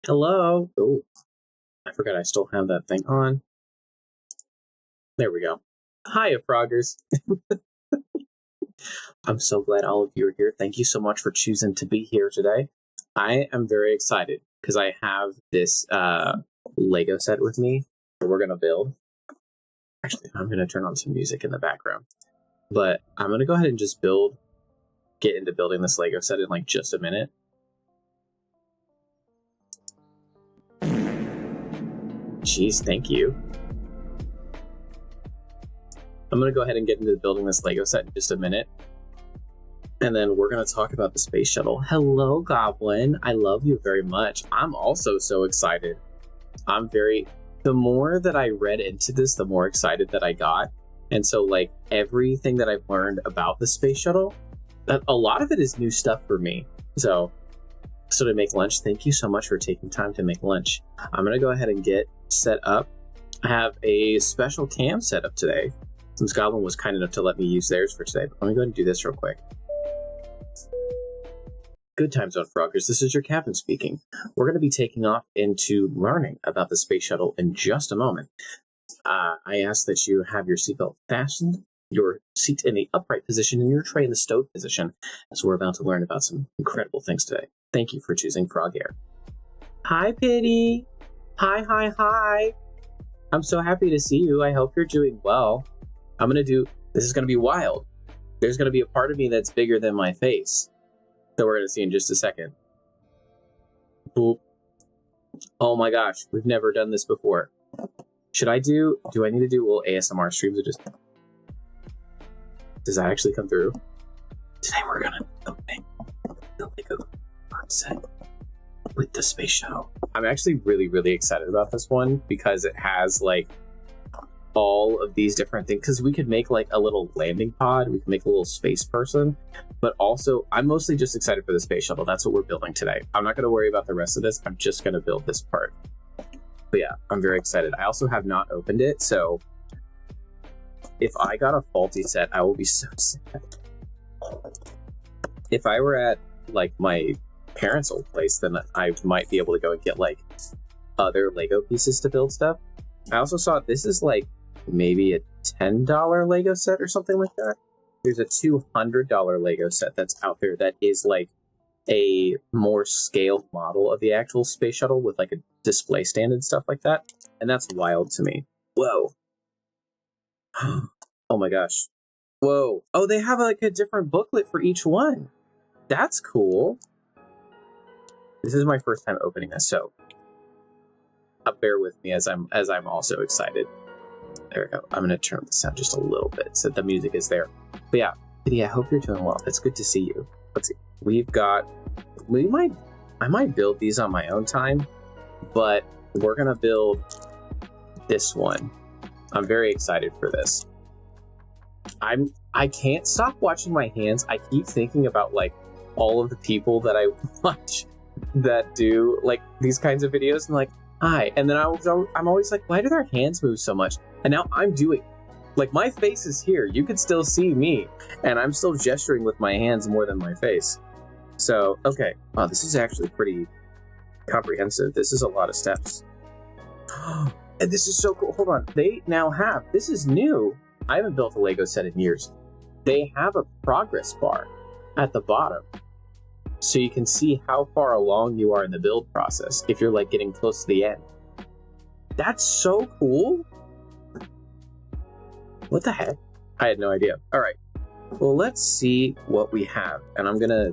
Hello. Oh, I forgot I still have that thing on. There we go. Hiya, Froggers. I'm so glad all of you are here. Thank you so much for choosing to be here today. I am very excited because I have this Lego set with me that we're going to build. Actually, I'm going to turn on some music in the background. But I'm going to go ahead and just get into building this Lego set in like just a minute. Jeez, thank you. I'm going to go ahead and get into building this Lego set in just a minute. And then we're going to talk about the Space Shuttle. Hello, Goblin. I love you very much. I'm also so excited. The more that I read into this, the more excited that I got. And so, like, everything that I've learned about the Space Shuttle, a lot of it is new stuff for me. So to make lunch, thank you so much for taking time to make lunch. I'm going to go ahead and get set up. I have a special cam set up today, since Goblin was kind enough to let me use theirs for today. But let me go ahead and do this real quick. Good time zone, Froggers. This is your captain speaking. We're going to be taking off into learning about the Space Shuttle in just a moment. I ask that you have your seatbelt fastened, your seat in the upright position, and your tray in the stowed position, as we're about to learn about some incredible things today. Thank you for choosing Frog Air. Hi, Pity. Hi. I'm so happy to see you. I hope you're doing well. This is going to be wild. There's going to be a part of me that's bigger than my face that we're going to see in just a second. Boop. Oh my gosh, we've never done this before. Do I need to do little ASMR streams or just... Does that actually come through? Today we're going to open the Lego art set with the Space Shuttle. I'm actually really, really excited about this one because it has like all of these different things, because we could make like a little landing pod, we can make a little space person, but also I'm mostly just excited for the Space Shuttle. That's what we're building today. I'm not going to worry about the rest of this. I'm just going to build this part. But yeah, I'm very excited. I also have not opened it, so if I got a faulty set, I will be so sad. If I were at like my parents' old place, then I might be able to go and get like other Lego pieces to build stuff. I also saw this is like maybe a $10 Lego set or something like that. There's a $200 Lego set that's out there that is like a more scaled model of the actual Space Shuttle with like a display stand and stuff like that. And that's wild to me. Whoa. Oh my gosh. Whoa. Oh, they have like a different booklet for each one. That's cool. This is my first time opening this, so bear with me as I'm also excited. There we go. I'm gonna turn this down just a little bit so the music is there. But yeah, I hope you're doing well. It's good to see you. Let's see. I might build these on my own time, but we're gonna build this one. I'm very excited for this. I can't stop watching my hands. I keep thinking about like all of the people that I watch that do like these kinds of videos, and like, hi, and then I'm always like, why do their hands move so much? And now I'm doing, like, my face is here, you can still see me, and I'm still gesturing with my hands more than my face. So okay, wow, this is actually pretty comprehensive. This is a lot of steps. And this is so cool. Hold on, they now have, this is new, I haven't built a Lego set in years. They have a progress bar at the bottom, so you can see how far along you are in the build process if you're like getting close to the end. That's so cool. What the heck? I had no idea. All right, well, let's see what we have. And I'm gonna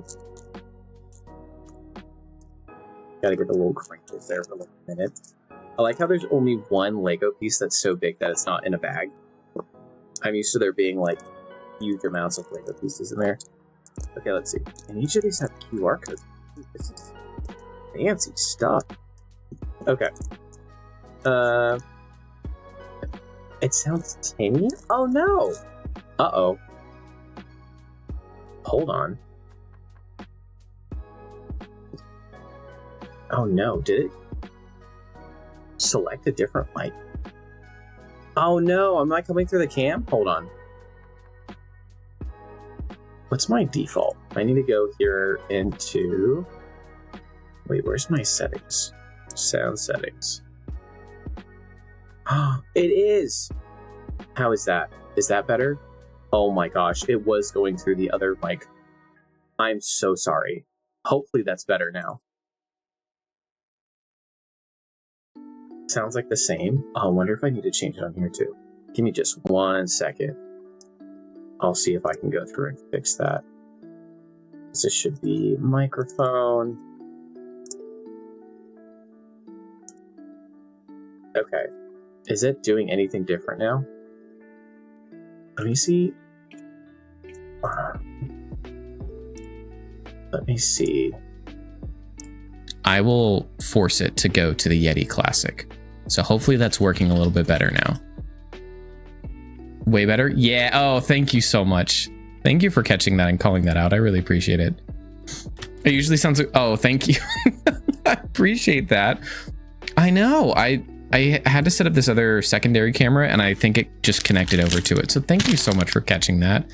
gotta get the little crinkles there for like a minute. I like how there's only one Lego piece that's so big that it's not in a bag. I'm used to there being like huge amounts of Lego pieces in there. Okay, let's see. And each of these have QR codes. This is fancy stuff. Okay. It sounds tinny? Oh no! Uh-oh. Hold on. Oh no, did it select a different mic? Oh no, am I coming through the cam? Hold on. What's my default? I need to go here into... Wait, where's my settings? Sound settings. Oh, it is! How is that? Is that better? Oh my gosh, it was going through the other mic. I'm so sorry. Hopefully that's better now. Sounds like the same. Oh, I wonder if I need to change it on here too. Give me just 1 second. I'll see if I can go through and fix that. This should be microphone. Okay. Is it doing anything different now? Let me see. Let me see. I will force it to go to the Yeti Classic. So hopefully that's working a little bit better now. Way better? Yeah. Oh, thank you so much. Thank you for catching that and calling that out. I really appreciate it. It usually sounds like, oh, thank you. I appreciate that. I know. I had to set up this other secondary camera and I think it just connected over to it. So thank you so much for catching that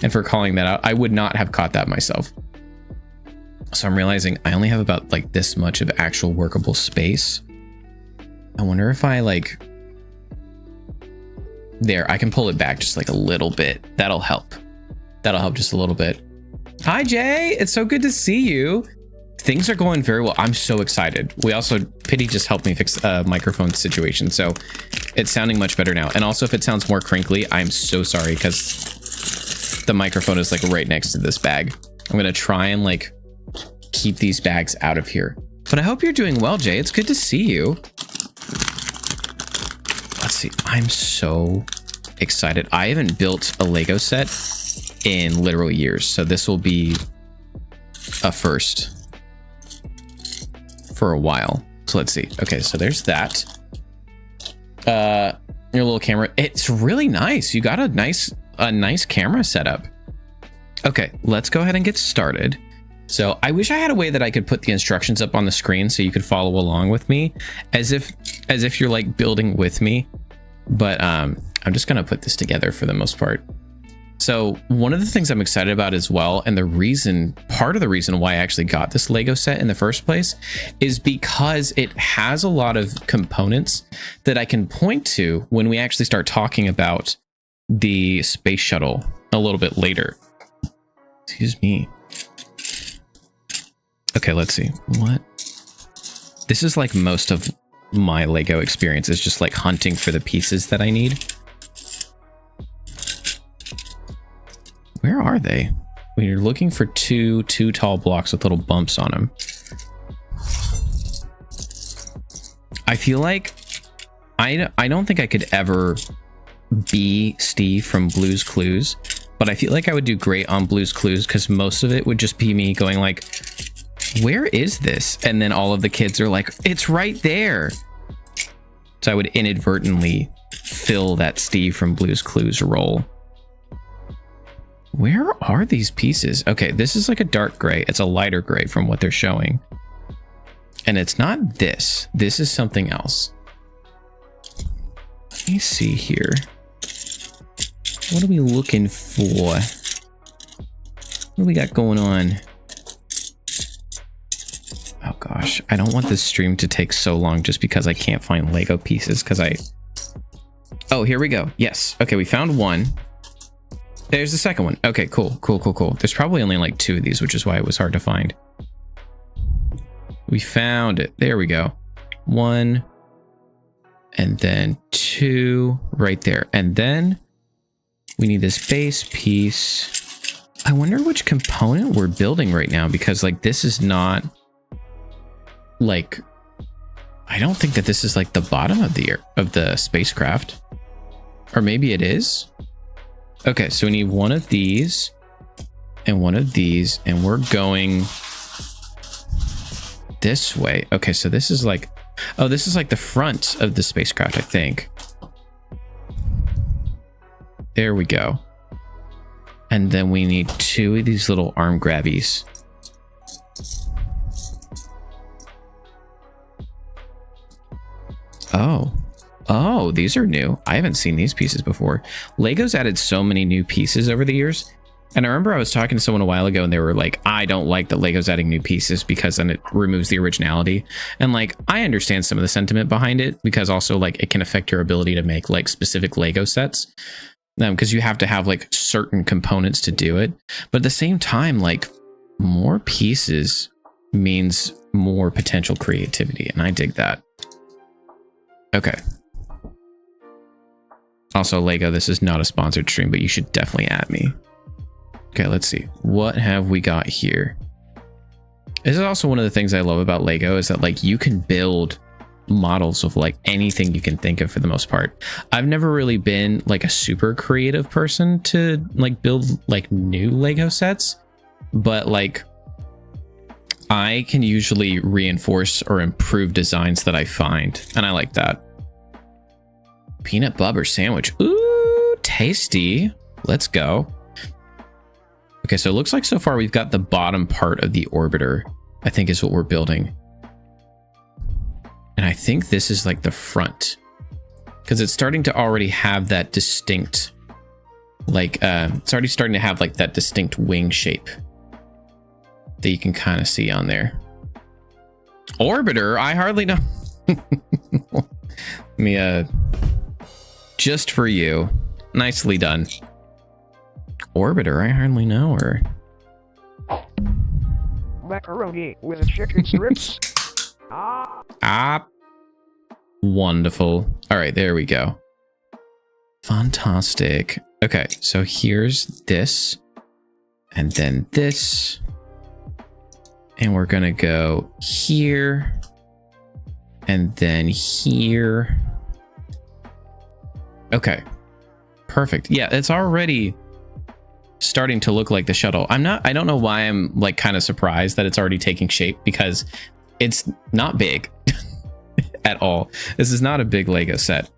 and for calling that out. I would not have caught that myself. So I'm realizing I only have about like this much of actual workable space. I wonder if I like... There, I can pull it back just like a little bit. That'll help. That'll help just a little bit. Hi, Jay. It's so good to see you. Things are going very well. I'm so excited. We also, Pity just helped me fix a microphone situation. So it's sounding much better now. And also if it sounds more crinkly, I'm so sorry because the microphone is like right next to this bag. I'm going to try and like keep these bags out of here. But I hope you're doing well, Jay. It's good to see you. Let's see. I'm so excited. I haven't built a Lego set in literal years. So this will be a first for a while. So let's see. Okay, so there's that. Your little camera. It's really nice. You got a nice camera setup. Okay, let's go ahead and get started. So I wish I had a way that I could put the instructions up on the screen so you could follow along with me as if you're like building with me. But I'm just gonna put this together for the most part. So one of the things I'm excited about as well, and part of the reason why I actually got this Lego set in the first place is because it has a lot of components that I can point to when we actually start talking about the Space Shuttle a little bit later. Excuse me. Okay, let's see. What? This is like most of my Lego experience is just like hunting for the pieces that I need. Where are they? We're looking for two tall blocks with little bumps on them. I feel like I don't think I could ever be Steve from Blue's Clues, but I feel like I would do great on Blue's Clues because most of it would just be me going like, where is this? And then all of the kids are like, it's right there. So I would inadvertently fill that Steve from Blue's Clues role. Where are these pieces? Okay, this is like a dark gray. It's a lighter gray from what they're showing. And it's not this. This is something else. Let me see here. What are we looking for? What do we got going on? Oh gosh, I don't want this stream to take so long just because I can't find Lego pieces Oh, here we go. Yes. Okay, we found one. There's the second one. Okay, cool. There's probably only like 2 of these, which is why it was hard to find. We found it. There we go. 1. And then 2 right there. And then we need this base piece. I wonder which component we're building right now because like this is not like, I don't think that this is like the bottom of the spacecraft. Or maybe it is. Okay, so we need one of these and one of these, and we're going this way. Okay, so this is like, oh, this is like the front of the spacecraft, I think. There we go. And then we need 2 of these little arm grabbies. Oh, Oh, these are new. I haven't seen these pieces before. Lego's added so many new pieces over the years. And I remember I was talking to someone a while ago and they were like, I don't like that Lego's adding new pieces because then it removes the originality. And like, I understand some of the sentiment behind it because also like it can affect your ability to make like specific Lego sets. Because you have to have like certain components to do it. But at the same time, like more pieces means more potential creativity. And I dig that. Okay. Also, Lego, this is not a sponsored stream, but you should definitely add me. Okay, let's see. What have we got here? This is also one of the things I love about Lego is that like you can build models of like anything you can think of for the most part. I've never really been like a super creative person to like build like new Lego sets, but like I can usually reinforce or improve designs that I find, and I like that. Peanut butter sandwich. Ooh, tasty. Let's go. Okay, so it looks like so far we've got the bottom part of the orbiter, I think is what we're building. And I think this is like the front, because it's starting to already have that distinct, like, it's already starting to have like that distinct wing shape that you can kind of see on there. Orbiter, I hardly know. Let me, just for you. Nicely done. Orbiter, I hardly know her. Macaroni with chicken strips. Wonderful. All right, there we go. Fantastic. Okay, so here's this. And then this. And we're gonna go here. And then here. Okay. Perfect. Yeah, it's already starting to look like the shuttle. I don't know why I'm like kind of surprised that it's already taking shape, because it's not big at all. This is not a big Lego set.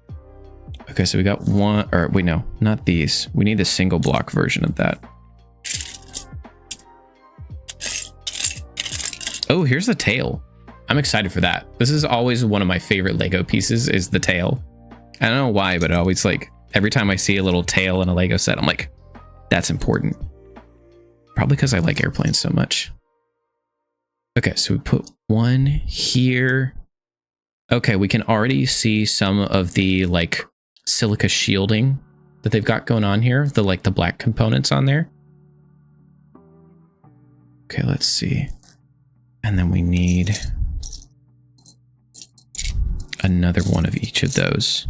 Okay, so we got one, or wait, no, not these. We need the single block version of that. Oh, here's the tail. I'm excited for that. This is always one of my favorite Lego pieces, is the tail. I don't know why, but it always like, every time I see a little tail in a Lego set, I'm like, that's important. Probably because I like airplanes so much. Okay, so we put one here. Okay, we can already see some of the like silica shielding that they've got going on here. The like the black components on there. Okay, let's see. And then we need another one of each of those.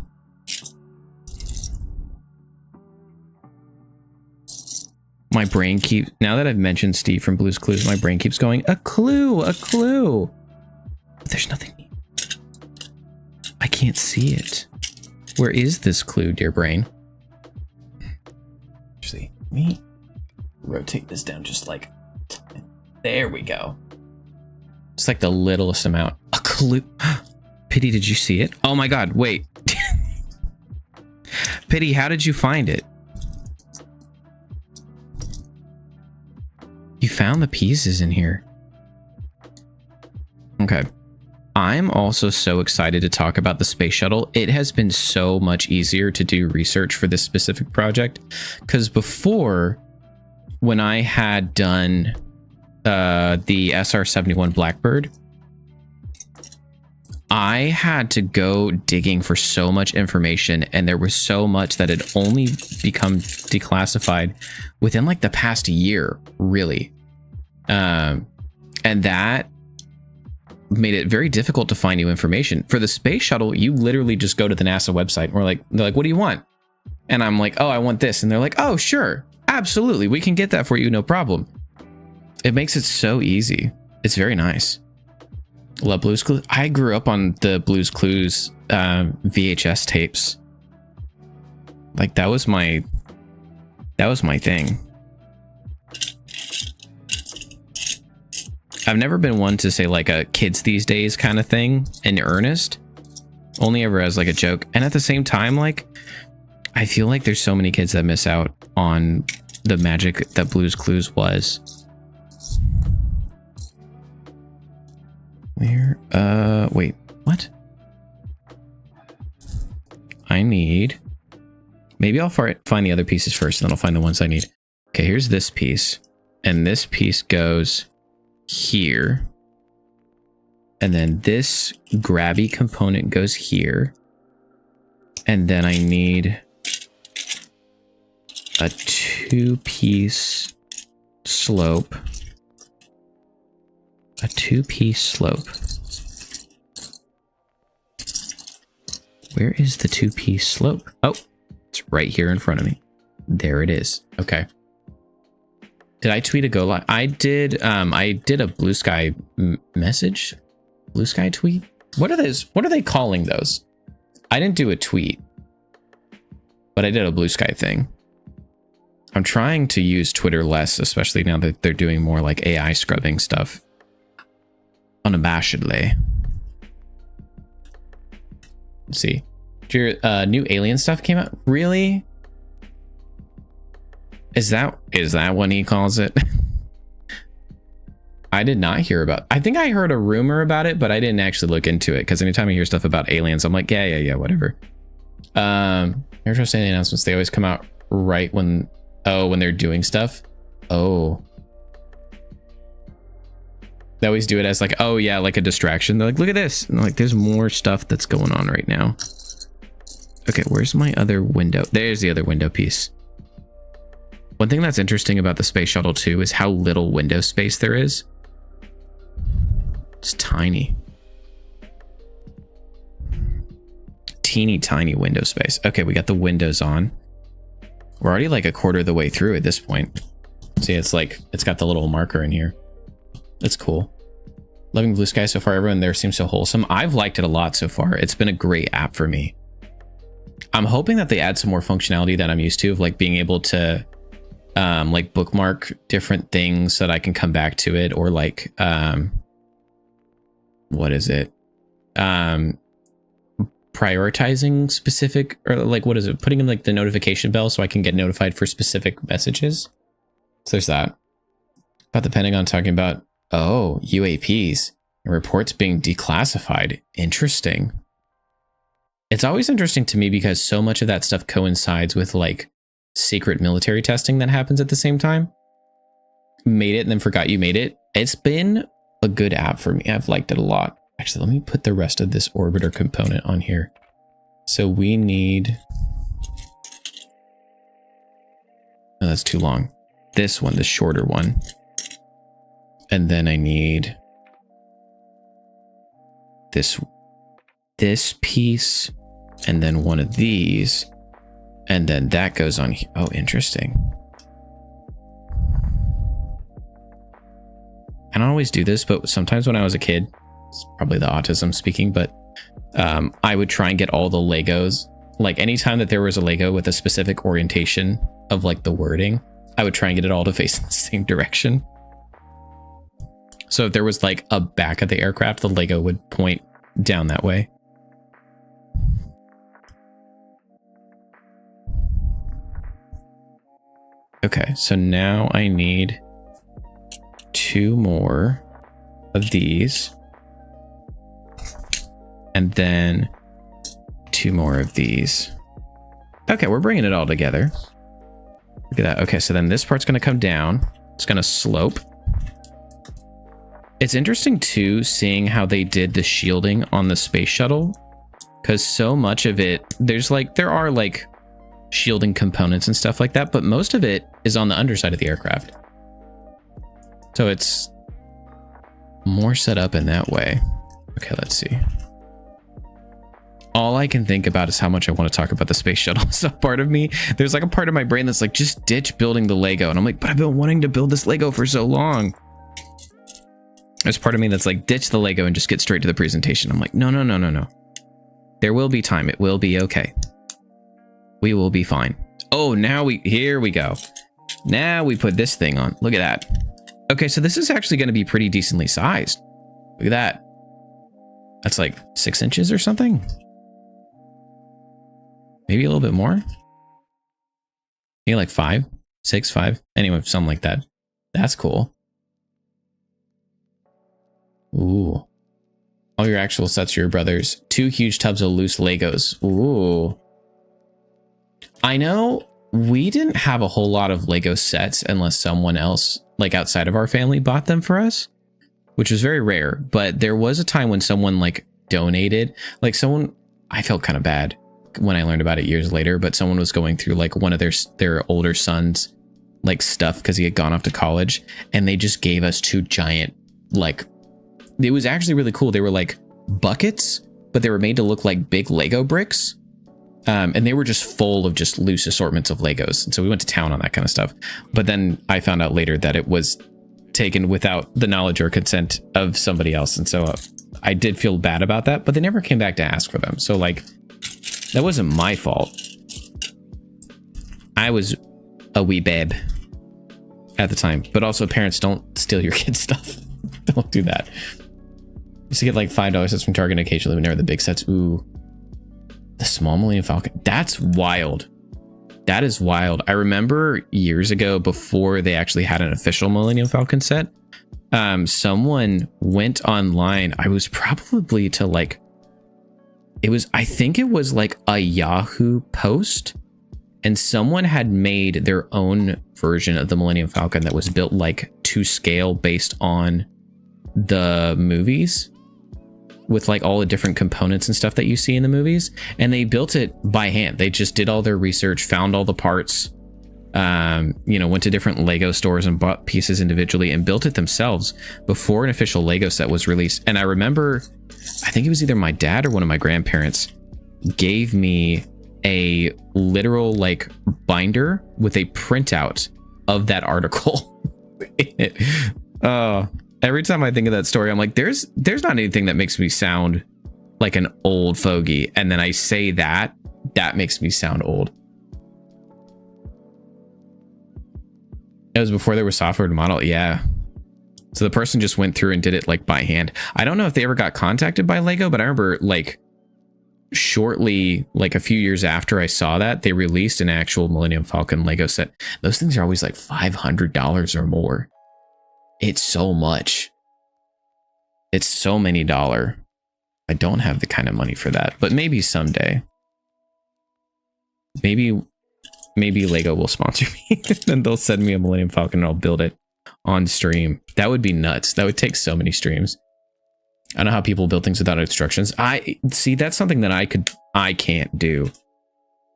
My brain keeps, now that I've mentioned Steve from Blue's Clues, my brain keeps going, a clue, a clue. But there's nothing. I can't see it. Where is this clue, dear brain? Actually, let me rotate this down just like, there we go. It's like the littlest amount. A clue. Pity, did you see it? Oh my God, wait. Pity, how did you find it? You found the pieces in here. Okay. I'm also so excited to talk about the Space Shuttle. It has been so much easier to do research for this specific project, because before, when I had done the SR-71 Blackbird, I had to go digging for so much information, and there was so much that had only become declassified within like the past year, really. And that made it very difficult to find new information. For the Space Shuttle, you literally just go to the NASA website and they're like, what do you want? And I'm like, oh, I want this. And they're like, oh, sure, absolutely, we can get that for you, no problem. It makes it so easy. It's very nice. Love Blue's Clues. I grew up on the Blue's Clues VHS tapes. Like that was my thing. I've never been one to say like a kids these days kind of thing in earnest. Only ever as like a joke. And at the same time, like I feel like there's so many kids that miss out on the magic that Blue's Clues was. Where, wait, what? I need... Maybe I'll find the other pieces first, and then I'll find the ones I need. Okay, here's this piece. And this piece goes here. And then this grabby component goes here. And then I need a 2-piece slope. A 2-piece slope. Where is the 2-piece slope? Oh, it's right here in front of me. There it is. Okay. Did I tweet a go live? I did a blue sky message. Blue sky tweet? What are those? What are they calling those? I didn't do a tweet, but I did a blue sky thing. I'm trying to use Twitter less, especially now that they're doing more like AI scrubbing stuff. Unabashedly. Let's see. Your new alien stuff came out? Really? Is that what he calls it? I did not hear about. I think I heard a rumor about it, but I didn't actually look into it because anytime I hear stuff about aliens, I'm like, yeah, whatever. Interesting announcements. They always come out right when they're doing stuff. Oh. They always do it as like, oh yeah, like a distraction. They're like, look at this. And like, there's more stuff that's going on right now. Okay, where's my other window? There's the other window piece. One thing that's interesting about the Space Shuttle 2 is how little window space there is. It's tiny. Teeny tiny window space. Okay, we got the windows on. We're already like a quarter of the way through at this point. See, it's like, it's got the little marker in here. That's cool. Loving Blue Sky so far. Everyone there seems so wholesome. I've liked it a lot so far. It's been a great app for me. I'm hoping that they add some more functionality that I'm used to of like being able to like bookmark different things so that I can come back to it, or like what is it? Prioritizing specific, or like what is it? Putting in like the notification bell so I can get notified for specific messages. So there's that. About the Pentagon talking about UAPs and reports being declassified. Interesting. It's always interesting to me because so much of that stuff coincides with like secret military testing that happens at the same time. Made it and then forgot you made it. It's been a good app for me. I've liked it a lot. Actually, let me put the rest of this orbiter component on here. So we need... No, that's too long. This one, the shorter one. And then I need this piece, and then one of these, and then that goes on here. Oh, interesting. I don't always do this, but sometimes when I was a kid, it's probably the autism speaking, but I would try and get all the Legos. Like anytime that there was a Lego with a specific orientation of like the wording, I would try and get it all to face in the same direction. So if there was like a back of the aircraft, the Lego would point down that way. Okay, so now I need 2 more of these. And then 2 more of these. Okay, we're bringing it all together. Look at that. Okay, so then this part's going to come down. It's going to slope. It's interesting too, seeing how they did the shielding on the space shuttle, because so much of it, there are like shielding components and stuff like that, but most of it is on the underside of the aircraft. So it's more set up in that way. Okay, let's see. All I can think about is how much I want to talk about the space shuttle. So part of me, there's like a part of my brain that's like, just ditch building the Lego. And I'm like, but I've been wanting to build this Lego for so long. There's part of me that's like, ditch the Lego and just get straight to the presentation. I'm like, no. There will be time. It will be okay. We will be fine. Oh, here we go. Now we put this thing on. Look at that. Okay, so this is actually going to be pretty decently sized. Look at that. That's like 6 inches or something. Maybe a little bit more. Maybe like 5, 6, 5. Anyway, something like that. That's cool. Ooh. All your actual sets are your brother's. 2 huge tubs of loose Legos. Ooh. I know we didn't have a whole lot of Lego sets unless someone else, like outside of our family, bought them for us, which was very rare. But there was a time when someone like donated, like someone, I felt kind of bad when I learned about it years later, but someone was going through like one of their older sons like stuff because he had gone off to college, and they just gave us 2 giant, like, it was actually really cool. They were like buckets, but they were made to look like big Lego bricks. And they were just full of just loose assortments of Legos. And so we went to town on that kind of stuff. But then I found out later that it was taken without the knowledge or consent of somebody else. And so I did feel bad about that, but they never came back to ask for them. So like, that wasn't my fault. I was a wee babe at the time. But also, parents, don't steal your kids' stuff. Don't do that. Used to get like $5 sets from Target occasionally, but never the big sets. Ooh. The small Millennium Falcon. That's wild. That is wild. I remember years ago, before they actually had an official Millennium Falcon set, someone went online. I was probably to like, I think it was like a Yahoo post, and someone had made their own version of the Millennium Falcon that was built like to scale based on the movies, with like all the different components and stuff that you see in the movies. And they built it by hand. They just did all their research, found all the parts, went to different Lego stores and bought pieces individually and built it themselves before an official Lego set was released. And I remember, I think it was either my dad or one of my grandparents gave me a literal like binder with a printout of that article. Every time I think of that story, I'm like, there's not anything that makes me sound like an old fogey. And then I say that makes me sound old. It was before there was software to model. Yeah. So the person just went through and did it like by hand. I don't know if they ever got contacted by Lego, but I remember like shortly, like a few years after I saw that, they released an actual Millennium Falcon Lego set. Those things are always like $500 or more. It's so much. It's so many dollar. I don't have the kind of money for that, but maybe someday. Maybe Lego will sponsor me and they'll send me a Millennium Falcon and I'll build it on stream. That would be nuts. That would take so many streams. I don't know how people build things without instructions. That's something that I can't do.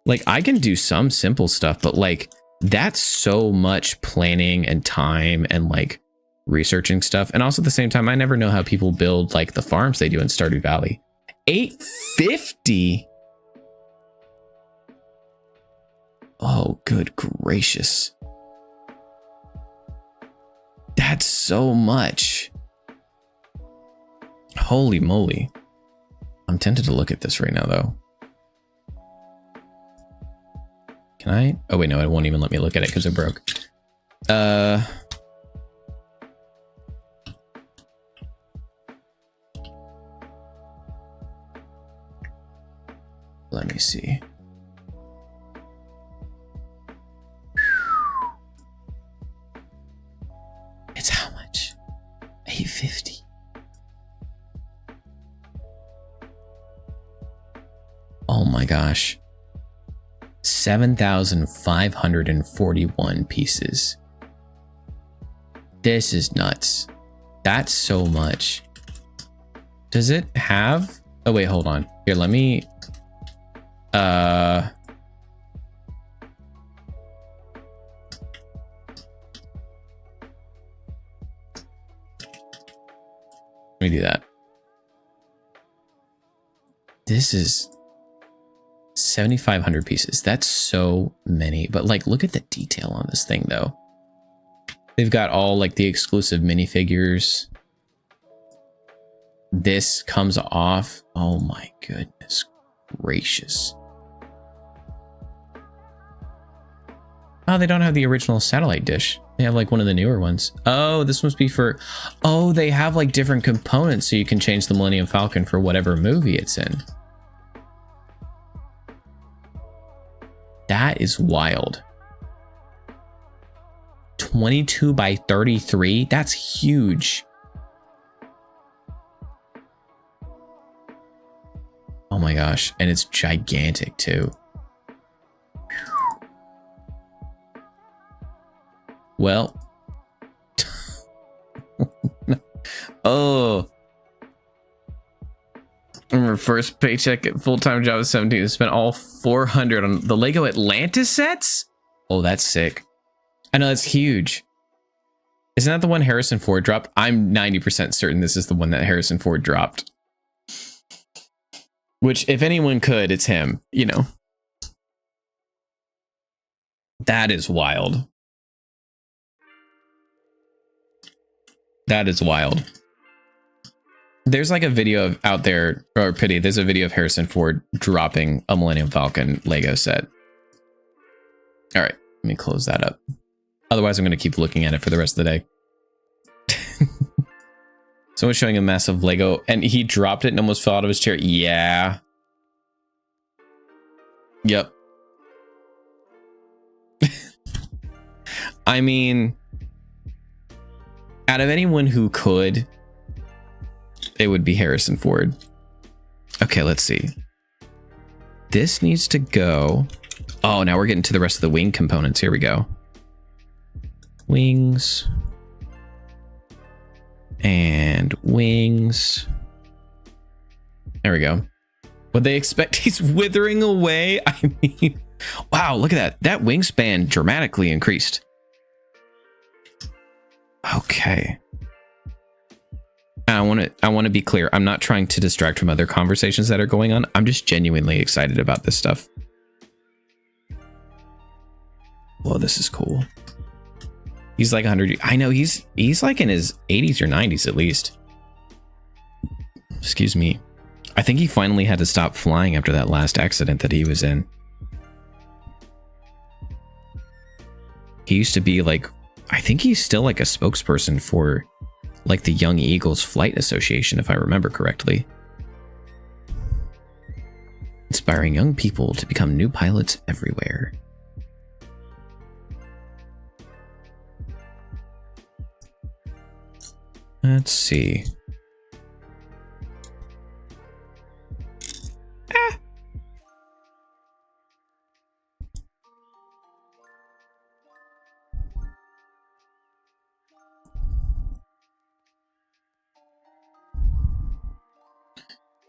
Like, I can do some simple stuff, but like, that's so much planning and time and like researching stuff. And also at the same time, I never know how people build like the farms they do in Stardew Valley. $850. Oh, good gracious. That's so much. Holy moly. I'm tempted to look at this right now though. Can I? Oh wait, no, it won't even let me look at it because it broke. Let me see. It's how much? $850. Oh my gosh. 7,541 pieces. This is nuts. That's so much. Does it have? Oh wait, hold on. Here, let me let me do that. This is 7,500 pieces. That's so many. But like, look at the detail on this thing though. They've got all like the exclusive minifigures. This comes off. Oh my goodness gracious. Oh, they don't have the original satellite dish. They have like one of the newer ones. Oh, this must be for... Oh, they have like different components so you can change the Millennium Falcon for whatever movie it's in. That is wild. 22 by 33? That's huge. Oh my gosh. And it's gigantic too. Well. Oh. Remember, first paycheck at full-time job at 17. Spent all 400 on the Lego Atlantis sets? Oh, that's sick. I know, that's huge. Isn't that the one Harrison Ford dropped? I'm 90% certain this is the one that Harrison Ford dropped. Which, if anyone could, it's him, you know. That is wild. That is wild. There's like a video out there, or pity, there's a video of Harrison Ford dropping a Millennium Falcon Lego set. All right, let me close that up. Otherwise, I'm going to keep looking at it for the rest of the day. Someone's showing a massive Lego, and he dropped it and almost fell out of his chair. Yeah. Yep. I mean, out of anyone who could, it would be Harrison Ford. Okay, let's see. This needs to go. Oh, now we're getting to the rest of the wing components. Here we go. Wings. And wings. There we go. Would they expect he's withering away? I mean, wow, look at that. That wingspan dramatically increased. Okay. I want to be clear. I'm not trying to distract from other conversations that are going on. I'm just genuinely excited about this stuff. Whoa, this is cool. He's like 100. I know he's like in his 80s or 90s at least. Excuse me. I think he finally had to stop flying after that last accident that he was in. He used to be like, I think he's still like a spokesperson for like the Young Eagles Flight Association, if I remember correctly. Inspiring young people to become new pilots everywhere. Let's see. Ah.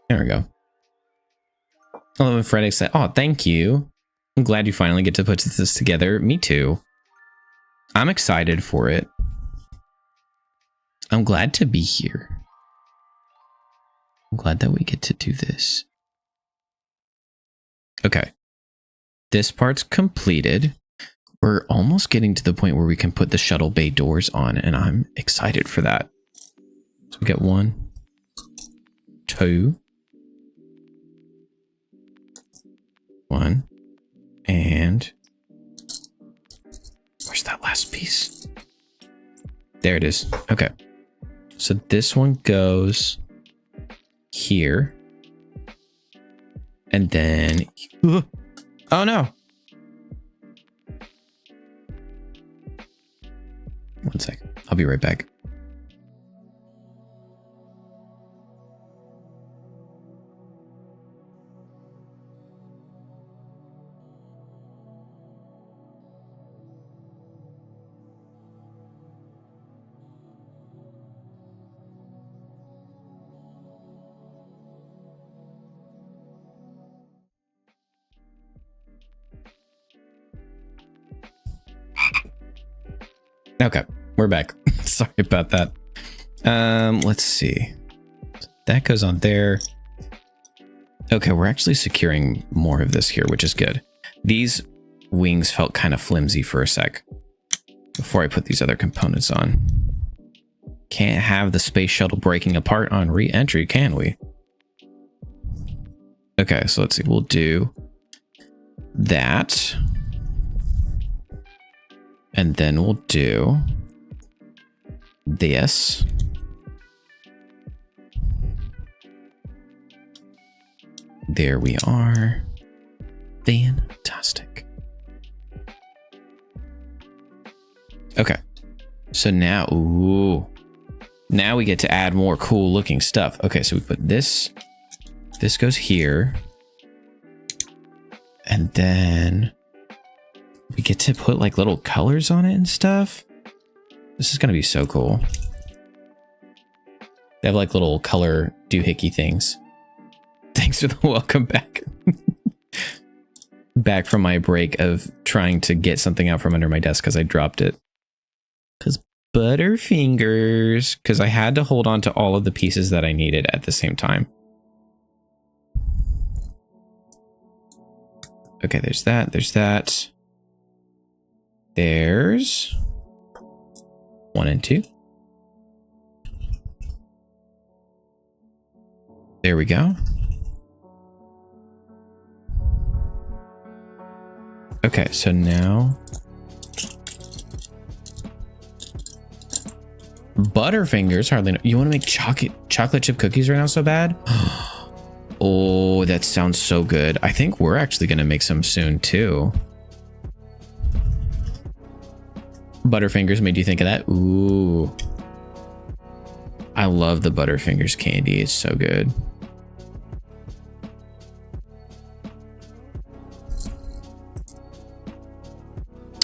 There we go. Hello, Frederick said, oh, thank you. I'm glad you finally get to put this together. Me too. I'm excited for it. I'm glad to be here. I'm glad that we get to do this. Okay. This part's completed. We're almost getting to the point where we can put the shuttle bay doors on, and I'm excited for that. So we get 1, 2, 1, and where's that last piece? There it is. Okay. So this one goes here. And then... Oh no! One sec. I'll be right back. Okay, we're back. Sorry about that. Let's see. That goes on there. Okay, we're actually securing more of this here, which is good. These wings felt kind of flimsy for a sec before I put these other components on. Can't have the space shuttle breaking apart on re-entry, can we? Okay, so let's see. We'll do that. And then we'll do this. There we are. Fantastic. Okay. So now, ooh. Now we get to add more cool looking stuff. Okay, so we put this. This goes here. And then we get to put like little colors on it and stuff. This is going to be so cool. They have like little color doohickey things. Thanks for the welcome back. Back from my break of trying to get something out from under my desk because I dropped it. Because Butterfingers. Because I had to hold on to all of the pieces that I needed at the same time. Okay, there's that. There's that. There's 1 and 2. There we go. Okay, so now Butterfingers hardly know. You want to make chocolate chip cookies right now so bad? Oh, that sounds so good. I think we're actually going to make some soon too. Butterfingers made you think of that? Ooh. I love the Butterfingers candy. It's so good.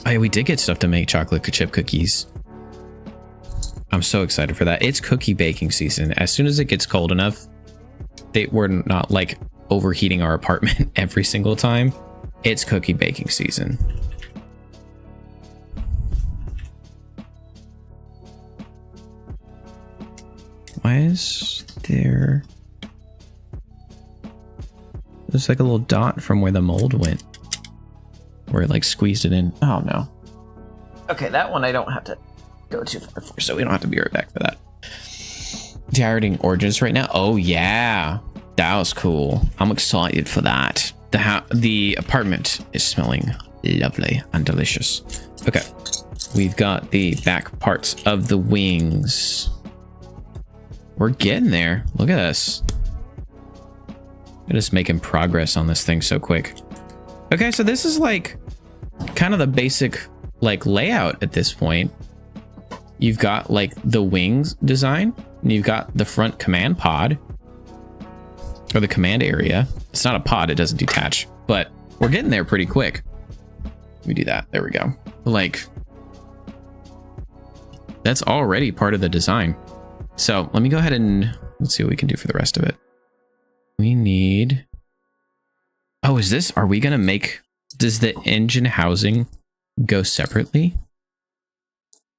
Oh, yeah, we did get stuff to make chocolate chip cookies. I'm so excited for that. It's cookie baking season. As soon as it gets cold enough, we're not like overheating our apartment every single time. It's cookie baking season. Why is there... There's like a little dot from where the mold went. Where it like squeezed it in. Oh no. Okay, that one I don't have to go too far for, so we don't have to be right back for that. Downloading Origins right now. Oh yeah, that was cool. I'm excited for that. The apartment is smelling lovely and delicious. Okay, we've got the back parts of the wings. We're getting there. Look at us. We're just making progress on this thing so quick. Okay, so this is like kind of the basic like layout at this point. You've got like the wings design, and you've got the front command pod or the command area. It's not a pod, it doesn't detach, but we're getting there pretty quick. Let me do that. There we go. Like that's already part of the design. So let me go ahead and let's see what we can do for the rest of it. We need... Oh, is this... Are we going to make... Does the engine housing go separately?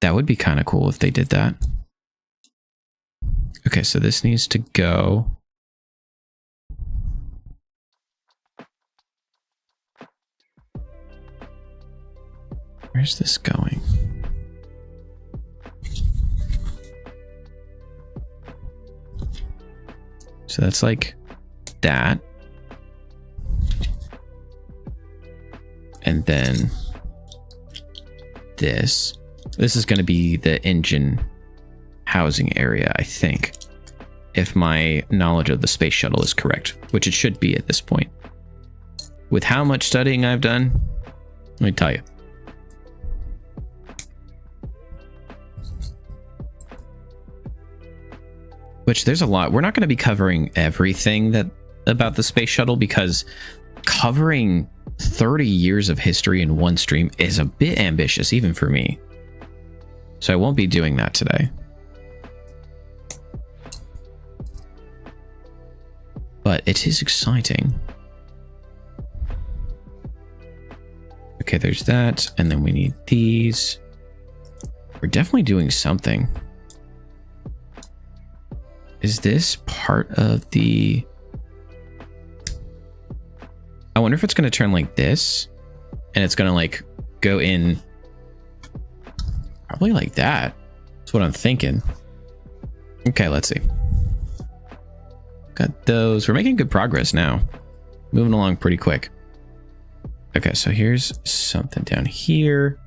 That would be kind of cool if they did that. Okay, so this needs to go... Where's this going? So that's like that. And then this. This is going to be the engine housing area, I think. If my knowledge of the space shuttle is correct, which it should be at this point. With how much studying I've done, let me tell you. Which there's a lot. We're not going to be covering everything about the space shuttle because covering 30 years of history in one stream is a bit ambitious, even for me. So I won't be doing that today. But it is exciting. Okay, there's that. And then we need these. We're definitely doing something. Is this part of the... I wonder if it's going to turn like this. And it's going to like go in... Probably like that. That's what I'm thinking. Okay, let's see. Got those. We're making good progress now. Moving along pretty quick. Okay, so here's something down here.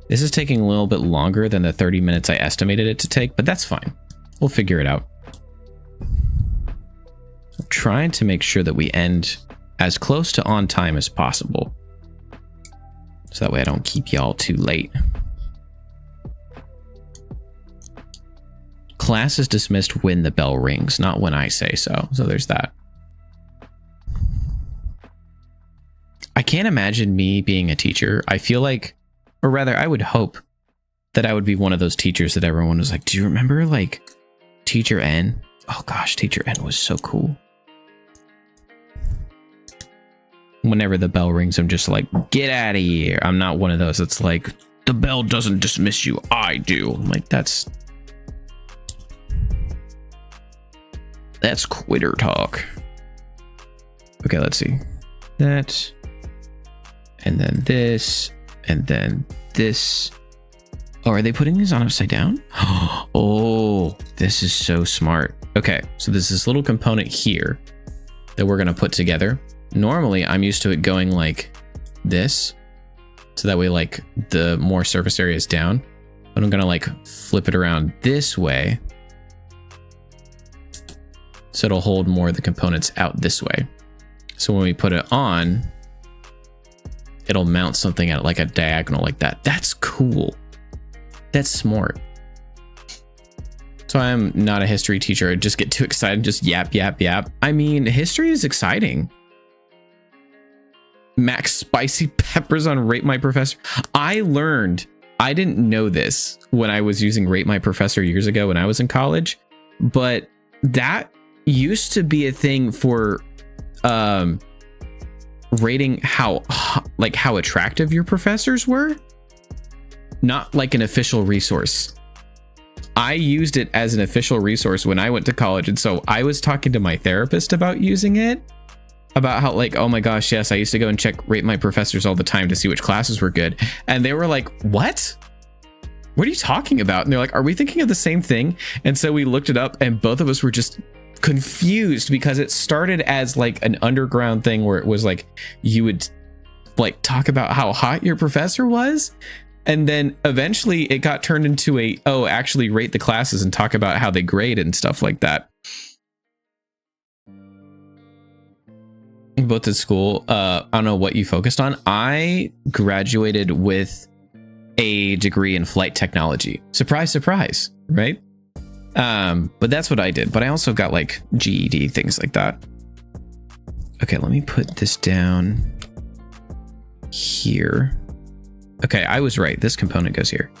This is taking a little bit longer than the 30 minutes I estimated it to take, but that's fine. We'll figure it out. I'm trying to make sure that we end as close to on time as possible. So that way I don't keep y'all too late. Class is dismissed when the bell rings, not when I say so. So there's that. I can't imagine me being a teacher. I feel like, or rather I would hope that I would be one of those teachers that everyone was like, do you remember like Teacher N? Oh gosh, Teacher N was so cool. Whenever the bell rings, I'm just like, get out of here. I'm not one of those. It's like, the bell doesn't dismiss you. I do. I'm like, that's quitter talk. Okay, let's see. That. And then this. And then this. Oh, are they putting these on upside down? Oh, this is so smart. Okay, so there's this little component here that we're going to put together. Normally, I'm used to it going like this. So that way, like, the more surface area is down. But I'm going to, like, flip it around this way. So it'll hold more of the components out this way. So when we put it on, it'll mount something at, like, a diagonal like that. That's cool. That's smart. So I'm not a history teacher. I just get too excited and just yap, yap, yap. I mean, history is exciting. Max spicy peppers on Rate My Professor. I didn't know this when I was using Rate My Professor years ago when I was in college, but that used to be a thing for rating how attractive your professors were, not like an official resource. I used it as an official resource when I went to college, and so I was talking to my therapist about using it. About how, like, oh my gosh, yes, I used to go and Rate My Professors all the time to see which classes were good. And they were like, what are you talking about? And they're like, are we thinking of the same thing? And so we looked it up, and both of us were just confused because it started as like an underground thing where it was like you would like talk about how hot your professor was. And then eventually it got turned into actually rate the classes and talk about how they grade and stuff like that. Both at school, I don't know what you focused on. I graduated with a degree in flight technology. Surprise, surprise, right? But that's what I did. But I also got like GED, things like that. Okay, let me put this down here. Okay, I was right. This component goes here.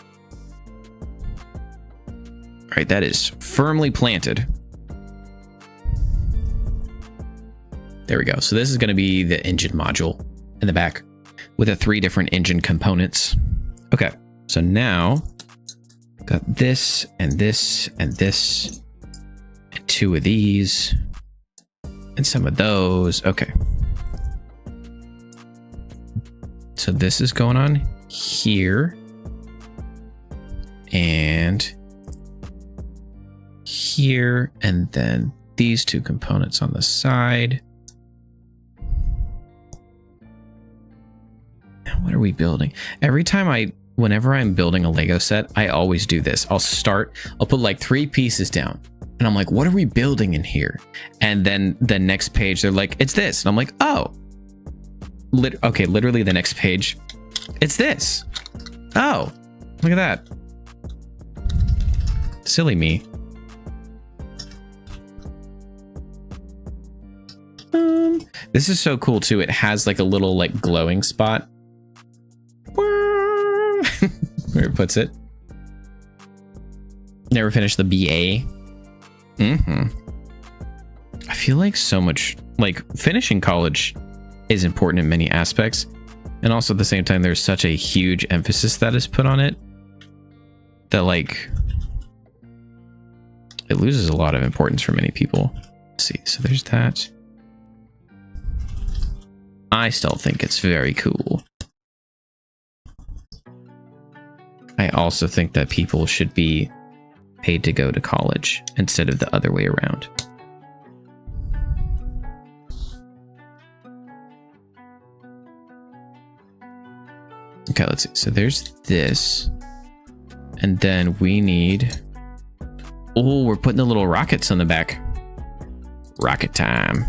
All right, that is firmly planted. There we go. So this is going to be the engine module in the back with the 3 different engine components. Okay, so now got this and this and this and 2 of these and some of those. Okay. So this is going on here and here, and then these 2 components on the side. What are we building? Whenever I'm building a Lego set, I always do this. I'll put like 3 pieces down and I'm like, what are we building in here? And then the next page, they're like, it's this. And I'm like, oh, okay. Literally the next page, it's this. Oh, look at that. Silly me. This is so cool too. It has like a little like glowing spot where it puts it. Never finished the BA. I feel like so much, like, finishing college is important in many aspects, and also at the same time there's such a huge emphasis that is put on it that like it loses a lot of importance for many people. Let's see, so there's that. I still think it's very cool. I also think that people should be paid to go to college instead of the other way around. Okay, let's see. So there's this. And then we need... Oh, we're putting the little rockets on the back. Rocket time.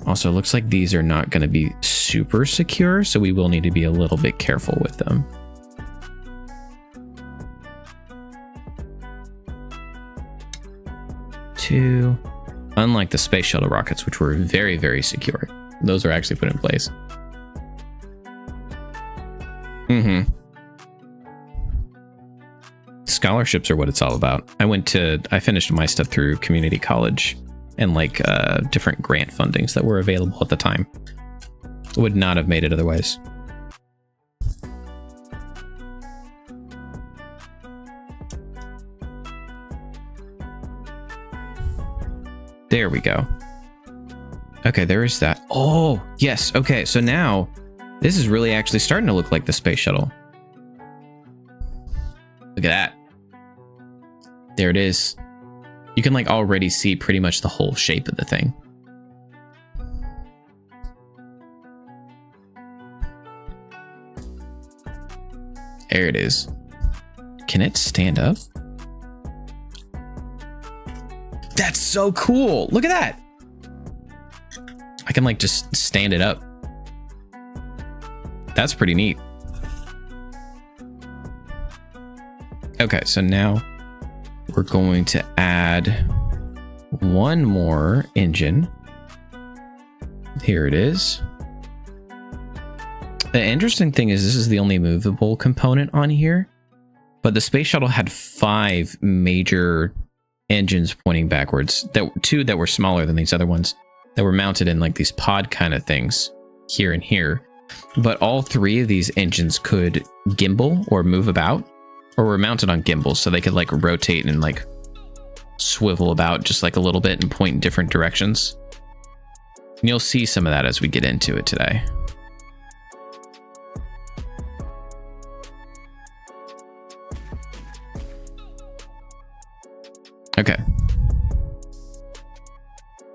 Also, it looks like these are not going to be super secure, so we will need to be a little bit careful with them. Unlike the Space Shuttle rockets, which were very, very secure. Those are actually put in place. scholarships are what it's all about. I finished my stuff through community college and like different grant fundings that were available at the time. Would not have made it otherwise. There we go. Okay, there is that. Oh, yes. Okay, so now this is really actually starting to look like the space shuttle. Look at that. There it is. You can like already see pretty much the whole shape of the thing. There it is. Can it stand up? That's so cool. Look at that. I can like just stand it up. That's pretty neat. Okay, so now we're going to add one more engine. Here it is. The interesting thing is this is the only movable component on here, but the space shuttle had 5 major engines pointing backwards. Two that were smaller than these other ones that were mounted in like these pod kind of things here and here. But all 3 of these engines could gimbal or move about, or were mounted on gimbals, so they could like rotate and like swivel about just like a little bit and point in different directions. And you'll see some of that as we get into it today. Okay.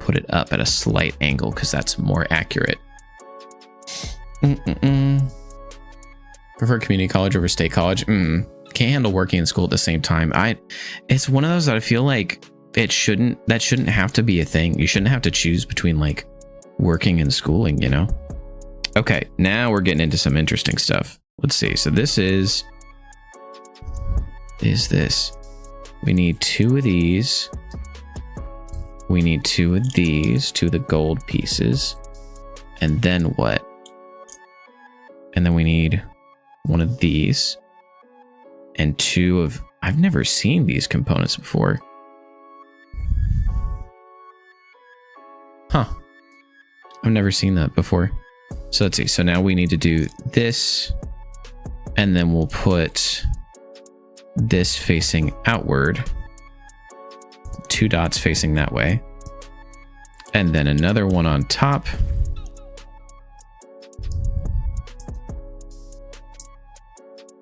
Put it up at a slight angle because that's more accurate. Prefer community college over state college. Can't handle working in school at the same time. It's one of those that I feel like that shouldn't have to be a thing. You shouldn't have to choose between like working and schooling, you know? Okay, now we're getting into some interesting stuff. Let's see. So this is this. We need 2 of these. We need 2 of these, 2 of the gold pieces. And then what? And then we need 1 of these. And 2 of... I've never seen these components before. Huh. I've never seen that before. So let's see. So now we need to do this. And then we'll put this facing outward. 2 dots facing that way. And then another one on top.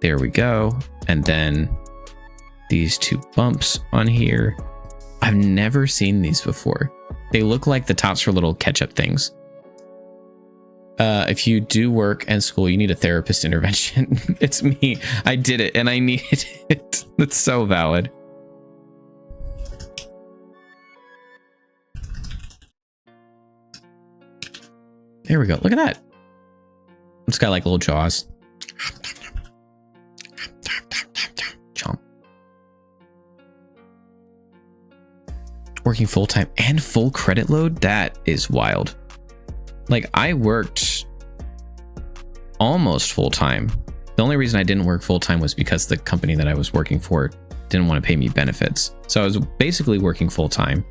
There we go. And then these 2 bumps on here. I've never seen these before. They look like the tops for little ketchup things. If you do work and school, you need a therapist intervention. It's me. I did it and I needed it. That's so valid. There we go. Look at that. It's got like little jaws. Chomp. Working full-time and full credit load? That is wild. Like, I worked almost full-time. The only reason I didn't work full-time was because the company that I was working for didn't want to pay me benefits. So I was basically working full-time,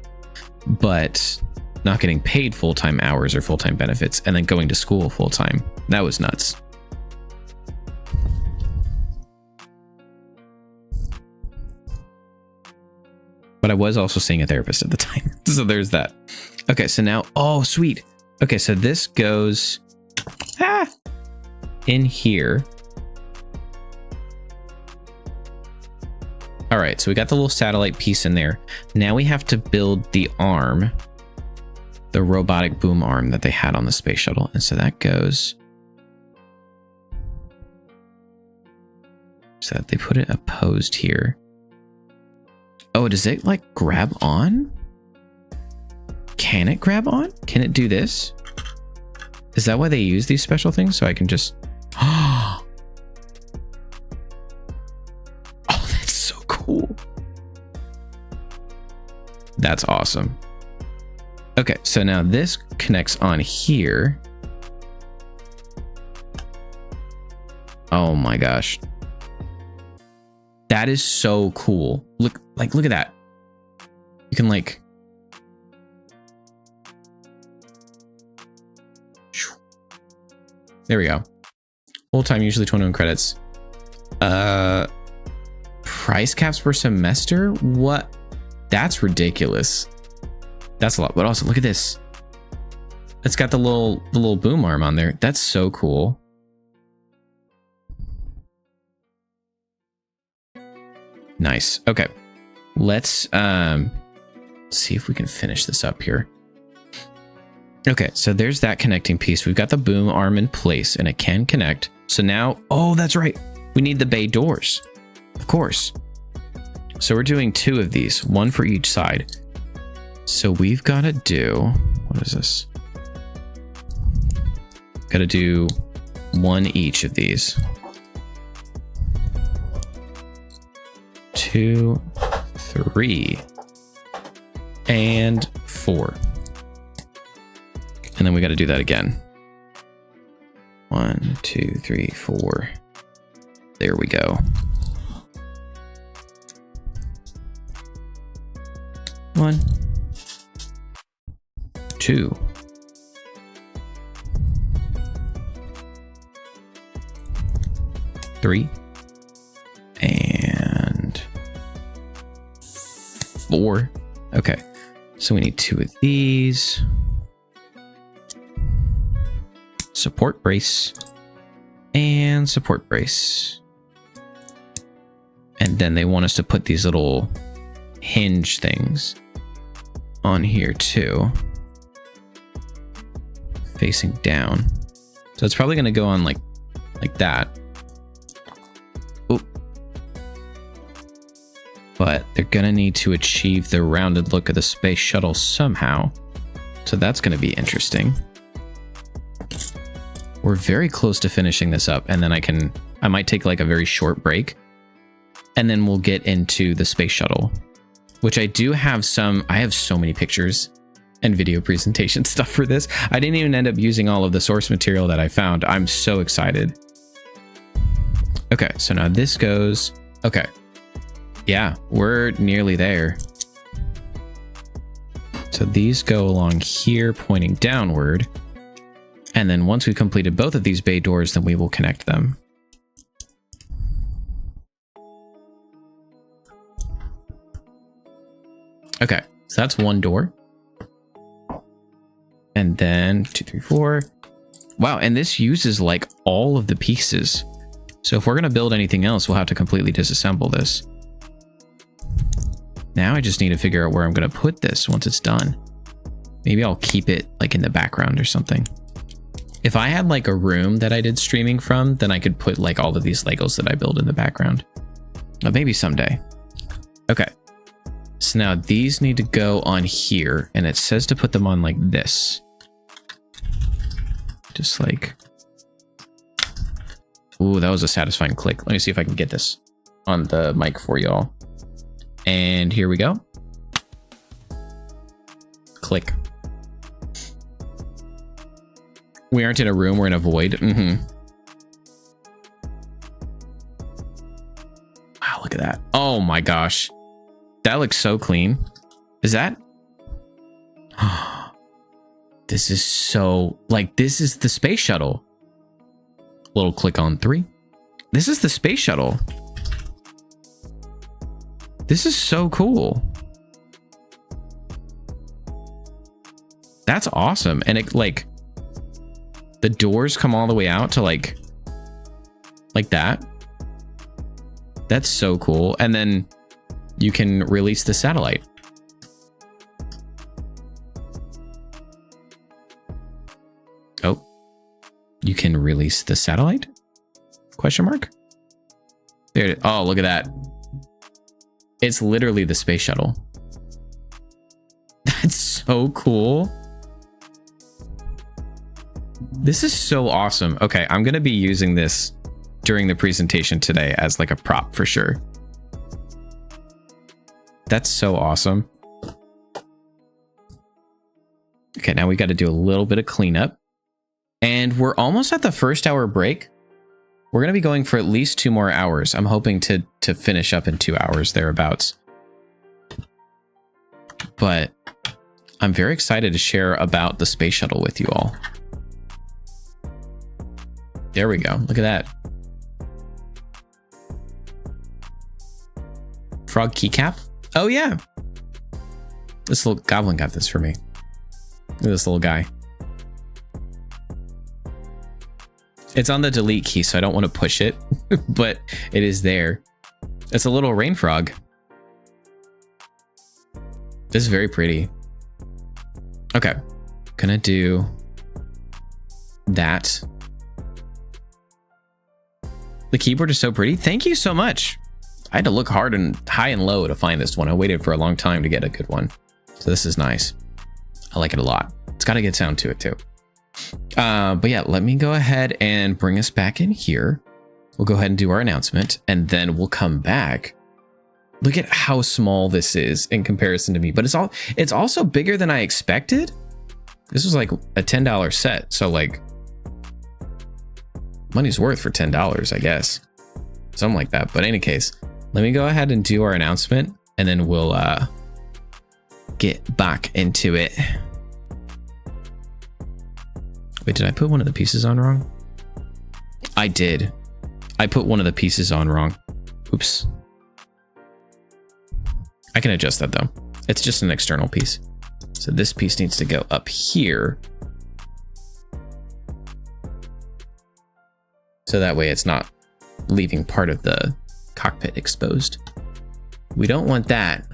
but not getting paid full-time hours or full-time benefits, and then going to school full-time. That was nuts. But I was also seeing a therapist at the time. So there's that. Okay, so now, oh, sweet. Okay, so this goes in here. All right, so we got the little satellite piece in there. Now we have to build the arm, the robotic boom arm that they had on the space shuttle. And so that goes so that they put it opposed here. Oh, does it like grab on? Can it grab on? Can it do this? Is that why they use these special things? So I can just... Oh, that's so cool. That's awesome. Okay, so now this connects on here. Oh my gosh. That is so cool. Look at that. You can like... There we go. Whole time, usually 21 credits. Price caps per semester? What? That's ridiculous. That's a lot. But also, look at this. It's got the little boom arm on there. That's so cool. Nice. Okay. Let's see if we can finish this up here. Okay, so there's that connecting piece. We've got the boom arm in place and it can connect. So now, oh, that's right. We need the bay doors. Of course. So we're doing 2 of these, 1 for each side. So we've got to do, what is this? Got to do 1 each of these. 2, 3, and 4. And then we got to do that again. 1, 2, 3, 4. There we go. 1, 2. 3. And 4. Okay. So we need 2 of these. Support brace. And support brace. And then they want us to put these little hinge things on here too. Facing down. So it's probably going to go on like that. Oop. But they're going to need to achieve the rounded look of the space shuttle somehow. So that's going to be interesting. We're very close to finishing this up, and then I might take like a very short break, and then we'll get into the space shuttle, which I have so many pictures and video presentation stuff for this. I didn't even end up using all of the source material that I found. I'm so excited. Okay, so now this goes, okay. Yeah, we're nearly there. So these go along here, pointing downward. And then once we've completed both of these bay doors, then we will connect them. Okay, so that's 1 door. And then 2, 3, 4. Wow, and this uses like all of the pieces. So if we're going to build anything else, we'll have to completely disassemble this. Now I just need to figure out where I'm going to put this once it's done. Maybe I'll keep it like in the background or something. If I had like a room that I did streaming from, then I could put like all of these Legos that I build in the background. But maybe someday. Okay. So now these need to go on here, and it says to put them on like this. Just like... Ooh, that was a satisfying click. Let me see if I can get this on the mic for y'all. And here we go. Click. We aren't in a room, we're in a void. Wow, look at that. Oh my gosh. That looks so clean. Is that? This is so... Like, this is the space shuttle. Little click on 3. This is the space shuttle. This is so cool. That's awesome. And it, like... The doors come all the way out to like that. That's so cool. And then you can release the satellite. Oh, you can release the satellite? Question mark? There it is. Oh, look at that. It's literally the space shuttle. That's so cool. This is so awesome. Okay, I'm going to be using this during the presentation today as like a prop for sure. That's so awesome. Okay, now we got to do a little bit of cleanup. And we're almost at the 1st hour break. We're going to be going for at least 2 more hours. I'm hoping to finish up in 2 hours thereabouts. But I'm very excited to share about the space shuttle with you all. There we go. Look at that. Frog keycap? Oh yeah. This little goblin got this for me. Look at this little guy. It's on the delete key, so I don't want to push it, but it is there. It's a little rain frog. This is very pretty. Okay, gonna do that. The keyboard is so pretty. Thank you so much. I had to look hard and high and low to find this one. I waited for a long time to get a good one. So this is nice. I like it a lot. It's got a good sound to it too. But yeah, let me go ahead and bring us back in here. We'll go ahead and do our announcement and then we'll come back. Look at how small this is in comparison to me, but it's also bigger than I expected. This was like a $10 set. So like money's worth for $10, I guess. Something like that. But in any case, let me go ahead and do our announcement and then we'll get back into it. Wait, did I put one of the pieces on wrong? I did. I put one of the pieces on wrong. Oops. I can adjust that though. It's just an external piece. So this piece needs to go up here. So that way it's not leaving part of the cockpit exposed. We don't want that.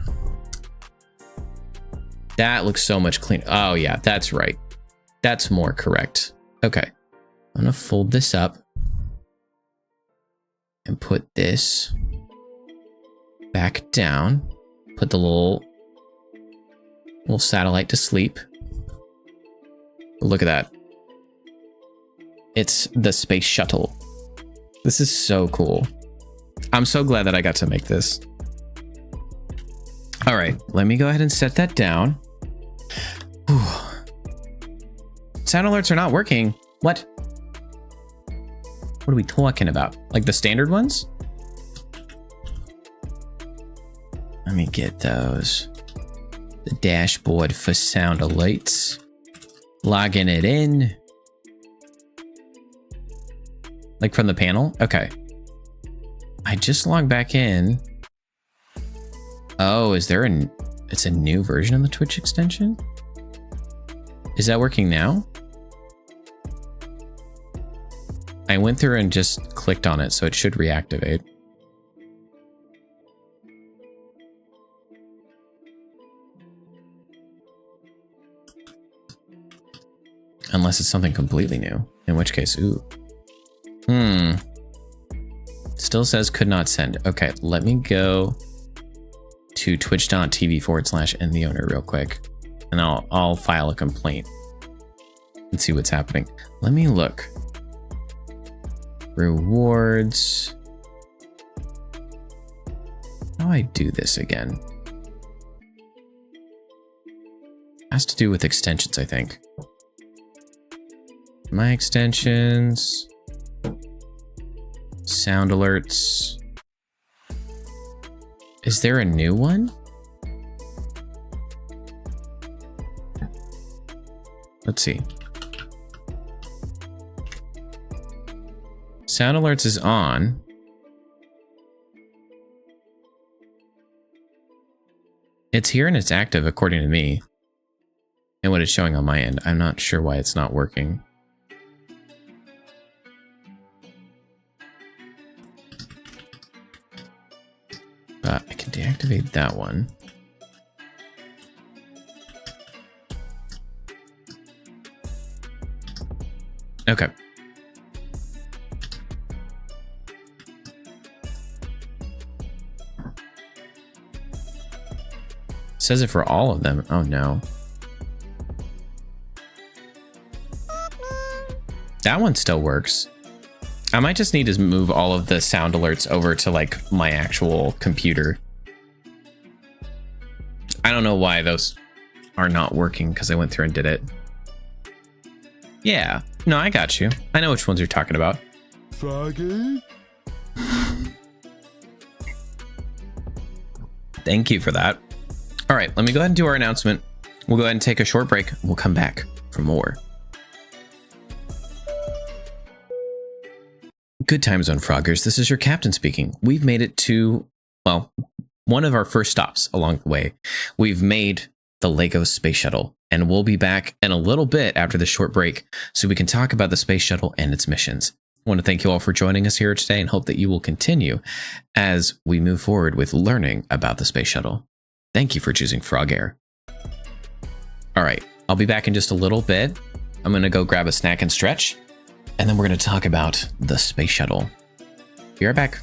That looks so much cleaner. Oh yeah, that's right. That's more correct. Okay, I'm gonna fold this up and put this back down. Put the little satellite to sleep. Look at that. It's the Space Shuttle. This is so cool. I'm so glad that I got to make this. All right, let me go ahead and set that down. Whew. Sound alerts are not working. What? What are we talking about? Like the standard ones? Let me get those. The dashboard for sound alerts. Logging it in. Like from the panel? Okay. I just logged back in. Oh, is there it's a new version of the Twitch extension? Is that working now? I went through and just clicked on it, so it should reactivate. Unless it's something completely new, in which case, ooh. Still says could not send. Okay, let me go to twitch.tv/end the owner real quick. And I'll file a complaint and see what's happening. Let me look. Rewards. How do I do this again? Has to do with extensions, I think. My extensions. Sound alerts. Is there a new one? Let's see. Sound alerts is on. It's here and it's active according to me. And what it's showing on my end. I'm not sure why it's not working. But I can deactivate that one. Okay. Says it for all of them. Oh no. That one still works. I might just need to move all of the sound alerts over to like my actual computer. I don't know why those are not working because I went through and did it. Yeah, no, I got you. I know which ones you're talking about. Froggy? Thank you for that. All right, let me go ahead and do our announcement. We'll go ahead and take a short break. We'll come back for more. Good time zone, Froggers. This is your captain speaking. We've made it to, well, one of our first stops along the way. We've made the Lego Space Shuttle, and we'll be back in a little bit after the short break so we can talk about the Space Shuttle and its missions. I want to thank you all for joining us here today and hope that you will continue as we move forward with learning about the Space Shuttle. Thank you for choosing Frog Air. All right, I'll be back in just a little bit. I'm going to go grab a snack and stretch, and then we're going to talk about the Space Shuttle. Be right back.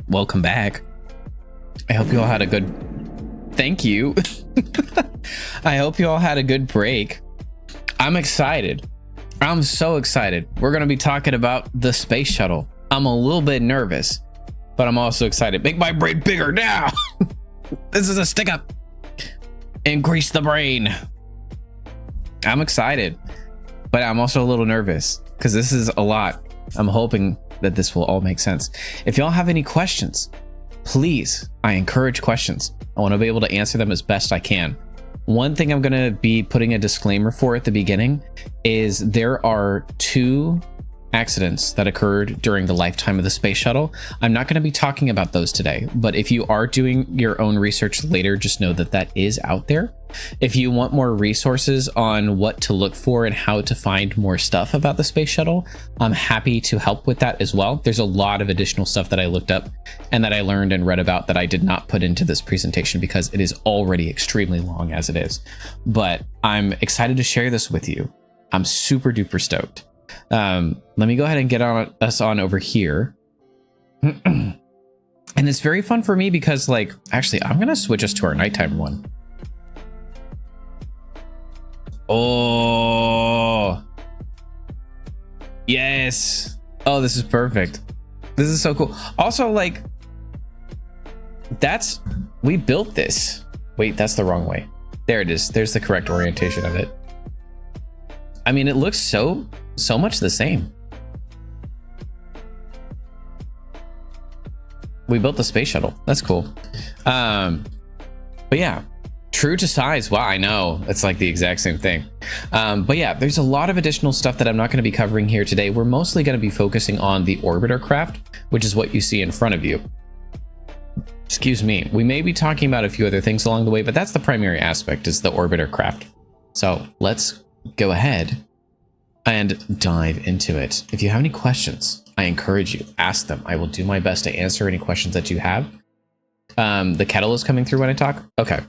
welcome back. I hope you all had a good... Thank you. I hope you all had a good break. I'm excited. I'm so excited. We're going to be talking about the Space Shuttle. I'm a little bit nervous, but I'm also excited. Make my brain bigger now. This is a stick up. Increase the brain. I'm excited, but I'm also a little nervous because this is a lot. I'm hoping that this will all make sense. If y'all have any questions, please, I encourage questions. I want to be able to answer them as best I can. One thing I'm going to be putting a disclaimer for at the beginning is there are 2 accidents that occurred during the lifetime of the Space Shuttle. I'm not going to be talking about those today, but if you are doing your own research later, just know that that is out there. If you want more resources on what to look for and how to find more stuff about the Space Shuttle, I'm happy to help with that as well. There's a lot of additional stuff that I looked up and that I learned and read about that I did not put into this presentation because it is already extremely long as it is. But I'm excited to share this with you. I'm super duper stoked. Let me go ahead and get us on over here. And it's very fun for me because, like, actually, I'm going to switch us to our nighttime one. Oh, yes. Oh, this is perfect. This is so cool. Also, like, we built this. Wait, that's the wrong way. There it is. There's the correct orientation of it. I mean, it looks so much the same. We built the Space Shuttle. That's cool. But yeah, true to size. Wow, I know it's like the exact same thing. But yeah, there's a lot of additional stuff that I'm not going to be covering here today. We're mostly going to be focusing on the orbiter craft, which is what you see in front of you. Excuse me. We may be talking about a few other things along the way, but that's the primary aspect, is the orbiter craft. So let's go ahead and dive into it. If you have any questions, I encourage you, ask them. I will do my best to answer any questions that you have. The kettle is coming through when I talk. Okay.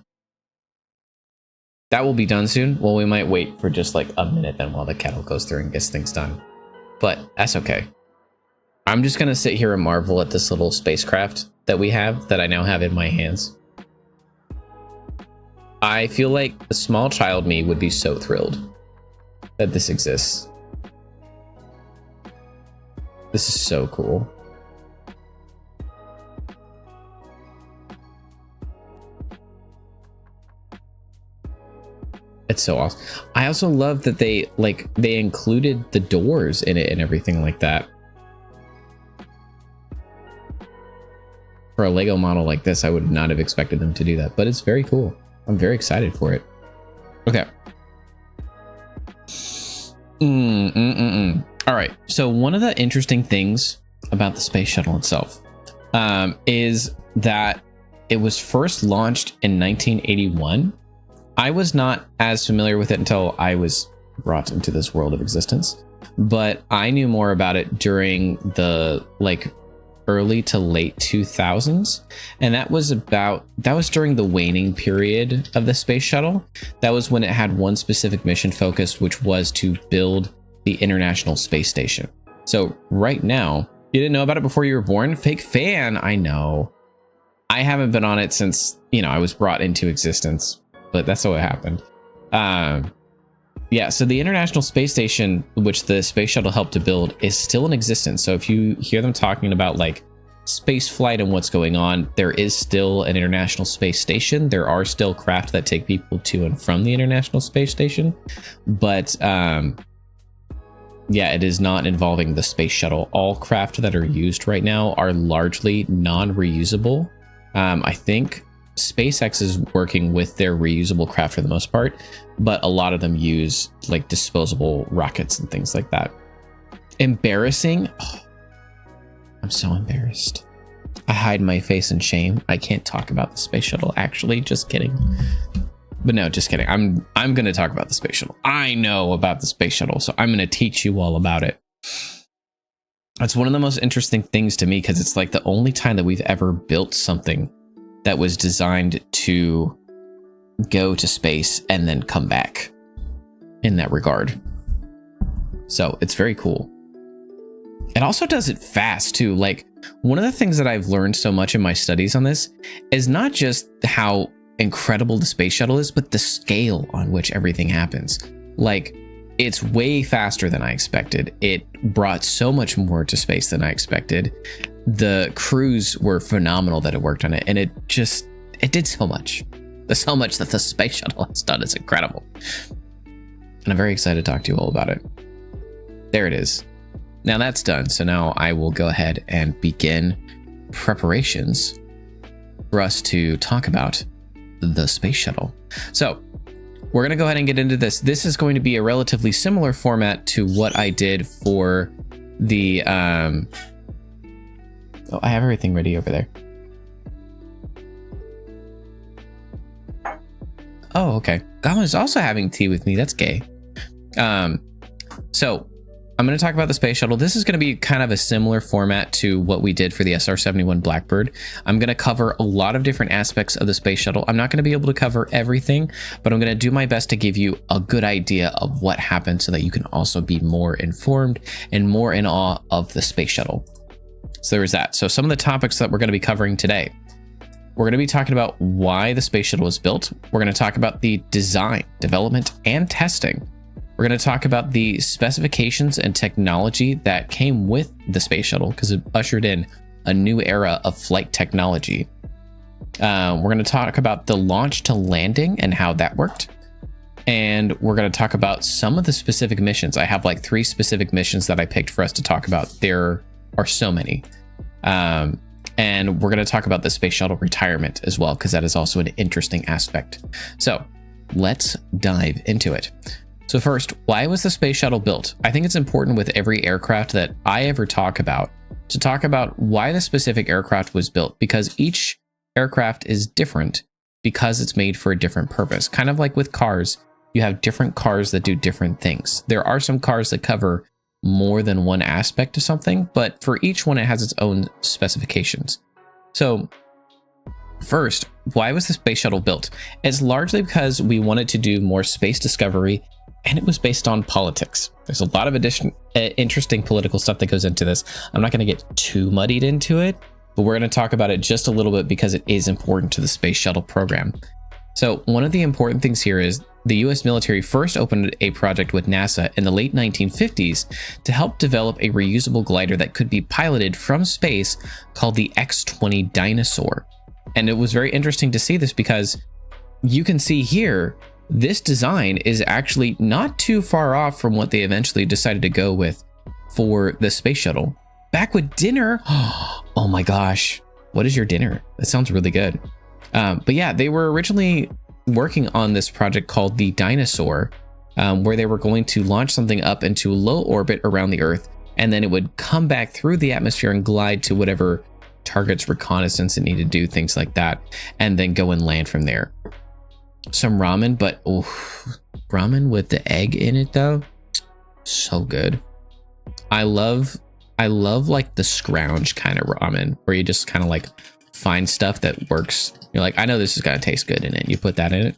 That will be done soon. Well, we might wait for just like a minute then while the kettle goes through and gets things done. But that's okay. I'm just going to sit here and marvel at this little spacecraft that we have, that I now have in my hands. I feel like a small child me would be so thrilled that this exists. This is so cool. It's so awesome. I also love that they included the doors in it and everything like that. For a Lego model like this, I would not have expected them to do that, but it's very cool. I'm very excited for it. Okay. All right. So one of the interesting things about the Space Shuttle itself is that it was first launched in 1981. I was not as familiar with it until I was brought into this world of existence, but I knew more about it during the early to late 2000s, and that was during the waning period of the Space Shuttle. That was when it had one specific mission focus, which was to build the International Space Station. So right now, you didn't know about it before you were born? Fake fan, I know. I haven't been on it since, I was brought into existence, but that's what happened. Yeah, so the International Space Station, which the Space Shuttle helped to build, is still in existence. So if you hear them talking about space flight and what's going on, there is still an International Space Station. There are still craft that take people to and from the International Space Station. But yeah, it is not involving the Space Shuttle. All craft that are used right now are largely non-reusable. I think SpaceX is working with their reusable craft for the most part, but a lot of them use disposable rockets and things like that. Embarrassing. Oh, I'm so embarrassed. I hide my face in shame. I can't talk about the Space Shuttle, actually. Just kidding. But no, just kidding. I'm going to talk about the Space Shuttle. I know about the Space Shuttle, so I'm going to teach you all about it. It's one of the most interesting things to me because it's the only time that we've ever built something that was designed to go to space and then come back in that regard. So it's very cool. It also does it fast too. one of the things that I've learned so much in my studies on this is not just how incredible the space shuttle is, but the scale on which everything happens. Like, it's way faster than I expected. It brought so much more to space than I expected. The crews were phenomenal that it worked on it, and it did so much. There's so much that the space shuttle has done. It's incredible. And I'm very excited to talk to you all about it. There it is. Now that's done. So now I will go ahead and begin preparations for us to talk about the space shuttle. So we're going to go ahead and get into this. This is going to be a relatively similar format to what I did for the, oh, I have everything ready over there. Oh, okay. Gomma's also having tea with me. That's gay. So I'm going to talk about the space shuttle. This is going to be kind of a similar format to what we did for the SR-71 Blackbird. I'm going to cover a lot of different aspects of the space shuttle. I'm not going to be able to cover everything, but I'm going to do my best to give you a good idea of what happened so that you can also be more informed and more in awe of the space shuttle. So there is that. So some of the topics that we're going to be covering today. We're going to be talking about why the space shuttle was built. We're going to talk about the design, development, and testing. We're going to talk about the specifications and technology that came with the space shuttle because it ushered in a new era of flight technology. We're going to talk about the launch to landing and how that worked. And we're going to talk about some of the specific missions. I have like 3 specific missions that I picked for us to talk about. There are so many. And we're going to talk about the space shuttle retirement as well, because that is also an interesting aspect. So let's dive into it. So first, why was the space shuttle built? I think it's important with every aircraft that I ever talk about to talk about why the specific aircraft was built, because each aircraft is different because it's made for a different purpose. Kind of like with cars, you have different cars that do different things. There are some cars that cover more than one aspect of something, but for each one, it has its own specifications. So first, why was the space shuttle built? It's largely because we wanted to do more space discovery, and it was based on politics. There's a lot of interesting political stuff that goes into this. I'm not going to get too muddied into it, but we're going to talk about it just a little bit because it is important to the space shuttle program. So one of the important things here is the US military first opened a project with NASA in the late 1950s to help develop a reusable glider that could be piloted from space called the X-20 Dinosaur. And it was very interesting to see this because you can see here, this design is actually not too far off from what they eventually decided to go with for the space shuttle. Back with dinner. Oh my gosh. What is your dinner? That sounds really good. But yeah, they were originally working on this project called the Dinosaur, where they were going to launch something up into low orbit around the Earth, and then it would come back through the atmosphere and glide to whatever targets reconnaissance it needed to do, things like that, and then go and land from there. Some ramen, but ramen with the egg in it though, so good. I love like the scrounge kind of ramen where you just kind of like find stuff that works. You're like, I know this is gonna taste good in it. You put that in it,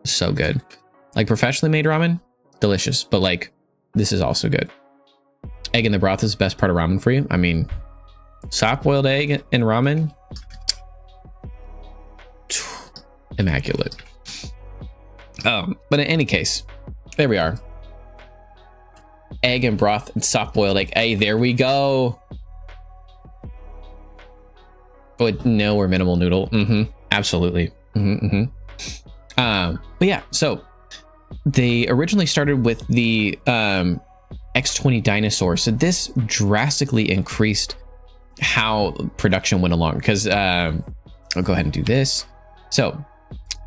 so good. Like professionally made ramen, delicious, but like this is also good. Egg in the broth is the best part of ramen for you. I mean, soft boiled egg and ramen, immaculate. But in any case, there we are. Egg and broth and soft boiled egg. Hey, there we go. But no, or minimal noodle. Absolutely. But yeah, so they originally started with the X-20 Dinosaur. So this drastically increased how production went along because I'll go ahead and do this. So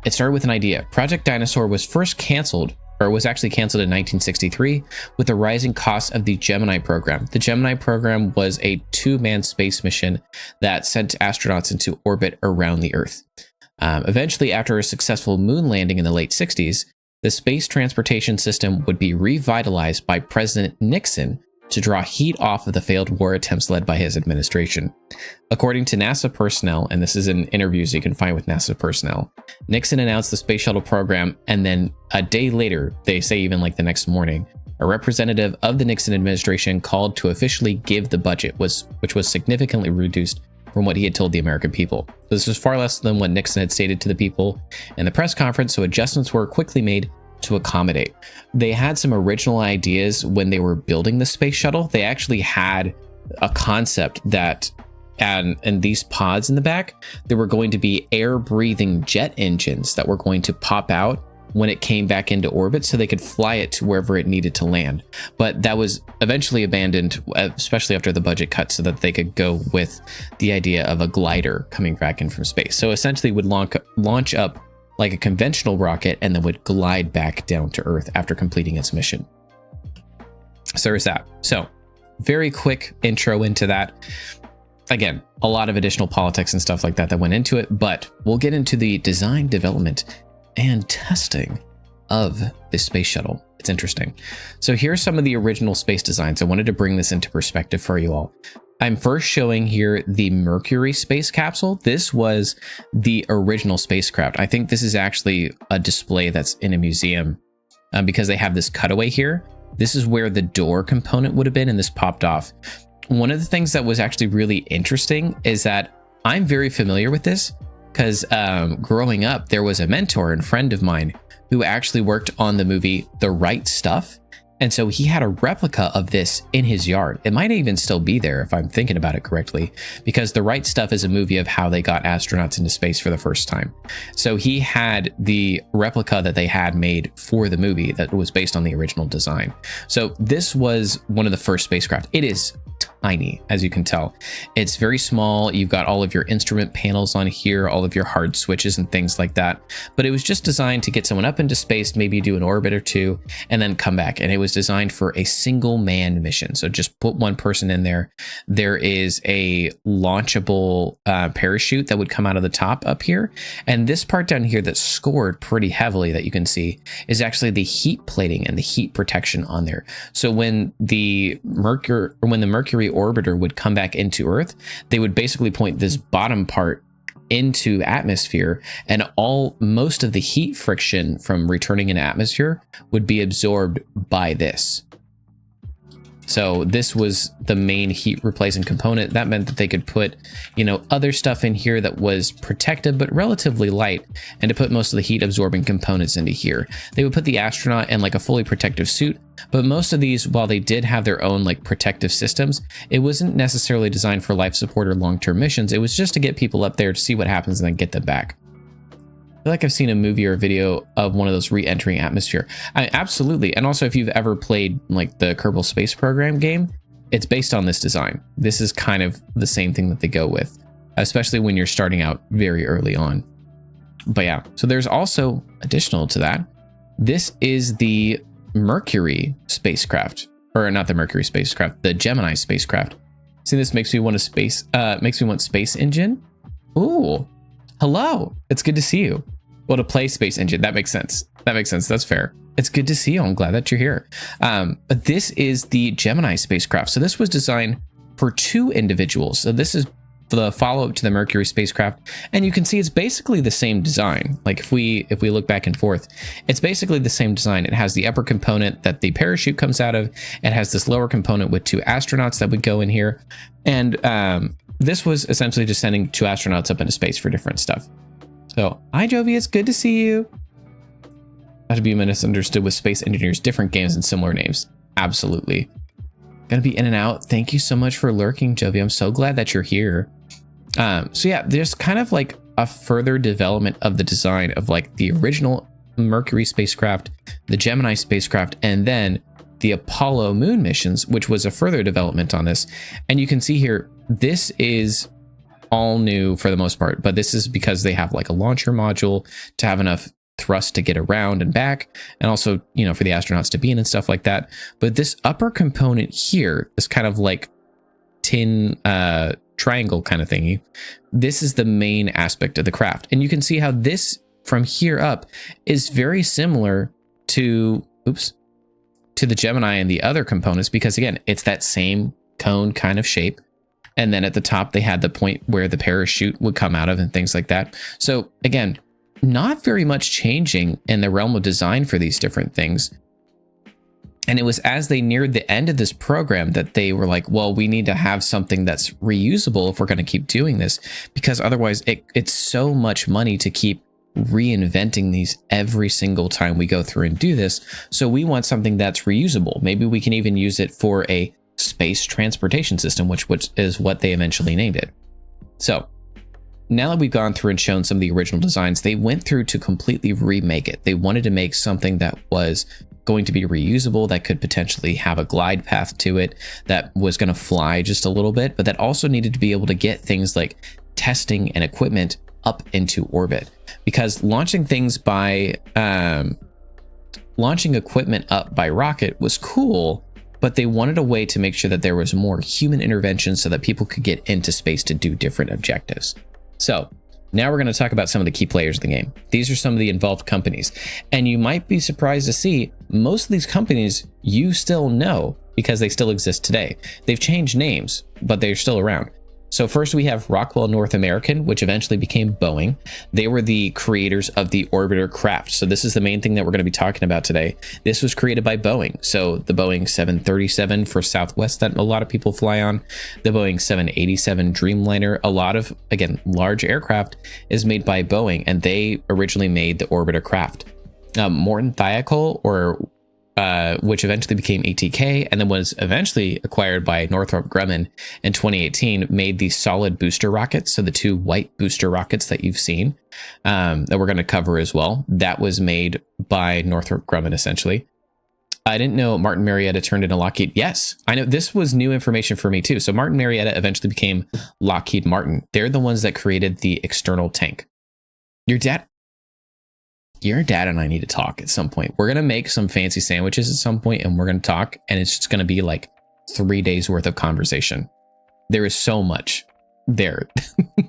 it started with an idea. Project Dinosaur was first canceled, or was actually canceled in 1963 with the rising cost of the Gemini program. The Gemini program was a 2-man space mission that sent astronauts into orbit around the Earth. Eventually, after a successful moon landing in the late 60s, the space transportation system would be revitalized by President Nixon to draw heat off of the failed war attempts led by his administration. According to NASA personnel, and this is in interviews you can find with NASA personnel, Nixon announced the space shuttle program, and then a day later, they say even like the next morning, a representative of the Nixon administration called to officially give the budget, which was significantly reduced from what he had told the American people. This was far less than what Nixon had stated to the people in the press conference, so adjustments were quickly made to accommodate. They had some original ideas when they were building the space shuttle. They actually had a concept that, and these pods in the back, there were going to be air-breathing jet engines that were going to pop out when it came back into orbit so they could fly it to wherever it needed to land. But that was eventually abandoned, especially after the budget cut, so that they could go with the idea of a glider coming back in from space. So essentially would launch up like a conventional rocket and then would glide back down to Earth after completing its mission. So there's that. So very quick intro into that. Again, a lot of additional politics and stuff like that went into it, but we'll get into the design, development, and testing of this space shuttle. It's interesting. So here's some of the original space designs. I wanted to bring this into perspective for you all. I'm first showing here the Mercury space capsule. This was the original spacecraft. I think this is actually a display that's in a museum because they have this cutaway here. This is where the door component would have been, and this popped off. One of the things that was actually really interesting is that I'm very familiar with this because growing up, there was a mentor and friend of mine who actually worked on the movie The Right Stuff. And so he had a replica of this in his yard. It might even still be there if I'm thinking about it correctly, because The Right Stuff is a movie of how they got astronauts into space for the first time. So he had the replica that they had made for the movie that was based on the original design. So this was one of the first spacecraft. It is tiny, as you can tell. It's very small. You've got all of your instrument panels on here, all of your hard switches and things like that. But it was just designed to get someone up into space, maybe do an orbit or two, and then come back. And it was designed for a single man mission. So just put one person in there. There is a launchable parachute that would come out of the top up here. And this part down here that's scored pretty heavily that you can see is actually the heat plating and the heat protection on there. So when the Mercury orbiter would come back into Earth, they would basically point this bottom part into atmosphere, and most of the heat friction from returning in atmosphere would be absorbed by this. So this was the main heat replacing component. That meant that they could put, other stuff in here that was protective but relatively light, and to put most of the heat absorbing components into here. They would put the astronaut in like a fully protective suit, but most of these, while they did have their own like protective systems, it wasn't necessarily designed for life support or long-term missions. It was just to get people up there to see what happens and then get them back. I feel like I've seen a movie or a video of one of those re-entering atmosphere. Absolutely. And also, if you've ever played like the Kerbal Space Program game, it's based on this design. This is kind of the same thing that they go with, especially when you're starting out very early on. But yeah, so there's also additional to that. This is the Mercury spacecraft, or not the Mercury spacecraft, the Gemini spacecraft. See, this makes me want Space Engine. Ooh. Hello, it's good to see you. Well, to play Space Engine, that makes sense. That's fair. It's good to see you. I'm glad that you're here. But this is the Gemini spacecraft. So this was designed for two individuals. So this is the follow-up to the Mercury spacecraft, and you can see it's basically the same design. Like if we look back and forth, it's basically the same design. It has the upper component that the parachute comes out of. It has this lower component with two astronauts that would go in here, and this was essentially just sending two astronauts up into space for different stuff. So, hi Jovi, it's good to see you. Not to be misunderstood with space engineers, different games and similar names. Absolutely. Gonna be in and out. Thank you so much for lurking, Jovi. I'm so glad that you're here. So yeah, there's kind of like a further development of the design of like the original Mercury spacecraft, the Gemini spacecraft, and then the Apollo moon missions, which was a further development on this. And you can see here, this is all new for the most part, but this is because they have like a launcher module to have enough thrust to get around and back, and also, for the astronauts to be in and stuff like that. But this upper component here, this kind of like tin triangle kind of thingy, this is the main aspect of the craft. And you can see how this from here up is very similar to the Gemini and the other components, because again, it's that same cone kind of shape. And then at the top, they had the point where the parachute would come out of and things like that. So again, not very much changing in the realm of design for these different things. And it was as they neared the end of this program that they were like, well, we need to have something that's reusable if we're going to keep doing this, because otherwise it's so much money to keep reinventing these every single time we go through and do this. So we want something that's reusable. Maybe we can even use it for a space transportation system, which is what they eventually named it. So now that we've gone through and shown some of the original designs, they went through to completely remake it. They wanted to make something that was going to be reusable, that could potentially have a glide path to it, that was going to fly just a little bit, but that also needed to be able to get things like testing and equipment up into orbit. Because launching equipment up by rocket was cool, but they wanted a way to make sure that there was more human intervention so that people could get into space to do different objectives. So now we're going to talk about some of the key players of the game. These are some of the involved companies, and you might be surprised to see most of these companies you still know because they still exist today. They've changed names, but they're still around. So first we have Rockwell North American, which eventually became Boeing. They were the creators of the orbiter craft. So this is the main thing that we're going to be talking about today. This was created by Boeing. So the Boeing 737 for Southwest that a lot of people fly on, the Boeing 787 Dreamliner, a lot of, again, large aircraft is made by Boeing, and they originally made the orbiter craft. Morton Thiokol, which eventually became ATK and then was eventually acquired by Northrop Grumman in 2018, made the solid booster rockets. So the two white booster rockets that you've seen that we're going to cover as well, that was made by Northrop Grumman essentially. I didn't know Martin Marietta turned into Lockheed. Yes, I know, this was new information for me too. So Martin Marietta eventually became Lockheed Martin. They're the ones that created the external tank. Your dad and I need to talk at some point. We're going to make some fancy sandwiches at some point and we're going to talk, and it's just going to be like 3 days worth of conversation. There is so much there.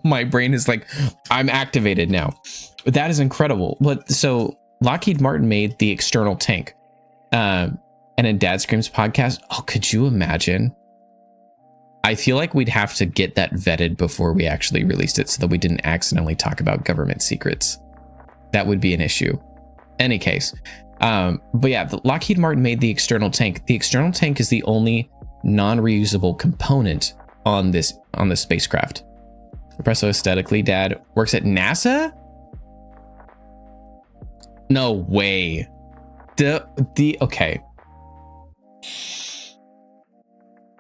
My brain is like, I'm activated now. That is incredible. But so Lockheed Martin made the external tank. And in Dad Screams podcast, oh, could you imagine? I feel like we'd have to get that vetted before we actually released it so that we didn't accidentally talk about government secrets. That would be an issue. Any case. But yeah, Lockheed Martin made the external tank. The external tank is the only non-reusable component on this spacecraft. Represso aesthetically, Dad works at NASA? No way. Okay.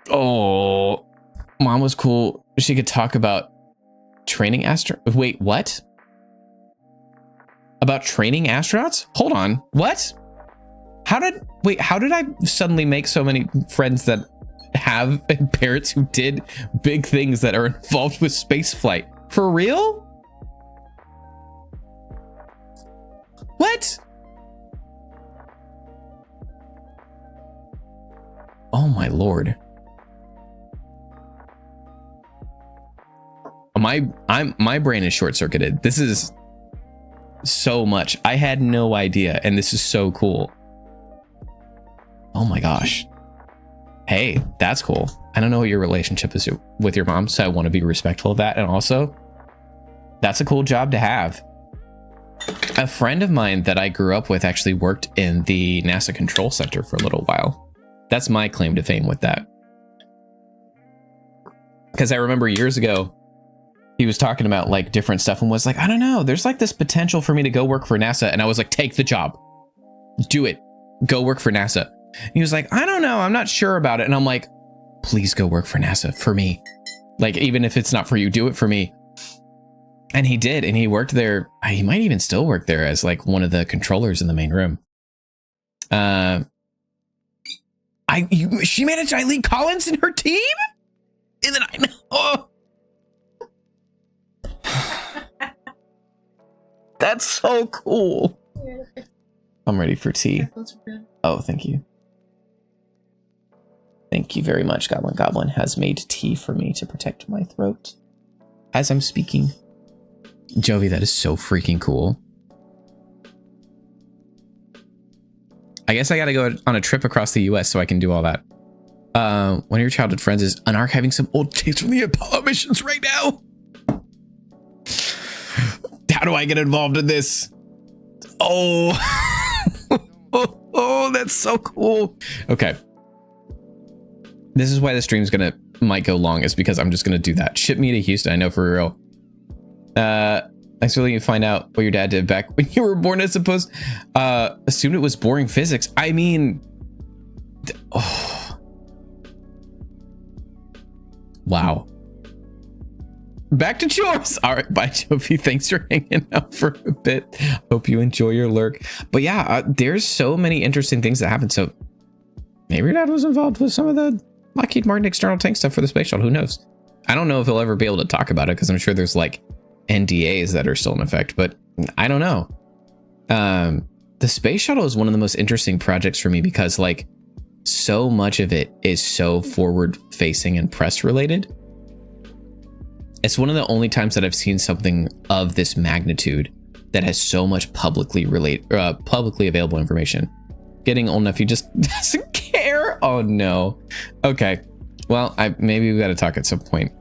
Oh, Mom was cool. She could talk about training Wait, what? About training astronauts? Hold on. What? How did I suddenly make so many friends that have parents who did big things that are involved with space flight? For real? What? Oh my Lord. My brain is short-circuited. This is so much. I had no idea, and this is so cool. Oh my gosh. Hey, that's cool. I don't know what your relationship is with your mom, so I want to be respectful of that. And also, that's a cool job to have. A friend of mine that I grew up with actually worked in the NASA Control Center for a little while. That's my claim to fame with that. Because I remember years ago, he was talking about like different stuff and was like, I don't know, there's like this potential for me to go work for NASA. And I was like, take the job. Do it. Go work for NASA. And he was like, I don't know, I'm not sure about it. And I'm like, please go work for NASA for me. Like, even if it's not for you, do it for me. And he did. And he worked there. He might even still work there as like one of the controllers in the main room. She managed Eileen Collins and her team? And then I know. Oh. That's so cool. I'm ready for tea. Oh, thank you. Thank you very much. Goblin Goblin has made tea for me to protect my throat as I'm speaking. Jovi, that is so freaking cool. I guess I gotta go on a trip across the US so I can do all that. One of your childhood friends is unarchiving some old tapes from the Apollo missions right now. How do I get involved in this? Oh. Oh, that's so cool. Okay. This is why the stream's might go long, is because I'm just gonna do that. Ship me to Houston, I know for real. Thanks for letting you find out what your dad did back when you were born, I suppose. Assumed it was boring physics. I mean, oh. Wow. Back to chores. All right, bye, Jovi. Thanks for hanging out for a bit. Hope you enjoy your lurk. But yeah, there's so many interesting things that happen. So maybe your dad was involved with some of the Lockheed Martin external tank stuff for the space shuttle. Who knows? I don't know if he'll ever be able to talk about it, because I'm sure there's like NDAs that are still in effect, but I don't know. The space shuttle is one of the most interesting projects for me, because like so much of it is so forward facing and press related. It's one of the only times that I've seen something of this magnitude that has so much publicly available information. Getting old enough, he just doesn't care. Oh no. Okay. Well, maybe we got to talk at some point.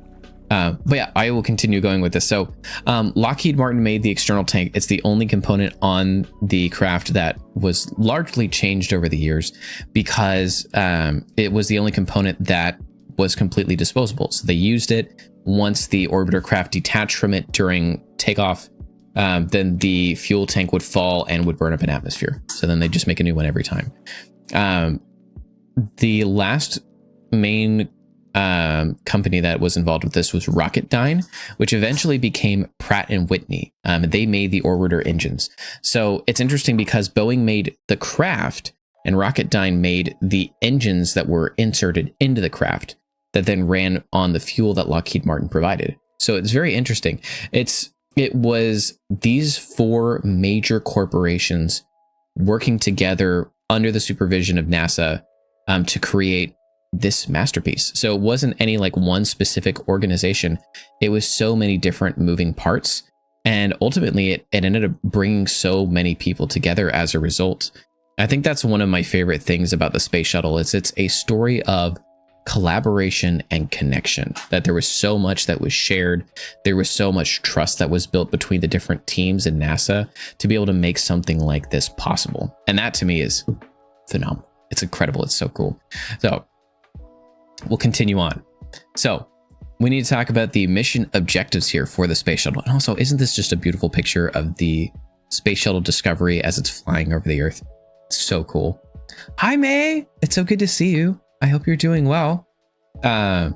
But yeah, I will continue going with this. So Lockheed Martin made the external tank. It's the only component on the craft that was largely changed over the years, because it was the only component that was completely disposable. So they used it. Once the orbiter craft detached from it during takeoff, then the fuel tank would fall and would burn up in atmosphere. So then they just make a new one every time. The last main company that was involved with this was Rocketdyne, which eventually became Pratt & Whitney. They made the orbiter engines. So it's interesting because Boeing made the craft and Rocketdyne made the engines that were inserted into the craft that then ran on the fuel that Lockheed Martin provided. So it's very interesting. It was these four major corporations working together under the supervision of NASA to create this masterpiece. So it wasn't any like one specific organization. It was so many different moving parts. And ultimately, it ended up bringing so many people together as a result. I think that's one of my favorite things about the space shuttle. It's a story of collaboration and connection, that there was so much that was shared. There was so much trust that was built between the different teams in NASA to be able to make something like this possible. And that to me is phenomenal. It's incredible. It's so cool. So we'll continue on. So we need to talk about the mission objectives here for the space shuttle. And also, isn't this just a beautiful picture of the space shuttle Discovery as it's flying over the Earth? It's so cool. Hi, May. It's so good to see you. I hope you're doing well. I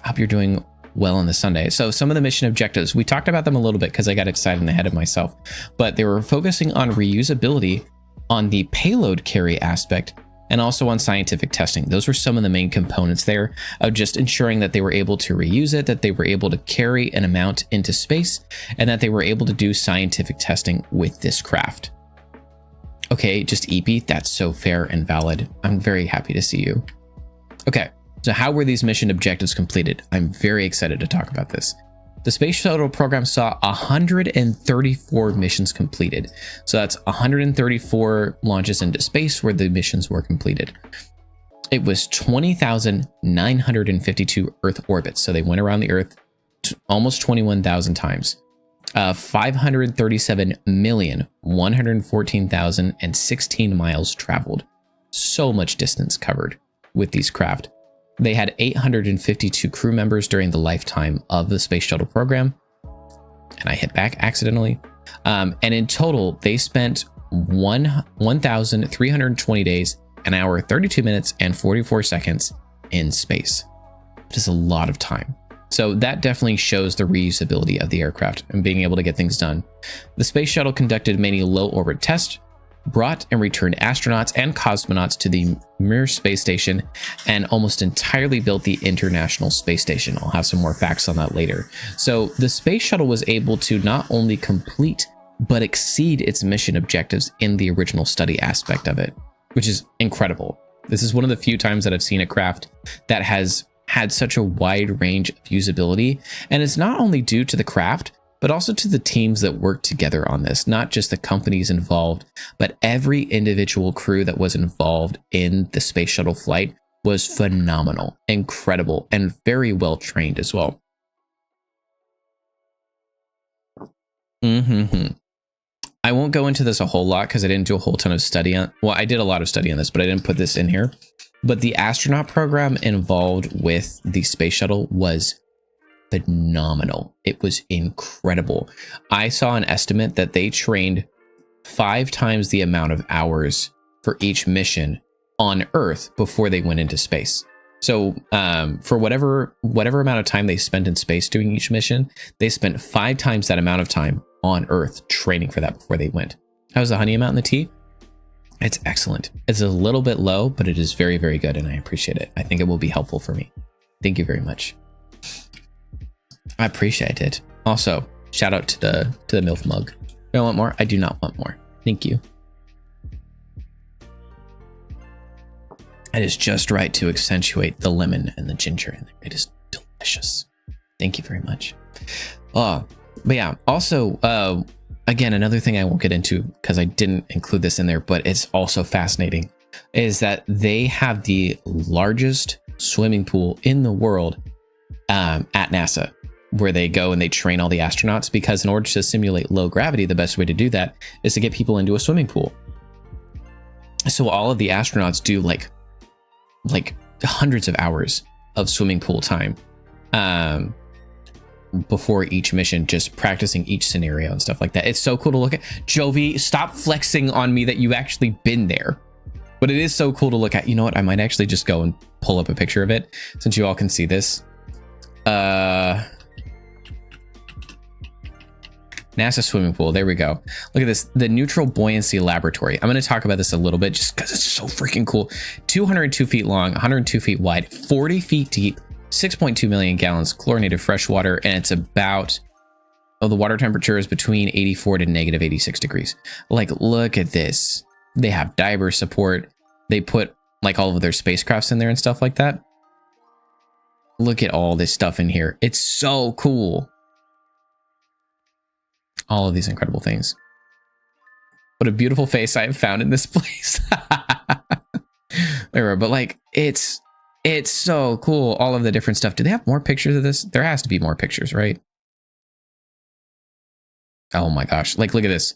hope you're doing well on the Sunday. So some of the mission objectives, we talked about them a little bit because I got excited and ahead of myself, but they were focusing on reusability, on the payload carry aspect, and also on scientific testing. Those were some of the main components there of just ensuring that they were able to reuse it, that they were able to carry an amount into space, and that they were able to do scientific testing with this craft. Okay, just EP, that's so fair and valid. I'm very happy to see you. Okay, so how were these mission objectives completed? I'm very excited to talk about this. The Space Shuttle program saw 134 missions completed. So that's 134 launches into space where the missions were completed. It was 20,952 Earth orbits. So they went around the Earth almost 21,000 times. 537,114,016 miles traveled. So much distance covered with these craft. They had 852 crew members during the lifetime of the Space Shuttle program. And I hit back accidentally. And in total, they spent 1,320 days, an hour, 32 minutes, and 44 seconds in space. It is a lot of time. So that definitely shows the reusability of the aircraft and being able to get things done. The Space Shuttle conducted many low orbit tests, brought and returned astronauts and cosmonauts to the Mir space station, and almost entirely built the International Space Station. I'll have some more facts on that later. So the Space Shuttle was able to not only complete, but exceed its mission objectives in the original study aspect of it, which is incredible. This is one of the few times that I've seen a craft that has had such a wide range of usability. And it's not only due to the craft, but also to the teams that work together on this, not just the companies involved, but every individual crew that was involved in the space shuttle flight was phenomenal, incredible, and very well trained as well. I won't go into this a whole lot because I didn't do a whole ton of study on. Well, I did a lot of study on this, but I didn't put this in here. But the astronaut program involved with the space shuttle was phenomenal. It was incredible. I saw an estimate that they trained 5 times the amount of hours for each mission on Earth before they went into space. So for whatever amount of time they spent in space doing each mission, they spent 5 times that amount of time on Earth training for that before they went. How's the honey amount in the tea? It's excellent. It's a little bit low, but it is very, very good, and I appreciate it. I think it will be helpful for me. Thank you very much. I appreciate it. Also, shout out to the MILF mug. Do I want more? I do not want more. Thank you. It is just right to accentuate the lemon and the ginger in there. It is delicious. Thank you very much. But yeah, also, again, another thing I won't get into because I didn't include this in there, but it's also fascinating, is that they have the largest swimming pool in the world at NASA, where they go and they train all the astronauts, because in order to simulate low gravity, the best way to do that is to get people into a swimming pool. So all of the astronauts do like hundreds of hours of swimming pool time before each mission, just practicing each scenario and stuff like that. It's so cool to look at. Jovi, stop flexing on me that you've actually been there. But it is so cool to look at. You know what? I might actually just go and pull up a picture of it since you all can see this. NASA swimming pool. There we go. Look at this. The Neutral Buoyancy Laboratory. I'm going to talk about this a little bit just because it's so freaking cool. 202 feet long, 102 feet wide, 40 feet deep, 6.2 million gallons chlorinated fresh water. And it's about, the water temperature is between 84 to negative 86 degrees. Like, look at this. They have diver support. They put like all of their spacecrafts in there and stuff like that. Look at all this stuff in here. It's so cool. All of these incredible things. What a beautiful face I have found in this place. But like, it's so cool. All of the different stuff. Do they have more pictures of this? There has to be more pictures, right? Oh my gosh. Like, look at this.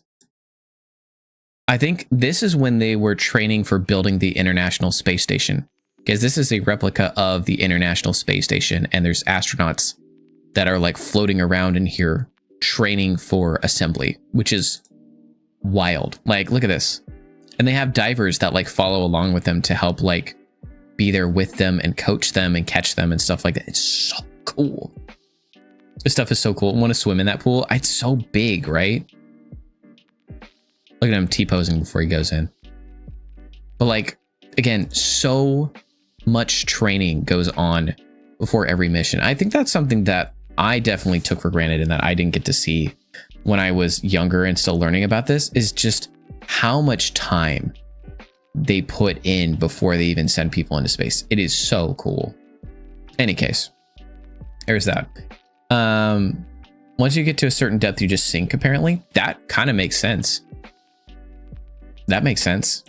I think this is when they were training for building the International Space Station, because this is a replica of the International Space Station, and there's astronauts that are like floating around in here training for assembly, which is wild. Like, look at this. And they have divers that like follow along with them to help like be there with them and coach them and catch them and stuff like that. It's so cool. This stuff is so cool. I want to swim in that pool. It's so big, right? Look at him T-posing before he goes in. But like, again, so much training goes on before every mission. I think that's something that I definitely took for granted and that I didn't get to see when I was younger and still learning about this, is just how much time they put in before they even send people into space. It is so cool. Any case, there's that. Once you get to a certain depth, you just sink, apparently. That kind of makes sense. That makes sense.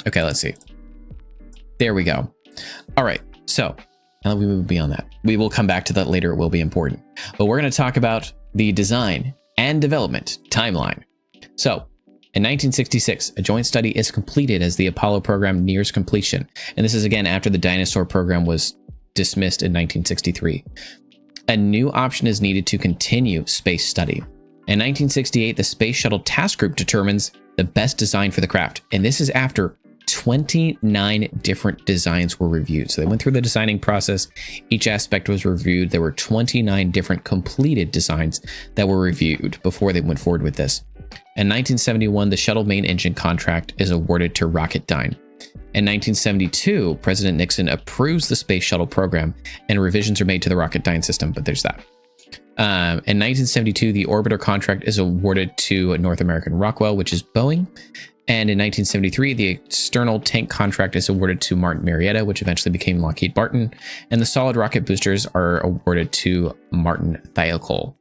Okay, let's see. There we go. All right, so now that we move beyond that, we will come back to that later. It will be important. But we're going to talk about the design and development timeline. So in 1966, a joint study is completed as the Apollo program nears completion. And this is again after the dinosaur program was dismissed in 1963. A new option is needed to continue space study. In 1968, the Space Shuttle Task Group determines the best design for the craft. And this is after 29 different designs were reviewed. So they went through the designing process. Each aspect was reviewed. There were 29 different completed designs that were reviewed before they went forward with this. In 1971, the shuttle main engine contract is awarded to Rocketdyne. In 1972, President Nixon approves the Space Shuttle program and revisions are made to the Rocketdyne system, but there's that. In 1972, the orbiter contract is awarded to North American Rockwell, which is Boeing. And in 1973, the external tank contract is awarded to Martin Marietta, which eventually became Lockheed Martin. And the solid rocket boosters are awarded to Martin Thiokol.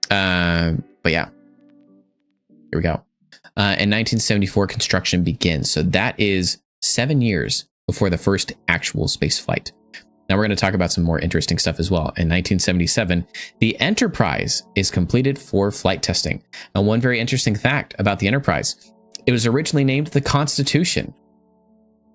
But yeah, here we go. In 1974, construction begins. So that is 7 years before the first actual space flight. Now we're going to talk about some more interesting stuff as well. In 1977, the Enterprise is completed for flight testing. Now, one very interesting fact about the Enterprise, it was originally named the Constitution.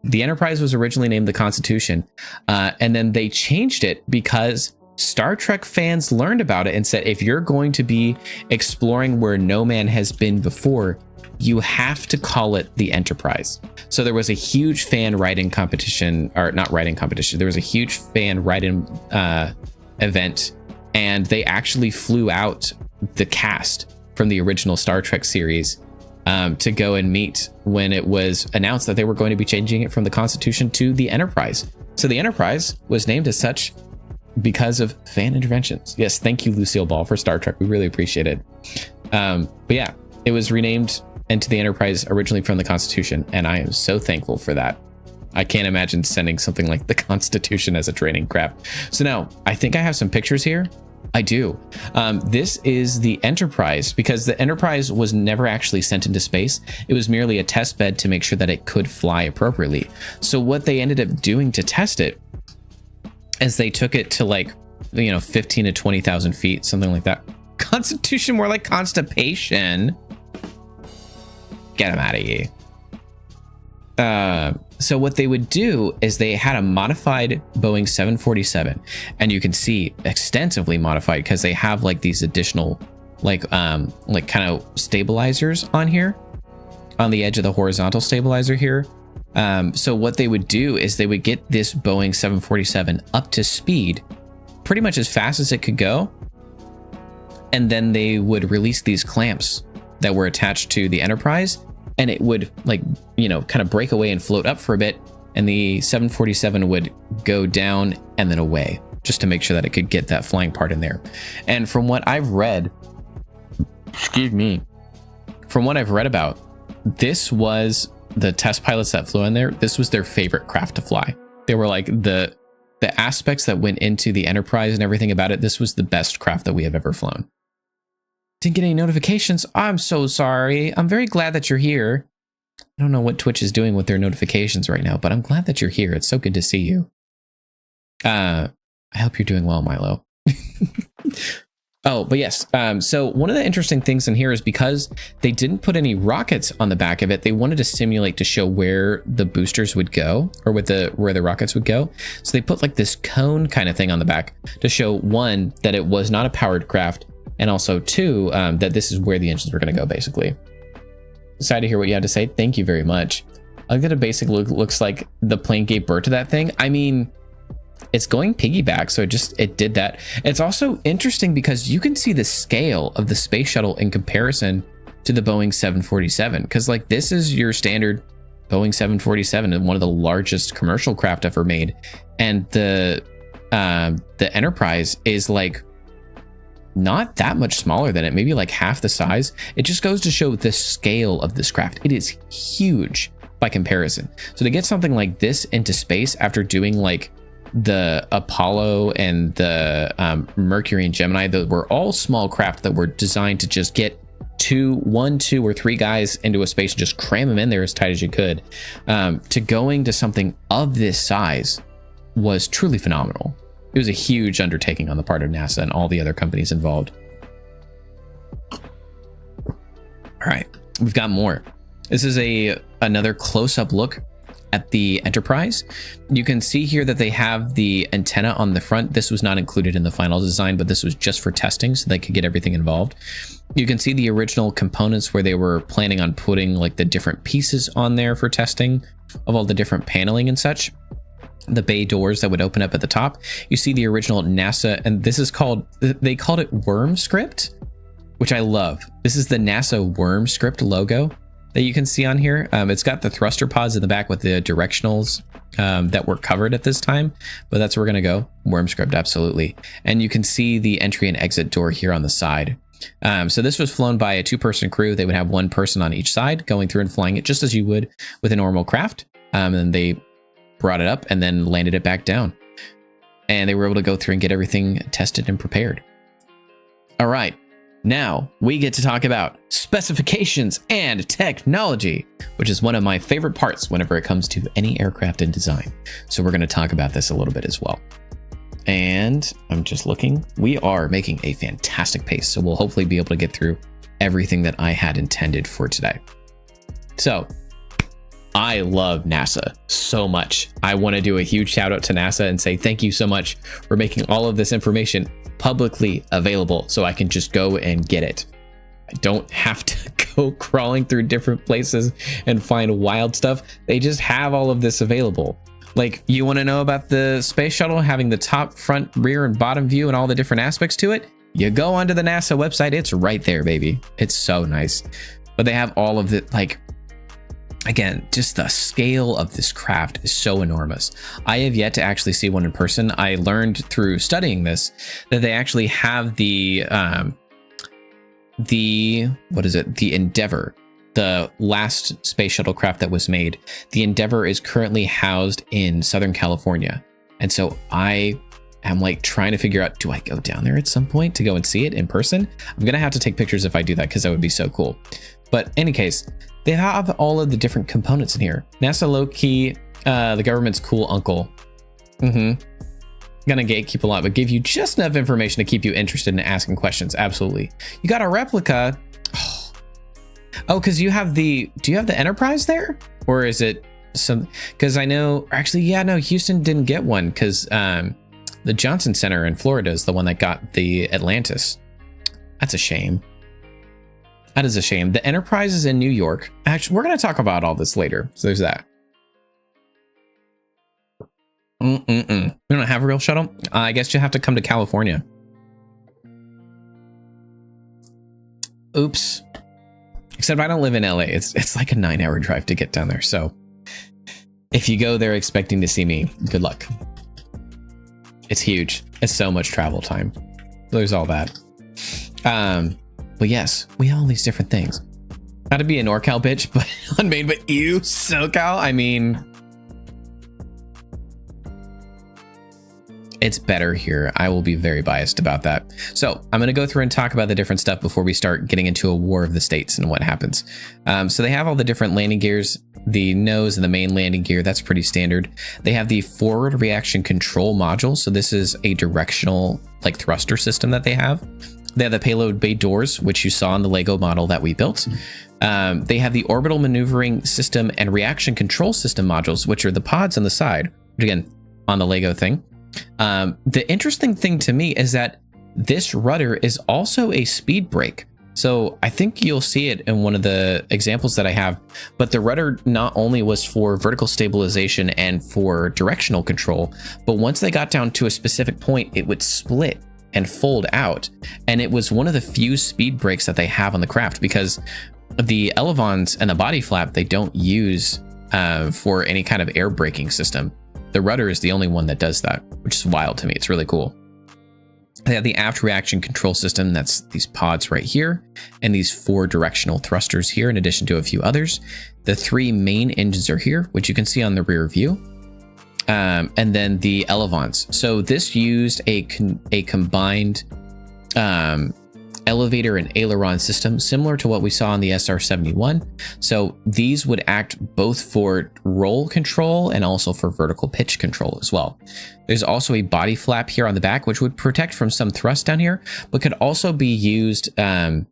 The Enterprise was originally named the Constitution, and then they changed it because Star Trek fans learned about it and said, if you're going to be exploring where no man has been before, you have to call it the Enterprise. So there was a huge fan write-in competition, or not write-in competition, there was a huge fan write-in event, and they actually flew out the cast from the original Star Trek series to go and meet when it was announced that they were going to be changing it from the Constitution to the Enterprise. So the Enterprise was named as such because of fan interventions. Yes, thank you, Lucille Ball, for Star Trek. We really appreciate it. But yeah, it was renamed into the Enterprise originally from the Constitution, and I am so thankful for that. I can't imagine sending something like the Constitution as a training craft. So now, I think I have some pictures here. I do. This is the Enterprise, because the Enterprise was never actually sent into space. It was merely a test bed to make sure that it could fly appropriately. So what they ended up doing to test it is they took it to, like, 15 to 20,000 feet, something like that. Constitution, more like constipation. Get them out of here. So what they would do is they had a modified Boeing 747, and you can see extensively modified because they have like these additional like kind of stabilizers on here, on the edge of the horizontal stabilizer here. So what they would do is they would get this Boeing 747 up to speed pretty much as fast as it could go, and then they would release these clamps that were attached to the Enterprise, and it would, like, kind of break away and float up for a bit, and the 747 would go down and then away, just to make sure that it could get that flying part in there. And from what I've read, from what I've read about, this was the test pilots that flew in there, this was their favorite craft to fly. They were like, the aspects that went into the Enterprise and everything about it, this was the best craft that we have ever flown. Didn't get any notifications. I'm so sorry. I'm very glad that you're here. I don't know what Twitch is doing with their notifications right now, but I'm glad that you're here. It's so good to see you. I hope you're doing well, Milo. Oh, but yes. So one of the interesting things in here is because they didn't put any rockets on the back of it, they wanted to simulate to show where the boosters would go, or where the rockets would go. So they put like this cone kind of thing on the back to show, one, that it was not a powered craft, and also two, that this is where the engines were going to go, basically. Excited to hear what you had to say. Thank you very much. I think that a basic look looks like the plane gave birth to that thing. I mean, it's going piggyback, so it did that. It's also interesting because you can see the scale of the space shuttle in comparison to the Boeing 747, because like this is your standard Boeing 747 and one of the largest commercial craft ever made, and the Enterprise is like not that much smaller than it, maybe like half the size. It just goes to show the scale of this craft. It is huge by comparison. So to get something like this into space after doing like the Apollo and the Mercury and Gemini, that were all small craft that were designed to just get one, two, or three guys into a space and just cram them in there as tight as you could, to going to something of this size was truly phenomenal. It was a huge undertaking on the part of NASA and all the other companies involved. All right, we've got more. This is another close-up look at the Enterprise. You can see here that they have the antenna on the front. This was not included in the final design, but this was just for testing so they could get everything involved. You can see the original components where they were planning on putting like the different pieces on there for testing of all the different paneling and such. The bay doors that would open up at the top. You see the original NASA, and this is they called it Worm Script, which I love. This is the NASA Worm Script logo that you can see on here. It's got the thruster pods in the back with the directionals that were covered at this time, but that's where we're gonna go. Worm Script, absolutely. And you can see the entry and exit door here on the side. So this was flown by a 2-person crew. They would have one person on each side going through and flying it just as you would with a normal craft. And they brought it up and then landed it back down. And they were able to go through and get everything tested and prepared. All right. Now we get to talk about specifications and technology, which is one of my favorite parts whenever it comes to any aircraft and design. So we're going to talk about this a little bit as well. And I'm just looking, we are making a fantastic pace. So we'll hopefully be able to get through everything that I had intended for today. So I love NASA so much. I want to do a huge shout out to NASA and say thank you so much for making all of this information publicly available so I can just go and get it. I don't have to go crawling through different places and find wild stuff. They just have all of this available. Like, you want to know about the Space Shuttle having the top, front, rear, and bottom view and all the different aspects to it? You go onto the NASA website, it's right there, baby. It's so nice. But they have all of the, like, again, just the scale of this craft is so enormous. I have yet to actually see one in person. I learned through studying this that they actually have the what is it? The Endeavour, the last space shuttle craft that was made. The Endeavour is currently housed in Southern California. And so I am like trying to figure out, do I go down there at some point to go and see it in person? I'm going to have to take pictures if I do that because that would be so cool. But in any case, they have all of the different components in here. NASA low-key, the government's cool uncle. Gonna gatekeep a lot, but give you just enough information to keep you interested in asking questions. Absolutely. You got a replica. Oh, because you have the, do you have the Enterprise there? Or is it some, because I know, actually, yeah, no, Houston didn't get one because the Johnson Center in Florida is the one that got the Atlantis. That's a shame. That is a shame. The Enterprise is in New York. Actually, we're going to talk about all this later. So there's that. We don't have a real shuttle. I guess you have to come to California. Oops. Except I don't live in LA. It's like a 9-hour drive to get down there. So if you go there expecting to see me, good luck. It's huge. It's so much travel time. There's all that. But yes, we have all these different things. Not to be a NorCal bitch, but unmade, but you, SoCal, I mean, it's better here. I will be very biased about that. So I'm going to go through and talk about the different stuff before we start getting into a war of the states and what happens. So they have all the different landing gears, the nose and the main landing gear. That's pretty standard. They have the forward reaction control module. So this is a directional like thruster system that they have. They have the payload bay doors, which you saw in the Lego model that we built. They have the orbital maneuvering system and reaction control system modules, which are the pods on the side, which again, on the Lego thing. The interesting thing to me is that this rudder is also a speed brake. So I think you'll see it in one of the examples that I have, but the rudder not only was for vertical stabilization and for directional control, but once they got down to a specific point, it would split and fold out. And it was one of the few speed brakes that they have on the craft because the elevons and the body flap, they don't use for any kind of air braking system. The rudder is the only one that does that, which is wild to me. It's really cool. They have the aft reaction control system. That's these pods right here and these 4 directional thrusters here, in addition to a few others. The 3 main engines are here, which you can see on the rear view. And then the elevons. So this used a combined elevator and aileron system, similar to what we saw on the SR-71. So these would act both for roll control and also for vertical pitch control as well. There's also a body flap here on the back, which would protect from some thrust down here, but could also be used to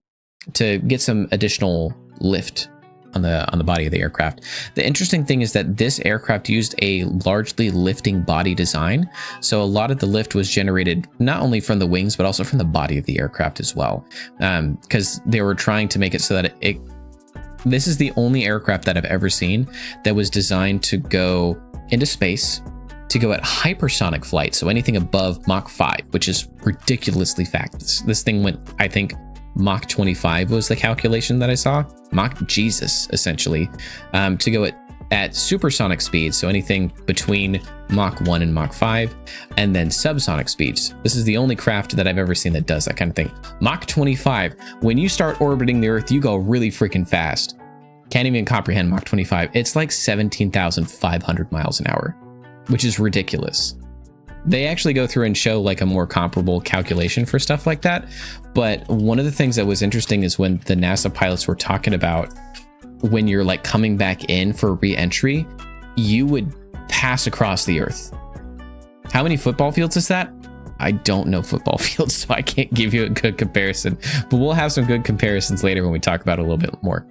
get some additional lift on the body of the aircraft. The interesting thing is that this aircraft used a largely lifting body design. So a lot of the lift was generated not only from the wings, but also from the body of the aircraft as well. Because they were trying to make it so that this is the only aircraft that I've ever seen that was designed to go into space, to go at hypersonic flight. So anything above Mach 5, which is ridiculously fast. This thing went, I think, Mach 25 was the calculation that I saw. Mach Jesus, essentially, to go at supersonic speeds. So anything between Mach 1 and Mach 5, and then subsonic speeds. This is the only craft that I've ever seen that does that kind of thing. Mach 25, when you start orbiting the Earth, you go really freaking fast. Can't even comprehend Mach 25. It's like 17,500 miles an hour, which is ridiculous. they actually go through and show like a more comparable calculation for stuff like that. But one of the things that was interesting is when the NASA pilots were talking about when you're like coming back in for re-entry, you would pass across the Earth. How many football fields is that? I don't know football fields, so I can't give you a good comparison, but we'll have some good comparisons later when we talk about it a little bit more.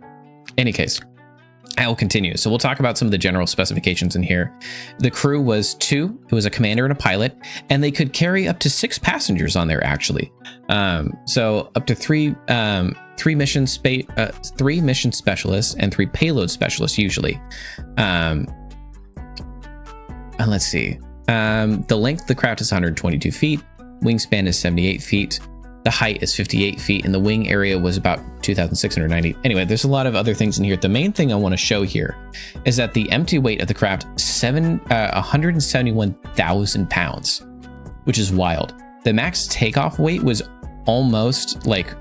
Any case, I will continue. So we'll talk about some of the general specifications in here. The crew was 2. It was a commander and a pilot, and they could carry up to 6 passengers on there actually. So up to 3 mission specialists and 3 payload specialists usually. And let's see. The length of the craft is 122 feet. Wingspan is 78 feet. The height is 58 feet, and the wing area was about 2,690. Anyway, there's a lot of other things in here. The main thing I want to show here is that the empty weight of the craft 171,000 pounds, which is wild. The max takeoff weight was almost like,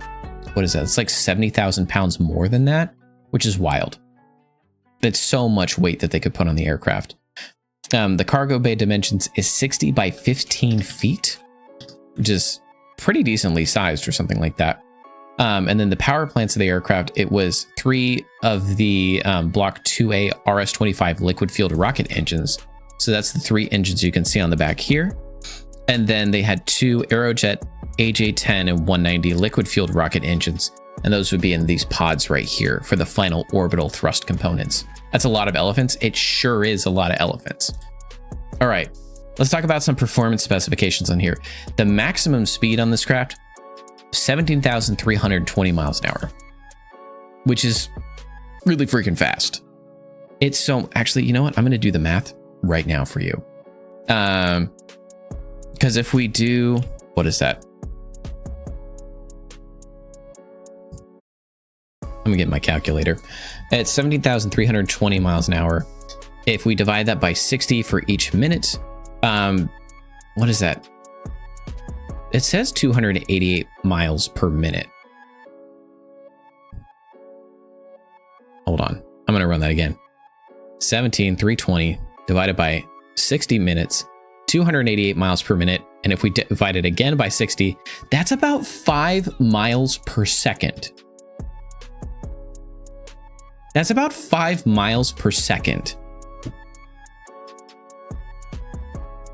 what is that? It's like 70,000 pounds more than that, which is wild. It's so much weight that they could put on the aircraft. The cargo bay dimensions is 60 by 15 feet, which is pretty decently sized or something like that. And then the power plants of the aircraft, it was 3 of the Block 2A RS-25 liquid fueled rocket engines. So that's the 3 engines you can see on the back here. And then they had 2 Aerojet AJ-10 and 190 liquid fueled rocket engines. And those would be in these pods right here for the final orbital thrust components. That's a lot of elephants. It sure is a lot of elephants. All right, let's talk about some performance specifications on here. The maximum speed on this craft, 17,320 miles an hour, which is really freaking fast. It's so, actually, you know what? I'm going to do the math right now for you. Because if we do, what is that? Let me get my calculator. It's 17,320 miles an hour. If we divide that by 60 for each minute, what is that? It says 288 miles per minute. Hold on. I'm going to run that again. 17,320 divided by 60 minutes, 288 miles per minute. And if we divide it again by 60, that's about 5 miles per second. That's about 5 miles per second.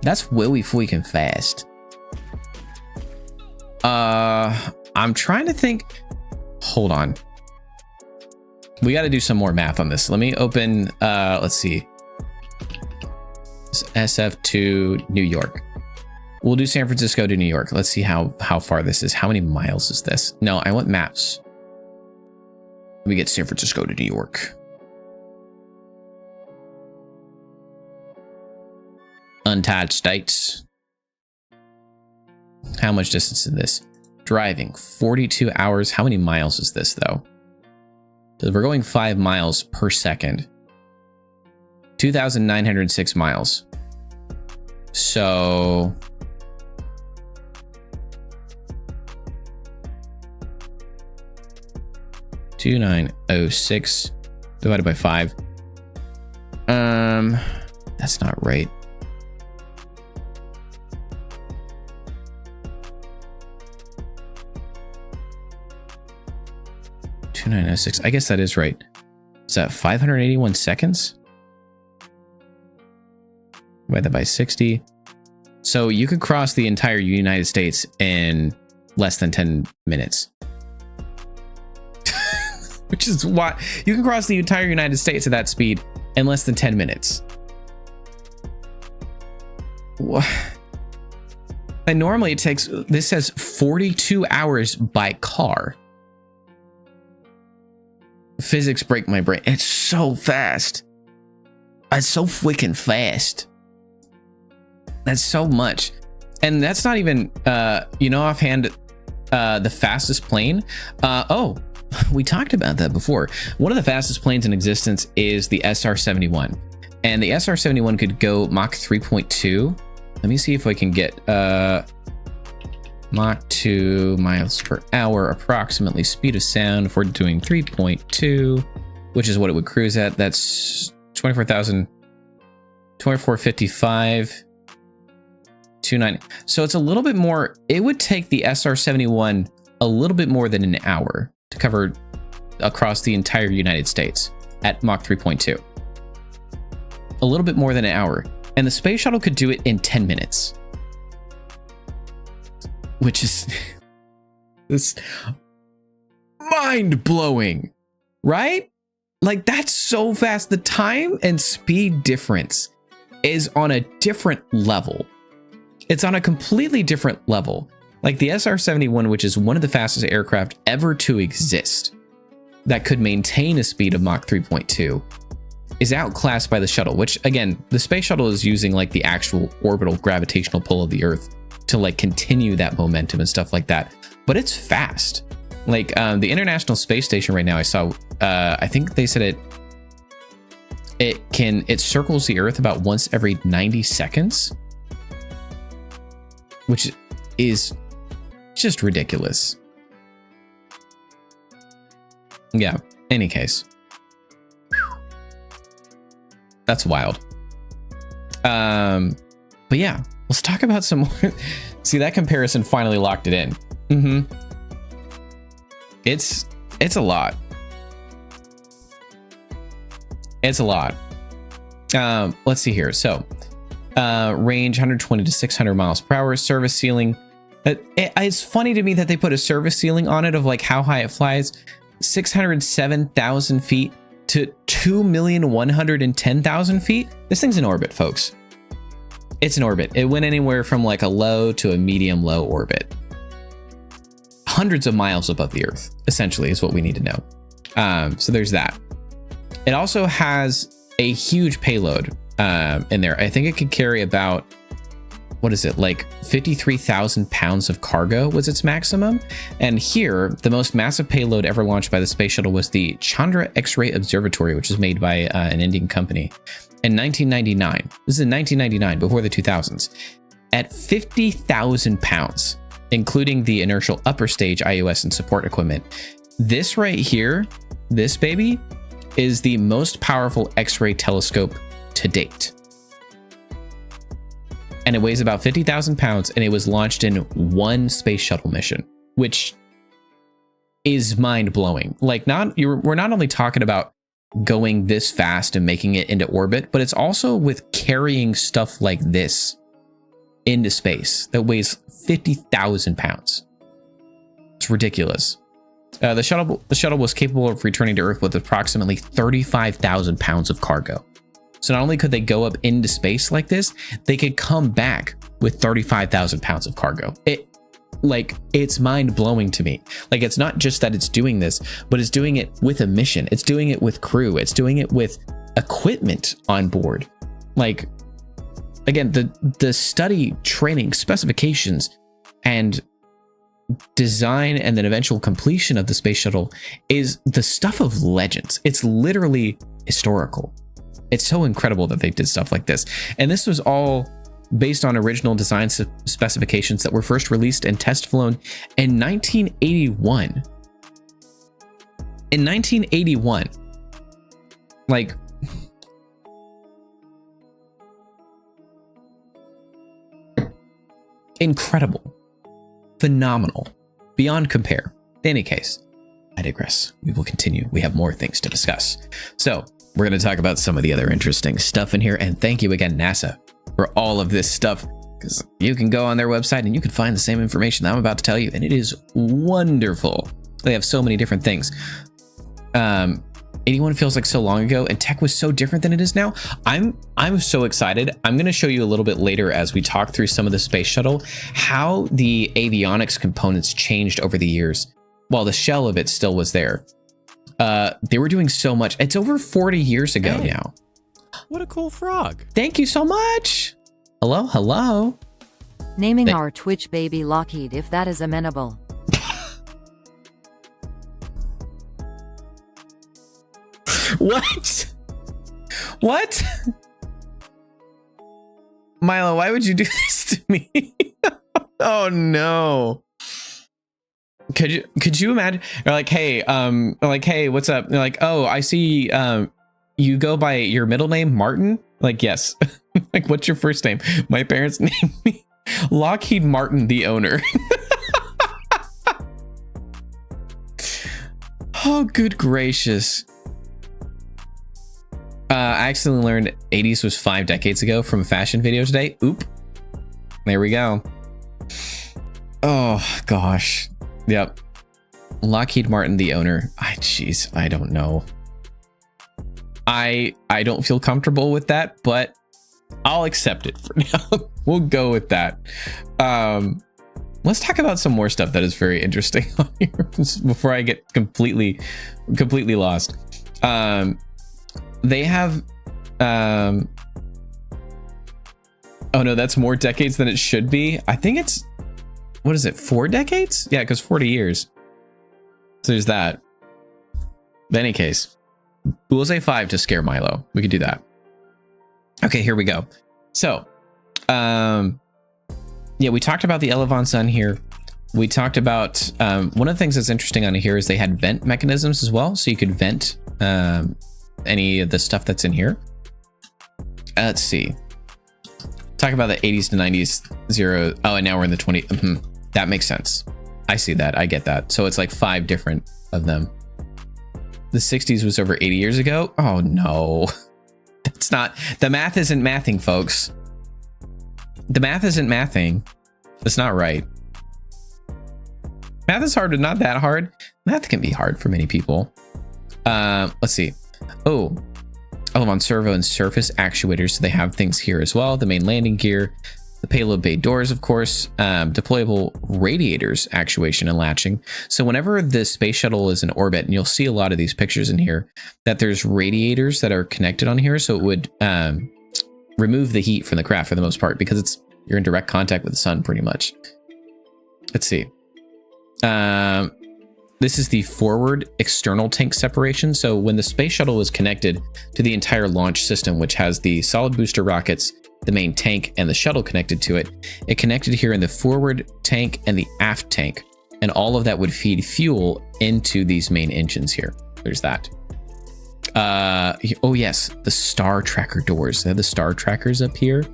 That's really freaking fast. I'm trying to think. Hold on. We got to do some more math on this. Let me open, let's see. SF to New York. We'll do San Francisco to New York. Let's see how far this is. How many miles is this? No, I want maps. Let me get San Francisco to New York. Untied states. How much distance is this? Driving 42 hours. How many miles is this though? Because we're going 5 miles per second. 2,906 miles. So 2,906 divided by 5. That's not right. $2,906. I guess that is right. Is that 581 seconds? Divide that by 60. So you could cross the entire United States in less than 10 minutes. Which is why you can cross the entire United States at that speed in less than 10 minutes. What? And normally it takes, this says 42 hours by car. Physics break my brain. It's so fast. It's so freaking fast. That's so much. And that's not even, offhand, the fastest plane. Oh, we talked about that before. One of the fastest planes in existence is the SR-71. And the SR-71 could go Mach 3.2. Let me see if I can get Mach 2 miles per hour, approximately speed of sound. If we're doing 3.2, which is what it would cruise at, that's 24,000, 2455. 290. So it's a little bit more. It would take the SR-71 a little bit more than an hour to cover across the entire United States at Mach 3.2. A little bit more than an hour. And the space shuttle could do it in 10 minutes. Which is this mind-blowing, right? Like, that's so fast. The time and speed difference is on a different level. It's on a completely different level. Like the SR-71, which is one of the fastest aircraft ever to exist, that could maintain a speed of Mach 3.2, is outclassed by the shuttle, which again, the space shuttle is using like the actual orbital gravitational pull of the Earth to like continue that momentum and stuff like that. But it's fast. Like the International Space Station right now, I saw, I think they said it circles the Earth about once every 90 seconds, which is just ridiculous. Yeah, any case. That's wild. But yeah, let's talk about some more. See, that comparison finally locked it in. It's a lot. It's a lot. Let's see here. So, range 120 to 600 miles per hour, service ceiling. It's funny to me that they put a service ceiling on it of like how high it flies. 607,000 feet to 2,110,000 feet. This thing's in orbit, folks. It's in orbit. It went anywhere from like a low to a medium low orbit. Hundreds of miles above the Earth, essentially, is what we need to know. So there's that. It also has a huge payload in there. I think it could carry about, what is it, like 53,000 pounds of cargo was its maximum. And here, the most massive payload ever launched by the space shuttle was the Chandra X-ray Observatory, which was made by an Indian company in 1999. This is in 1999, before the 2000s, at 50,000 pounds, including the inertial upper stage IOS and support equipment. This right here, this baby, is the most powerful X-ray telescope to date. And it weighs about 50,000 pounds, and it was launched in one space shuttle mission, which is mind-blowing. Like, we're not only talking about going this fast and making it into orbit, but it's also with carrying stuff like this into space that weighs 50,000 pounds. It's ridiculous. The shuttle was capable of returning to Earth with approximately 35,000 pounds of cargo. So not only could they go up into space like this, they could come back with 35,000 pounds of cargo. It's mind-blowing to me. Like, it's not just that it's doing this, but it's doing it with a mission. It's doing it with crew. It's doing it with equipment on board. Like, again, the study, training, specifications, and design, and then eventual completion of the space shuttle is the stuff of legends. It's literally historical. It's so incredible that they did stuff like this. And this was all based on original design specifications that were first released and test flown in 1981. In 1981. Like, incredible. Phenomenal. Beyond compare. In any case, I digress. We will continue. We have more things to discuss. So, we're going to talk about some of the other interesting stuff in here. And thank you again, NASA, for all of this stuff, because you can go on their website and you can find the same information that I'm about to tell you. And it is wonderful. They have so many different things. 81 feels like so long ago, and tech was so different than it is now. I'm so excited. I'm going to show you a little bit later as we talk through some of the space shuttle, how the avionics components changed over the years, while the shell of it still was there. They were doing so much. It's over 40 years ago now. What a cool frog. Thank you so much. Hello, hello. Naming our Twitch baby Lockheed, if that is amenable. What? What? Milo, why would you do this to me? Oh no. Could you imagine? You're like, hey, what's up? They're like, oh, I see you go by your middle name, Martin? Like, yes. Like, what's your first name? My parents named me Lockheed Martin, the owner. Oh, good gracious. I accidentally learned 80s was 5 decades ago from a fashion video today. Oop. There we go. Oh, gosh. Yep. Lockheed Martin, the owner. Jeez, I don't know. I don't feel comfortable with that, but I'll accept it for now. We'll go with that. Let's talk about some more stuff that is very interesting on here before I get completely lost. They have oh no, that's more decades than it should be. I think it's, what is it, 4 decades? Yeah, because 40 years. So there's that. In any case, we'll say 5 to scare Milo. We could do that. Okay, here we go. So, yeah, we talked about the Elevon Sun here. We talked about one of the things that's interesting on here is they had vent mechanisms as well, so you could vent any of the stuff that's in here. Let's see. Talk about the 80s to 90s zero. Oh, and now we're in the 20. That makes sense. I see that. I get that. So it's like 5 different of them. The 60s was over 80 years ago. Oh no, that's not, the math isn't mathing, folks. The math isn't mathing. That's not right. Math is hard, but not that hard. Math can be hard for many people. Let's see. Oh, Elevon servo and surface actuators. So they have things here as well. The main landing gear, the payload bay doors, of course, deployable radiators, actuation and latching. So whenever the space shuttle is in orbit, and you'll see a lot of these pictures in here, that there's radiators that are connected on here. So it would remove the heat from the craft for the most part, because you're in direct contact with the sun pretty much. Let's see. This is the forward external tank separation. So when the space shuttle was connected to the entire launch system, which has the solid booster rockets, the main tank, and the shuttle connected to it, it connected here in the forward tank and the aft tank, and all of that would feed fuel into these main engines here. There's that. Oh yes, the star tracker doors. They have the star trackers up here,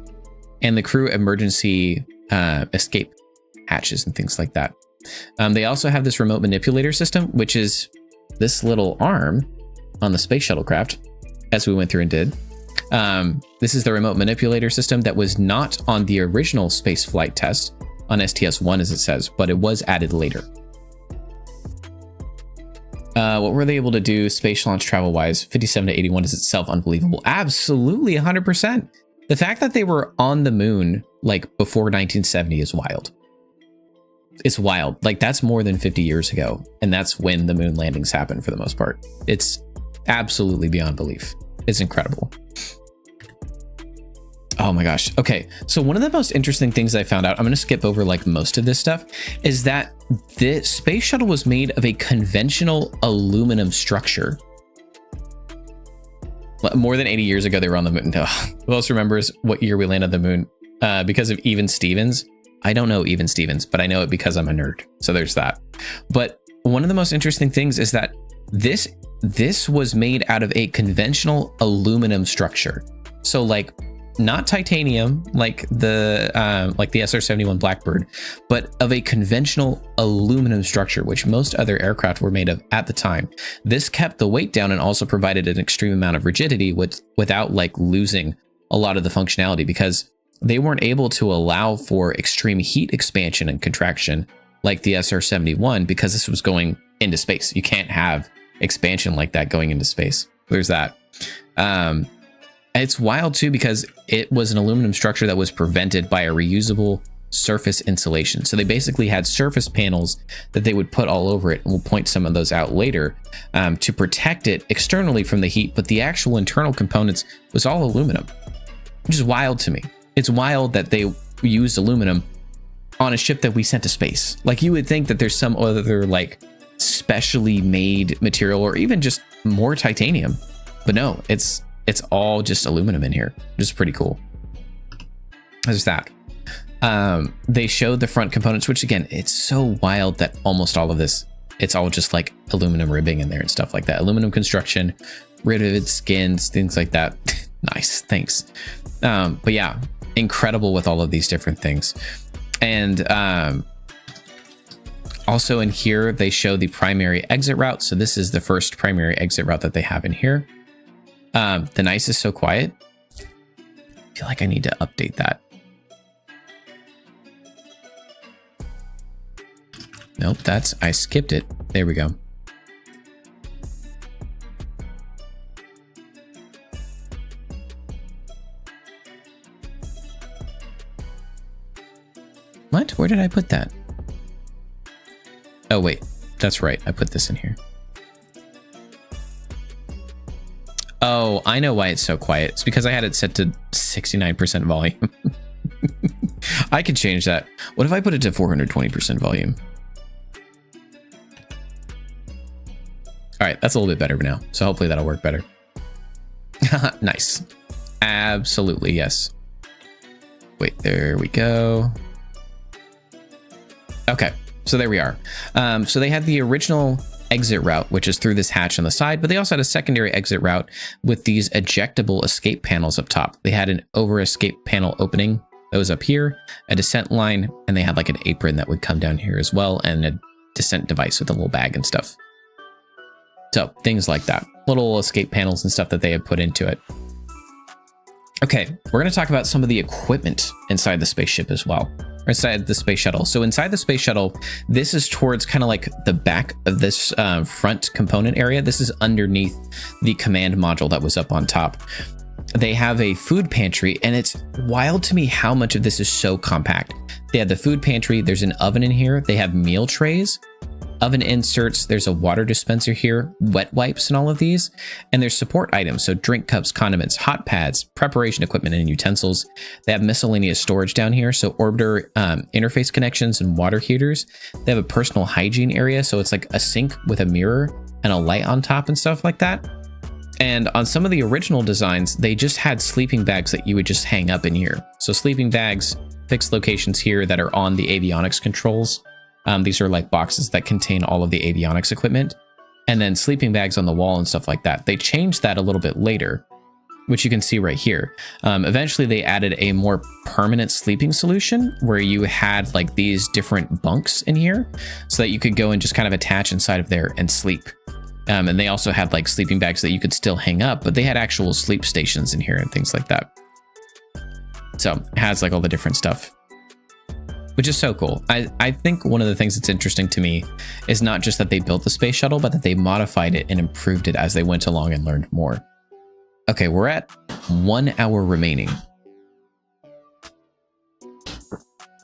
and the crew emergency escape hatches and things like that. They also have this remote manipulator system, which is this little arm on the space shuttlecraft, as we went through and did. This is the remote manipulator system that was not on the original space flight test on STS-1, as it says, but it was added later. What were they able to do space launch travel wise? 57 to 81 is itself unbelievable. Absolutely, 100%. The fact that they were on the moon like before 1970 is wild. It's wild. Like, that's more than 50 years ago, and that's when the moon landings happened for the most part. It's absolutely beyond belief. It's incredible. Oh my gosh. Okay, so one of the most interesting things I found out, I'm going to skip over like most of this stuff, is that the space shuttle was made of a conventional aluminum structure. More than 80 years ago, they were on the moon. Who else remembers what year we landed on the moon? Because of Even Stevens. I don't know Even Stevens, but I know it because I'm a nerd. So there's that. But one of the most interesting things is that this was made out of a conventional aluminum structure. So like, not titanium like the SR-71 Blackbird, but of a conventional aluminum structure, which most other aircraft were made of at the time. This kept the weight down and also provided an extreme amount of rigidity without like losing a lot of the functionality, because they weren't able to allow for extreme heat expansion and contraction like the SR-71, because this was going into space. You can't have expansion like that going into space. There's that. It's wild too, because it was an aluminum structure that was prevented by a reusable surface insulation. So they basically had surface panels that they would put all over it, and we'll point some of those out later, to protect it externally from the heat, but the actual internal components was all aluminum, which is wild to me. It's wild that they used aluminum on a ship that we sent to space. Like, you would think that there's some other like specially made material, or even just more titanium, but no, it's all just aluminum in here, which is pretty cool. There's that. They showed the front components, which again, it's so wild that almost all of this, it's all just like aluminum ribbing in there and stuff like that. Aluminum construction, riveted skins, things like that. Nice, thanks. But yeah, incredible with all of these different things. And also in here, they show the primary exit route. So this is the first primary exit route that they have in here. The nice is so quiet. I feel like I need to update that. Nope, I skipped it. There we go. What? Where did I put that? Oh, wait. That's right. I put this in here. Oh, I know why it's so quiet. It's because I had it set to 69% volume. I could change that. What if I put it to 420% volume? All right, that's a little bit better now. So hopefully that'll work better. Nice. Absolutely, yes. Wait, there we go. Okay, so there we are. So they had the original exit route, which is through this hatch on the side, but they also had a secondary exit route with these ejectable escape panels up top. They had an over escape panel opening that was up here, a descent line, and they had like an apron that would come down here as well, and a descent device with a little bag and stuff. So things like that, little escape panels and stuff that they have put into it. Okay, we're going to talk about some of the equipment inside the spaceship as well. Inside the space shuttle. So inside the space shuttle, this is towards kind of like the back of this front component area. This is underneath the command module that was up on top. They have a food pantry, and it's wild to me how much of this is so compact. They have the food pantry. There's an oven in here. They have meal trays, oven inserts. There's a water dispenser here, wet wipes, and all of these. And there's support items. So drink cups, condiments, hot pads, preparation equipment, and utensils. They have miscellaneous storage down here. So orbiter interface connections and water heaters. They have a personal hygiene area. So it's like a sink with a mirror and a light on top and stuff like that. And on some of the original designs, they just had sleeping bags that you would just hang up in here. So sleeping bags, fixed locations here that are on the avionics controls. These are like boxes that contain all of the avionics equipment, and then sleeping bags on the wall and stuff like that. They changed that a little bit later, which you can see right here. Eventually they added a more permanent sleeping solution where you had like these different bunks in here so that you could go and just kind of attach inside of there and sleep. And they also had like sleeping bags that you could still hang up, but they had actual sleep stations in here and things like that. So it has like all the different stuff, which is so cool. I think one of the things that's interesting to me is not just that they built the space shuttle, but that they modified it and improved it as they went along and learned more. Okay, we're at 1 hour remaining.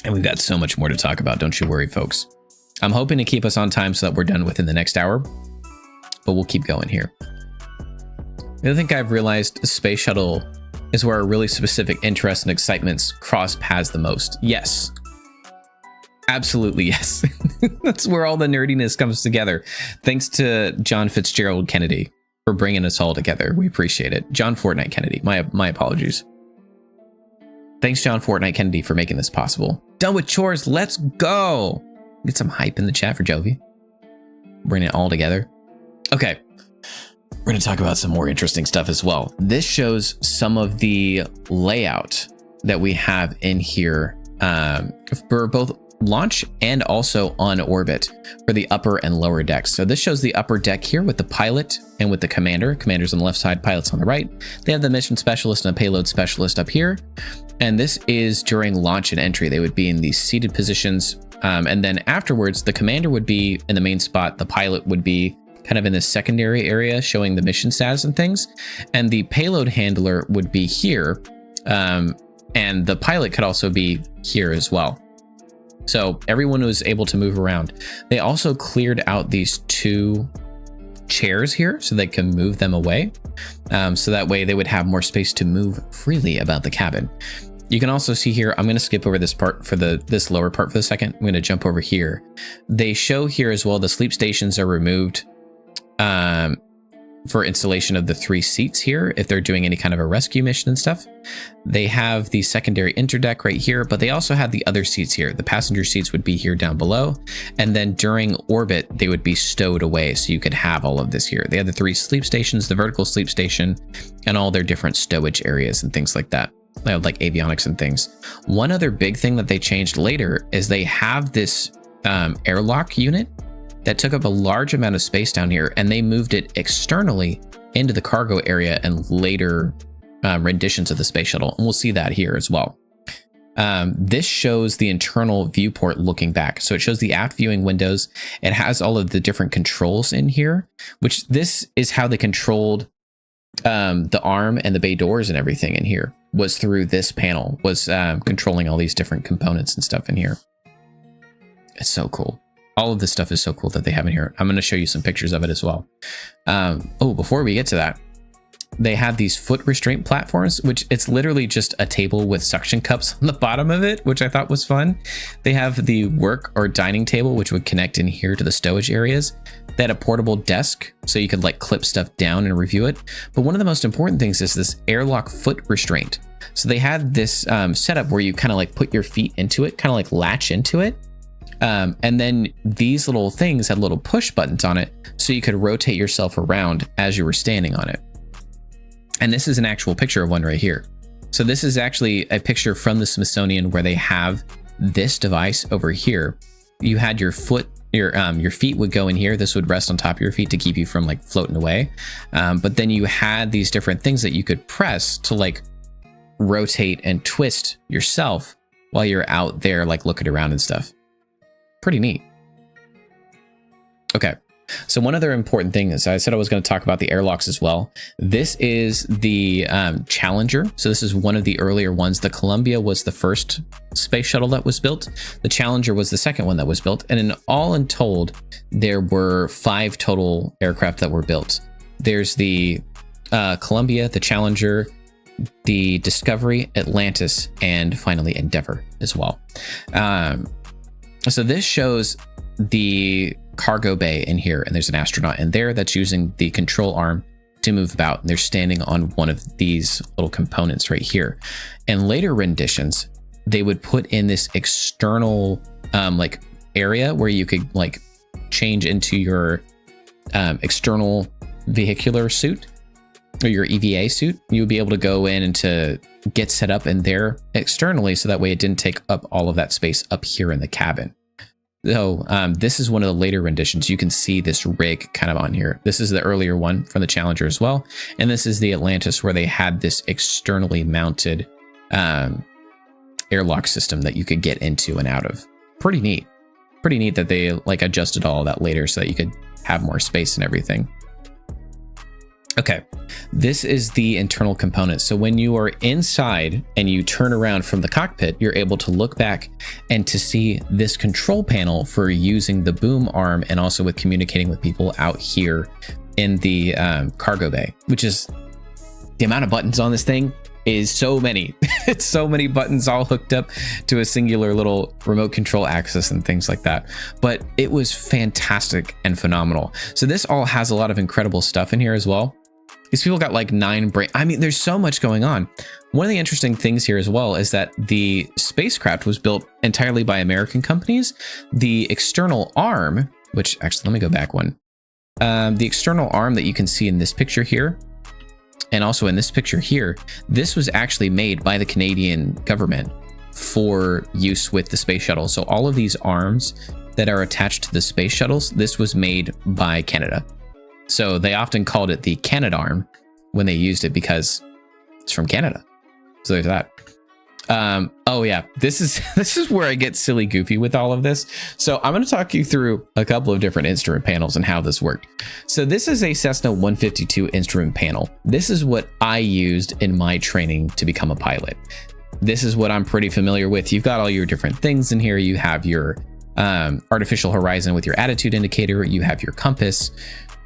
And we've got so much more to talk about, don't you worry, folks. I'm hoping to keep us on time so that we're done within the next hour, but we'll keep going here. The other thing I've realized, the space shuttle is where a really specific interest and excitements cross paths the most. Yes. Absolutely, yes. That's where all the nerdiness comes together. Thanks to John Fitzgerald Kennedy for bringing us all together. We appreciate it. John Fortnite Kennedy. My apologies. Thanks, John Fortnite Kennedy, for making this possible. Done with chores. Let's go. Get some hype in the chat for Jovi. Bring it all together. Okay. We're going to talk about some more interesting stuff as well. This shows some of the layout that we have in here for both launch and also on orbit for the upper and lower decks. So this shows the upper deck here with the pilot and with the commander. Commander's on the left side, pilot's on the right. They have the mission specialist and a payload specialist up here. And this is during launch and entry. They would be in these seated positions. And then afterwards, the commander would be in the main spot. The pilot would be kind of in the secondary area showing the mission status and things. And the payload handler would be here. And the pilot could also be here as well. So everyone was able to move around. They also cleared out these 2 chairs here so they can move them away. So that way they would have more space to move freely about the cabin. You can also see here, I'm going to skip over this part for this lower part for the second. I'm going to jump over here. They show here as well, the sleep stations are removed for installation of the 3 seats here if they're doing any kind of a rescue mission and stuff. They have the secondary interdeck right here, but they also have the other seats here. The passenger seats would be here down below, and then during orbit they would be stowed away so you could have all of this here. They have the 3 sleep stations, the vertical sleep station, and all their different stowage areas and things like that. like avionics and things. One other big thing that they changed later is they have this airlock unit that took up a large amount of space down here, and they moved it externally into the cargo area and later renditions of the space shuttle. And we'll see that here as well. This shows the internal viewport looking back. So it shows the aft viewing windows. It has all of the different controls in here, which this is how they controlled the arm and the bay doors and everything in here, was through this panel, was controlling all these different components and stuff in here. It's so cool. All of this stuff is so cool that they have in here. I'm going to show you some pictures of it as well. Oh, before we get to that, they have these foot restraint platforms, which it's literally just a table with suction cups on the bottom of it, which I thought was fun. They have the work or dining table, which would connect in here to the stowage areas. They had a portable desk, so you could like clip stuff down and review it. But one of the most important things is this airlock foot restraint. So they had this setup where you kind of like put your feet into it, kind of like latch into it. And then these little things had little push buttons on it, so you could rotate yourself around as you were standing on it. And this is an actual picture of one right here. So this is actually a picture from the Smithsonian where they have this device over here. You had your foot, your feet would go in here. This would rest on top of your feet to keep you from like floating away. But then you had these different things that you could press to like rotate and twist yourself while you're out there like looking around and stuff. Pretty neat. Okay. So one other important thing is I said I was going to talk about the airlocks as well. This is the Challenger. So this is one of the earlier ones. The Columbia was the first space shuttle that was built. The Challenger was the second one that was built. And in all in told, there were 5 total aircraft that were built. There's the Columbia, the Challenger, the Discovery, Atlantis, and finally Endeavour as well. So this shows the cargo bay in here, and there's an astronaut in there that's using the control arm to move about, and they're standing on one of these little components right here. And later renditions, they would put in this external like area where you could like change into your external vehicular suit or your EVA suit. You would be able to go in and to get set up in there externally, so that way it didn't take up all of that space up here in the cabin. So this is one of the later renditions. You can see this rig kind of on here. This is the earlier one from the Challenger as well. And this is the Atlantis, where they had this externally mounted airlock system that you could get into and out of. Pretty neat. Pretty neat that they like adjusted all of that later so that you could have more space and everything. Okay, this is the internal component. So when you are inside and you turn around from the cockpit, you're able to look back and to see this control panel for using the boom arm, and also with communicating with people out here in the cargo bay, which is the amount of buttons on this thing is so many. It's so many buttons all hooked up to a singular little remote control axis and things like that. But it was fantastic and phenomenal. So this all has a lot of incredible stuff in here as well. These people got like 9 brain. I mean, there's so much going on. One of the interesting things here as well is that the spacecraft was built entirely by American companies. The external arm, which actually, let me go back one. The external arm that you can see in this picture here, and also in this picture here, this was actually made by the Canadian government for use with the space shuttle. So all of these arms that are attached to the space shuttles, this was made by Canada. So they often called it the Canadarm when they used it, because it's from Canada. So there's that. Oh yeah, this is where I get silly goofy with all of this. So I'm going to talk you through a couple of different instrument panels and how this worked. So this is a Cessna 152 instrument panel. This is what I used in my training to become a pilot. This is what I'm pretty familiar with. You've got all your different things in here. You have your artificial horizon with your attitude indicator. You have your compass.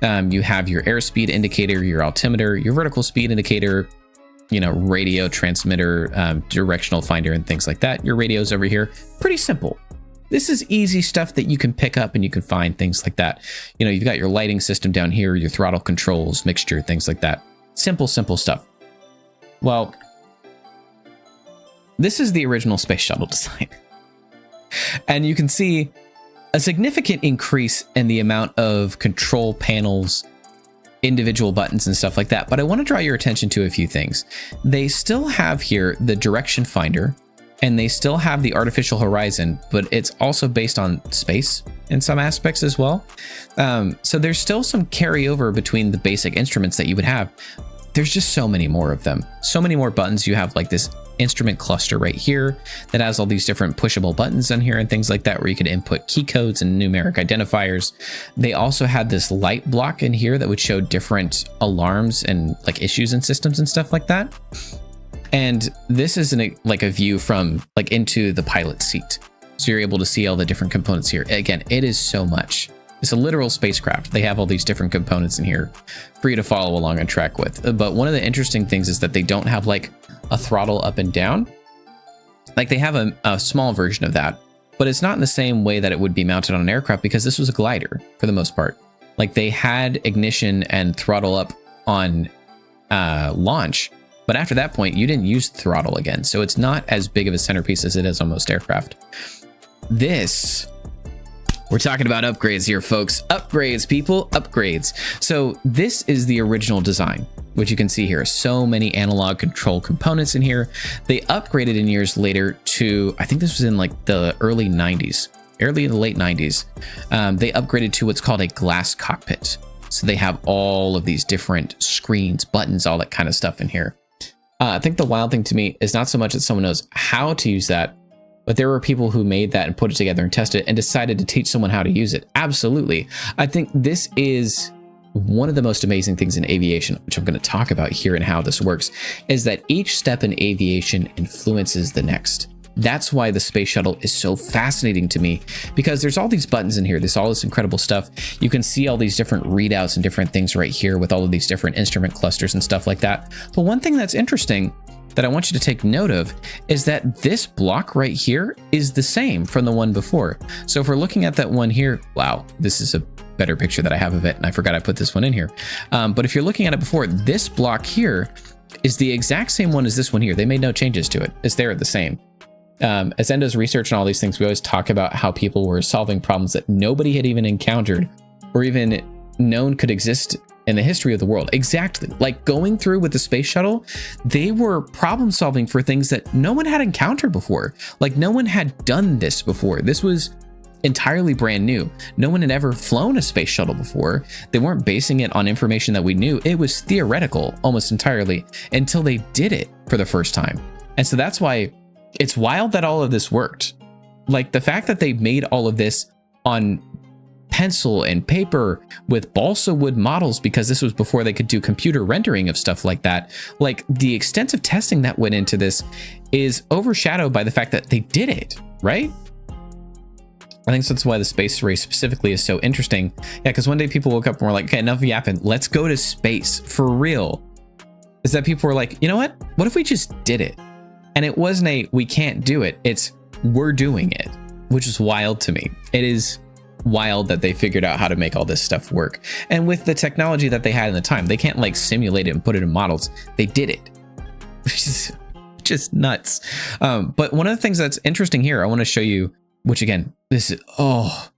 You have your airspeed indicator, your altimeter, your vertical speed indicator, you know, radio transmitter, directional finder, and things like that. Your radio's over here. Pretty simple. This is easy stuff that you can pick up and you can find things like that. You know, you've got your lighting system down here, your throttle controls, mixture, things like that. Simple stuff. Well, this is the original space shuttle design. And you can see a significant increase in the amount of control panels individual buttons and stuff like that. But I want to draw your attention to a few things. They still have here the direction finder, and they still have the artificial horizon, but it's also based on space in some aspects as well. So there's still some carryover between the basic instruments that you would have. There's just so many more of them. So many more buttons. You have like this instrument cluster right here that has all these different pushable buttons on here and things like that, where you could input key codes and numeric identifiers. They also had this light block in here that would show different alarms and like issues in systems and stuff like that. And this is like a view from like into the pilot seat. So you're able to see all the different components here. Again, it is so much. It's a literal spacecraft. They have all these different components in here for you to follow along and track with. But one of the interesting things is that they don't have like a throttle up and down. Like they have a small version of that, but it's not in the same way that it would be mounted on an aircraft, because this was a glider for the most part. Like they had ignition and throttle up on launch, but after that point, you didn't use throttle again. So it's not as big of a centerpiece as it is on most aircraft. We're talking about upgrades here, folks. Upgrades, people, upgrades. So this is the original design, which you can see here. So many analog control components in here. They upgraded in years later to, I think this was in like the early 90s, early in the late 90s. They upgraded to what's called a glass cockpit. So they have all of these different screens, buttons, all that kind of stuff in here. I think the wild thing to me is not so much that someone knows how to use that, but there were people who made that and put it together and tested it and decided to teach someone how to use it. Absolutely. I think this is one of the most amazing things in aviation, which I'm going to talk about here and how this works, is that each step in aviation influences the next. That's why the Space Shuttle is so fascinating to me, because there's all these buttons in here. There's all this incredible stuff. You can see all these different readouts and different things right here with all of these different instrument clusters and stuff like that. But one thing that's interesting that I want you to take note of is that this block right here is the same from the one before. So if we're looking at that one here, wow, this is a better picture that I have of it, and I forgot I put this one in here. But if you're looking at it before, this block here is the exact same one as this one here. They made no changes to it. It's there the same. As Zen does research and all these things, we always talk about how people were solving problems that nobody had even encountered or even known could exist in the history of the world. Exactly. Like going through with the Space Shuttle, they were problem solving for things that no one had encountered before. Like no one had done this before. This was entirely brand new. No one had ever flown a Space Shuttle before. They weren't basing it on information that we knew. It was theoretical almost entirely until they did it for the first time. And so that's why it's wild that all of this worked. Like the fact that they made all of this on pencil and paper with balsa wood models, because this was before they could do computer rendering of stuff like that. Like the extensive testing that went into this is overshadowed by the fact that they did it, right? I think that's why the space race specifically is so interesting. Yeah, because one day people woke up and were like, okay, enough yapping, let's go to space for real. Is that people were like, you know what if we just did it? And it wasn't a, we can't do it. It's, we're doing it, which is wild to me. It is wild that they figured out how to make all this stuff work. And with the technology that they had in the time, they can't like simulate it and put it in models. They did it, which is just nuts. But one of the things that's interesting here, I want to show you, which again, this is, oh,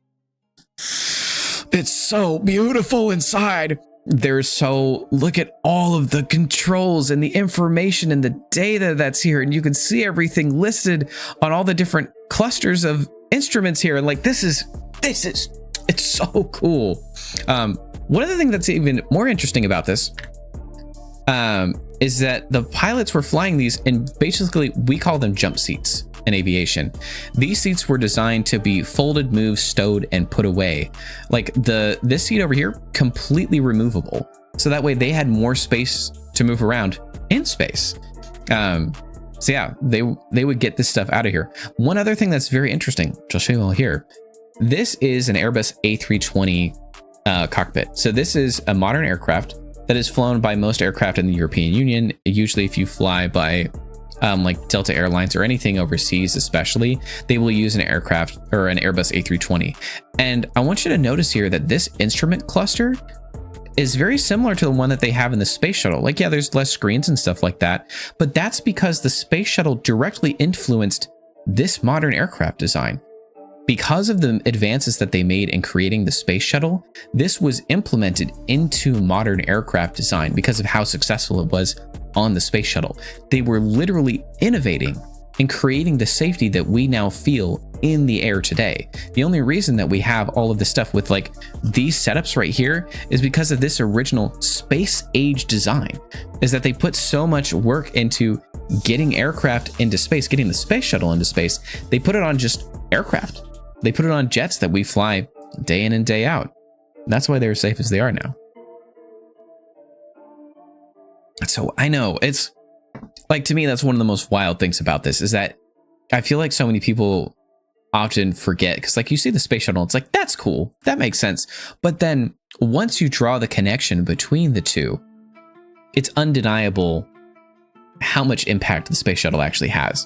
it's so beautiful inside. Look at all of the controls and the information and the data that's here. And you can see everything listed on all the different clusters of instruments here. And like, it's so cool. One of the things that's even more interesting about this is that the pilots were flying these, and basically we call them jump seats in aviation. These seats were designed to be folded, moved, stowed, and put away. Like this seat over here, completely removable. So that way they had more space to move around in space. So yeah, they would get this stuff out of here. One other thing that's very interesting, which I'll show you all here. This is an Airbus A320 cockpit. So this is a modern aircraft that is flown by most aircraft in the European Union. Usually if you fly by like Delta Airlines or anything overseas, especially, they will use an aircraft or an Airbus A320. And I want you to notice here that this instrument cluster is very similar to the one that they have in the Space Shuttle. Like, yeah, there's less screens and stuff like that, but that's because the Space Shuttle directly influenced this modern aircraft design. because of the advances that they made in creating the space shuttle, this was implemented into modern aircraft design because of how successful it was on the space shuttle. They were literally innovating and creating the safety that we now feel in the air today. The only reason that we have all of this stuff with like these setups right here is because of this original space age design, is that they put so much work into getting aircraft into space, getting the space shuttle into space. They put it on just aircraft. They put it on jets that we fly day in and day out. That's why they're as safe as they are now. So I know it's like, to me, that's one of the most wild things about this, is that I feel like so many people often forget, because like you see the space shuttle, it's like, that's cool, that makes sense. But then once you draw the connection between the two, it's undeniable how much impact the space shuttle actually has.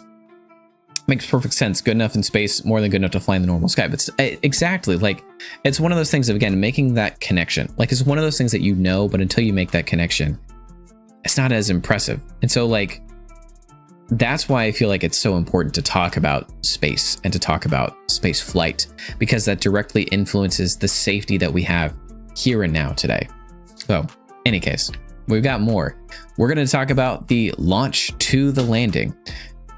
Makes perfect sense. Good enough in space, more than good enough to fly in the normal sky. But exactly, like, it's one of those things of, again, making that connection. Like, it's one of those things that you know, but until you make that connection, it's not as impressive. And so, like, that's why I feel like it's so important to talk about space and to talk about space flight, because that directly influences the safety that we have here and now today. So, any case, we've got more. We're going to talk about the launch to the landing.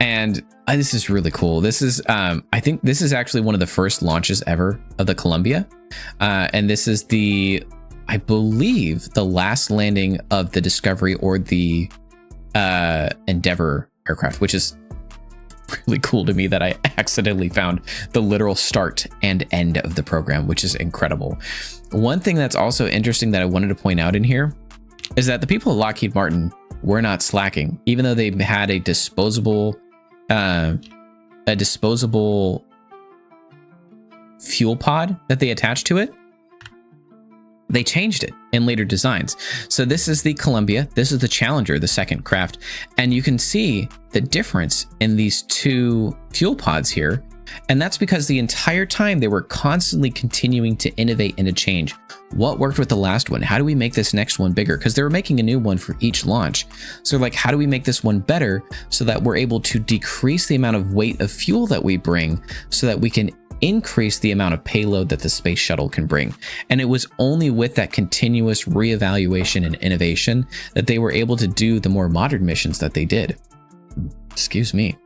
And this is really cool. This is, I think this is actually one of the first launches ever of the Columbia. And this is I believe, the last landing of the Discovery or the Endeavour aircraft, which is really cool to me that I accidentally found the literal start and end of the program, which is incredible. One thing that's also interesting that I wanted to point out in here is that the people at Lockheed Martin were not slacking, even though they had a disposable fuel pod that they attached to it. They changed it in later designs. So this is the Columbia, this is the Challenger, the second craft, and you can see the difference in these two fuel pods here. And that's because the entire time they were constantly continuing to innovate and to change. What worked with the last one? How do we make this next one bigger? Because they were making a new one for each launch. So like, how do we make this one better so that we're able to decrease the amount of weight of fuel that we bring so that we can increase the amount of payload that the space shuttle can bring? And it was only with that continuous reevaluation and innovation that they were able to do the more modern missions that they did. Excuse me.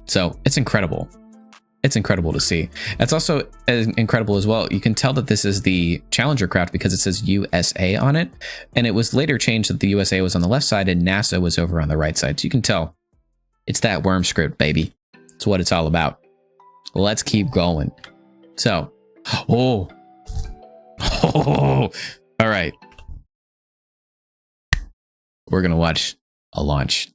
So it's incredible. It's incredible to see. It's also incredible as well. You can tell that this is the Challenger craft because it says USA on it. And it was later changed that the USA was on the left side and NASA was over on the right side. So you can tell it's that worm script, baby. It's what it's all about. Let's keep going. So, all right. We're going to watch a launch.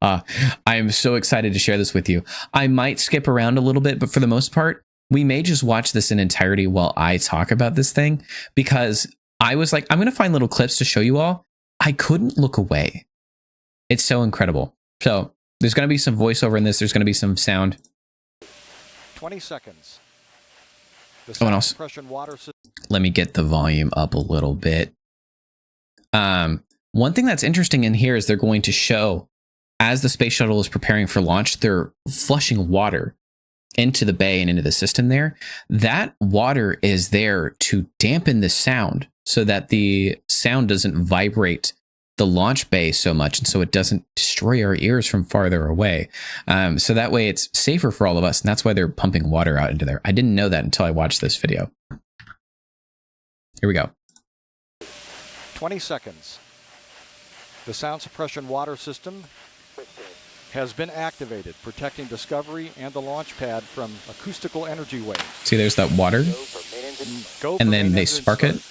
I am so excited to share this with you. I might skip around a little bit, but for the most part, we may just watch this in entirety while I talk about this thing, because I was like, I'm going to find little clips to show you all. I couldn't look away. It's so incredible. So there's going to be some voiceover in this. There's going to be some sound. 20 seconds. Someone else. Let me get the volume up a little bit. One thing that's interesting in here is they're going to show, as the space shuttle is preparing for launch, they're flushing water into the bay and into the system there. That water is there to dampen the sound so that the sound doesn't vibrate the launch bay so much, and so it doesn't destroy our ears from farther away. So that way it's safer for all of us, and that's why they're pumping water out into there. I didn't know that until I watched this video. Here we go. 20 seconds. The sound suppression water system has been activated, protecting Discovery and the launch pad from acoustical energy waves. See, there's that water, and then they spark it.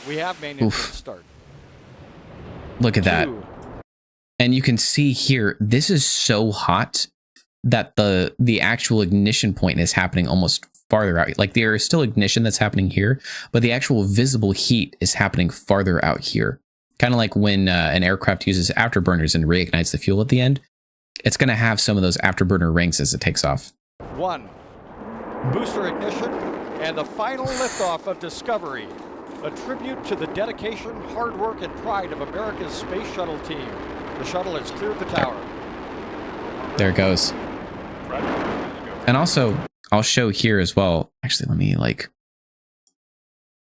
We have main engine start. Look at that. And you can see here, this is so hot that the actual ignition point is happening almost farther out. Like, there is still ignition that's happening here, but the actual visible heat is happening farther out here. Kind of like when an aircraft uses afterburners and reignites the fuel at the end. It's going to have some of those afterburner rings as it takes off. 1. Booster ignition and the final liftoff of Discovery. A tribute to the dedication, hard work, and pride of America's Space Shuttle team. The shuttle has cleared the tower. There it goes. And also, I'll show here as well. Actually, let me like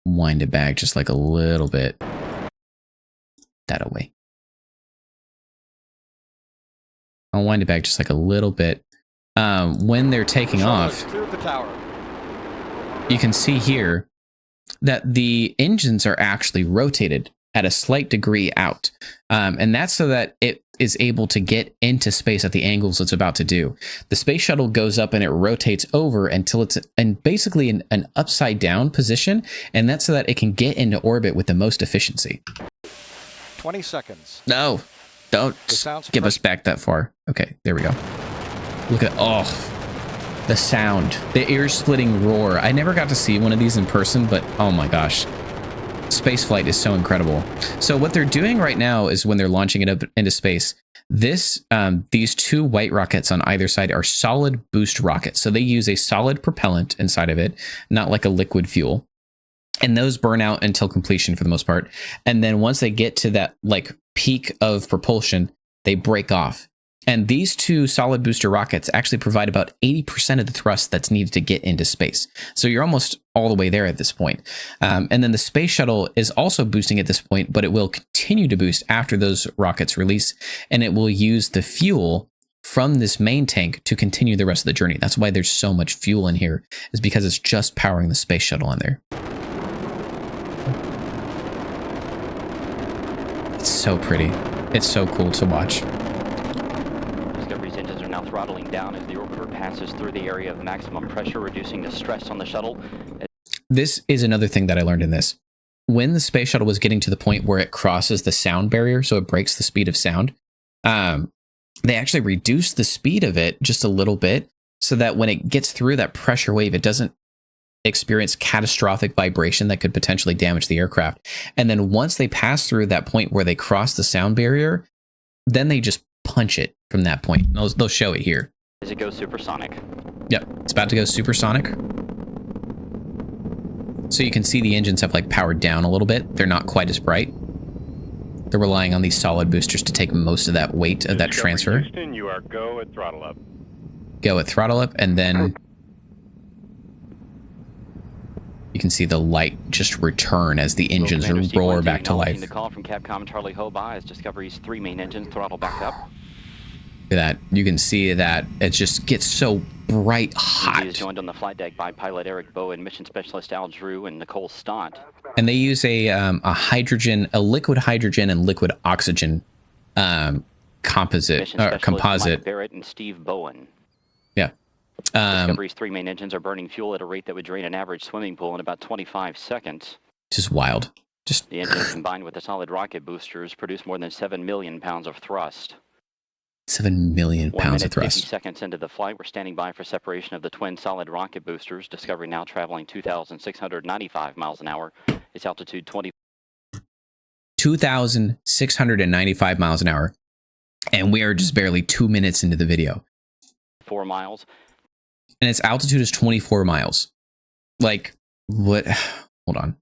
wind it back just like a little bit. That away. I'll wind it back just like a little bit. When they're taking off, you can see here that the engines are actually rotated at a slight degree out. And that's so that it is able to get into space at the angles it's about to do. The space shuttle goes up and it rotates over until it's basically an upside down position. And that's so that it can get into orbit with the most efficiency. 20 seconds. No, don't give us back that far. Okay, there we go. Look at, oh, the sound, the ear-splitting roar. I never got to see one of these in person, but oh my gosh. Space flight is so incredible. So what they're doing right now is when they're launching it up into space, these two white rockets on either side are solid boost rockets. So they use a solid propellant inside of it, not like a liquid fuel. And those burn out until completion for the most part. And then once they get to that like peak of propulsion, they break off. And these two solid booster rockets actually provide about 80% of the thrust that's needed to get into space. So you're almost all the way there at this point. And then the space shuttle is also boosting at this point, but it will continue to boost after those rockets release. And it will use the fuel from this main tank to continue the rest of the journey. That's why there's so much fuel in here, is because it's just powering the space shuttle in there. It's so pretty. It's so cool to watch. Discovery's engines are now throttling down as the orbiter passes through the area of maximum pressure, reducing the stress on the shuttle. This is another thing that I learned in this. When the space shuttle was getting to the point where it crosses the sound barrier, so it breaks the speed of sound, they actually reduced the speed of it just a little bit so that when it gets through that pressure wave, it doesn't experience catastrophic vibration that could potentially damage the aircraft. And then once they pass through that point where they cross the sound barrier, then they just punch it from that point. They'll show it here. As it goes supersonic. Yep, it's about to go supersonic. So you can see the engines have like powered down a little bit. They're not quite as bright. They're relying on these solid boosters to take most of that weight of that transfer. Houston, you are go at throttle up. Go at throttle up, and then you can see the light just return as the engines roar back to life. The call from Capcom Charlie Hoba as Discovery's three main engines throttle back up. Look at that. You can see that it just gets so bright hot. He is joined on the flight deck by pilot Eric Bowe and mission specialist Al Drew and Nicole Stott. And they use a liquid hydrogen and liquid oxygen composite. Mike Barrett and Steve Bowen. Yeah. Discovery's three main engines are burning fuel at a rate that would drain an average swimming pool in about 25 seconds. Just wild. The engines combined with the solid rocket boosters produce more than 7 million pounds of thrust. 7 million pounds of thrust. 50 seconds into the flight, we're standing by for separation of the twin solid rocket boosters. Discovery now traveling 2,695 miles an hour. Its altitude 2,695 miles an hour. And we are just barely 2 minutes into the video. 4 miles. And its altitude is 24 miles. Like, what? Hold on.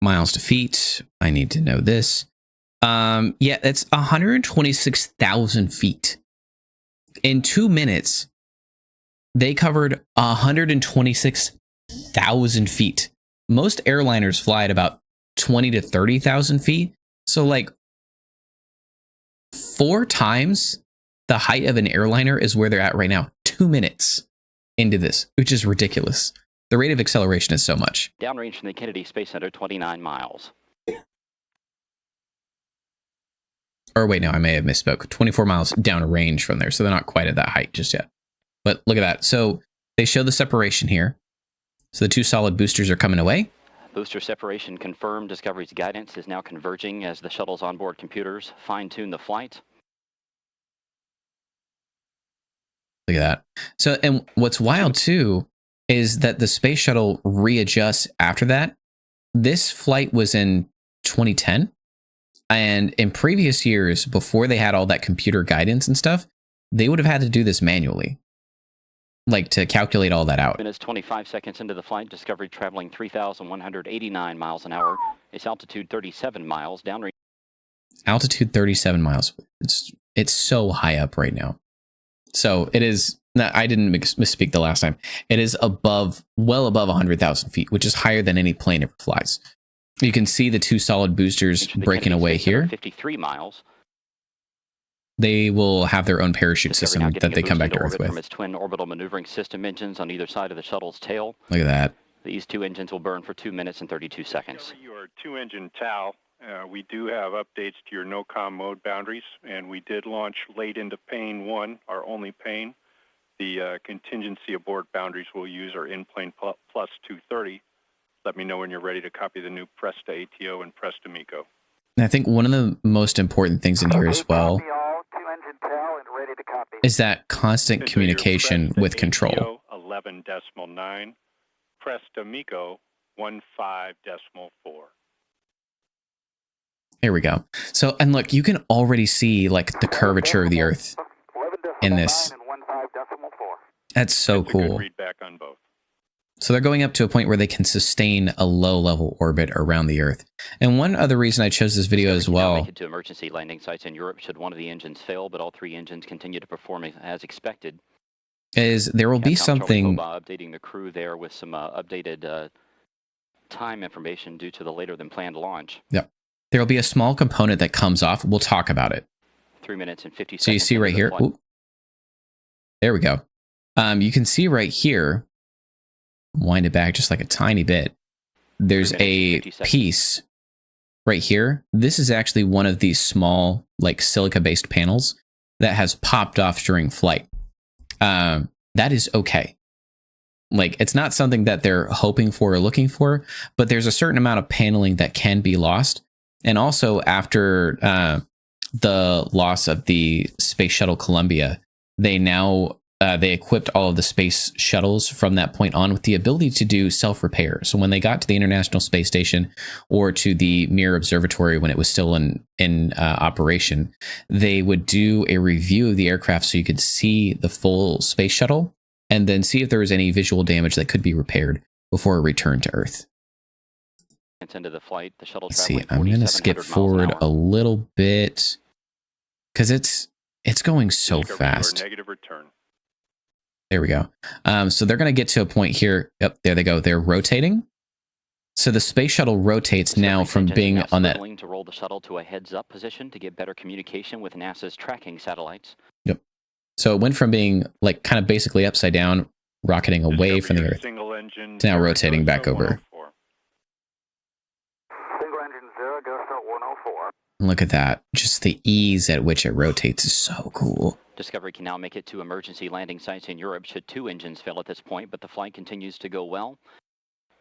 Miles to feet. I need to know this. Yeah, it's 126,000 feet. In 2 minutes, they covered 126,000 feet. Most airliners fly at about 20 to 30,000 feet. So like 4 times the height of an airliner is where they're at right now. 2 minutes into this, which is ridiculous. The rate of acceleration is so much. Downrange from the Kennedy Space Center, 29 miles. Or wait, no, I may have misspoke. 24 miles downrange from there, so they're not quite at that height just yet. But look at that. So they show the separation here. So the two solid boosters are coming away. Booster separation confirmed. Discovery's guidance is now converging as the shuttle's onboard computers fine-tune the flight. Look at that. So, and what's wild too is that the space shuttle readjusts after that. This flight was in 2010. And in previous years, before they had all that computer guidance and stuff, they would have had to do this manually. Like to calculate all that out. Minutes 25 seconds into the flight, Discovery traveling 3,189 miles an hour. Its altitude 37 miles, downrange. Altitude 37 miles. It's so high up right now. So it is. No, I didn't misspeak the last time. It is well above 100,000 feet, which is higher than any plane ever flies. You can see the two solid boosters breaking away here. 53 miles. They will have their own parachute system that they come back to Earth with. From its twin orbital maneuvering system engines on either side of the shuttle's tail. Look at that. These two engines will burn for 2 minutes and 32 seconds. Your two-engine TAL. We do have updates to your no-com mode boundaries, and we did launch late into Pane 1, our only pane. The contingency aboard boundaries we'll use are in-plane plus 230. Let me know when you're ready to copy the new Presta ATO and Presta MECO. And I think one of the most important things in here as well is that constant communication with control. 11.9, Presta MECO 15.4. Here we go. So, and look, you can already see like the curvature of the Earth in this. That's so cool. Readback on both. So they're going up to a point where they can sustain a low-level orbit around the Earth. And one other reason I chose this video as well. Make it to emergency landing sites in Europe should one of the engines fail, but all three engines continue to perform as expected. Is there will be something updating the crew there with some updated time information due to the later than planned launch. Yep. There will be a small component that comes off. We'll talk about it. 3 minutes and 50 seconds. So you see right here. Ooh, there we go. You can see right here. Wind it back just like a tiny bit. There's a piece right here. This is actually one of these small, like silica-based panels that has popped off during flight. That is okay. Like, it's not something that they're hoping for or looking for, but there's a certain amount of paneling that can be lost. And also, after the loss of the Space Shuttle Columbia, they now they equipped all of the space shuttles from that point on with the ability to do self-repair. So when they got to the International Space Station or to the Mir Observatory when it was still in operation, they would do a review of the aircraft so you could see the full space shuttle and then see if there was any visual damage that could be repaired before it returned to Earth. Into the flight, the shuttle. Let's see, I'm going to skip forward a little bit because it's going so fast. Negative return. There we go. So they're going to get to a point here. Yep, there they go. They're rotating. So the space shuttle rotates now from being on that. To roll the shuttle to a heads-up position to get better communication with NASA's tracking satellites. Yep. So it went from being like kind of basically upside down, rocketing away from the Earth, to now rotating back over. Single engine 0 goes to 104. Look at that. Just the ease at which it rotates is so cool. Discovery can now make it to emergency landing sites in Europe should two engines fail at this point, but the flight continues to go well.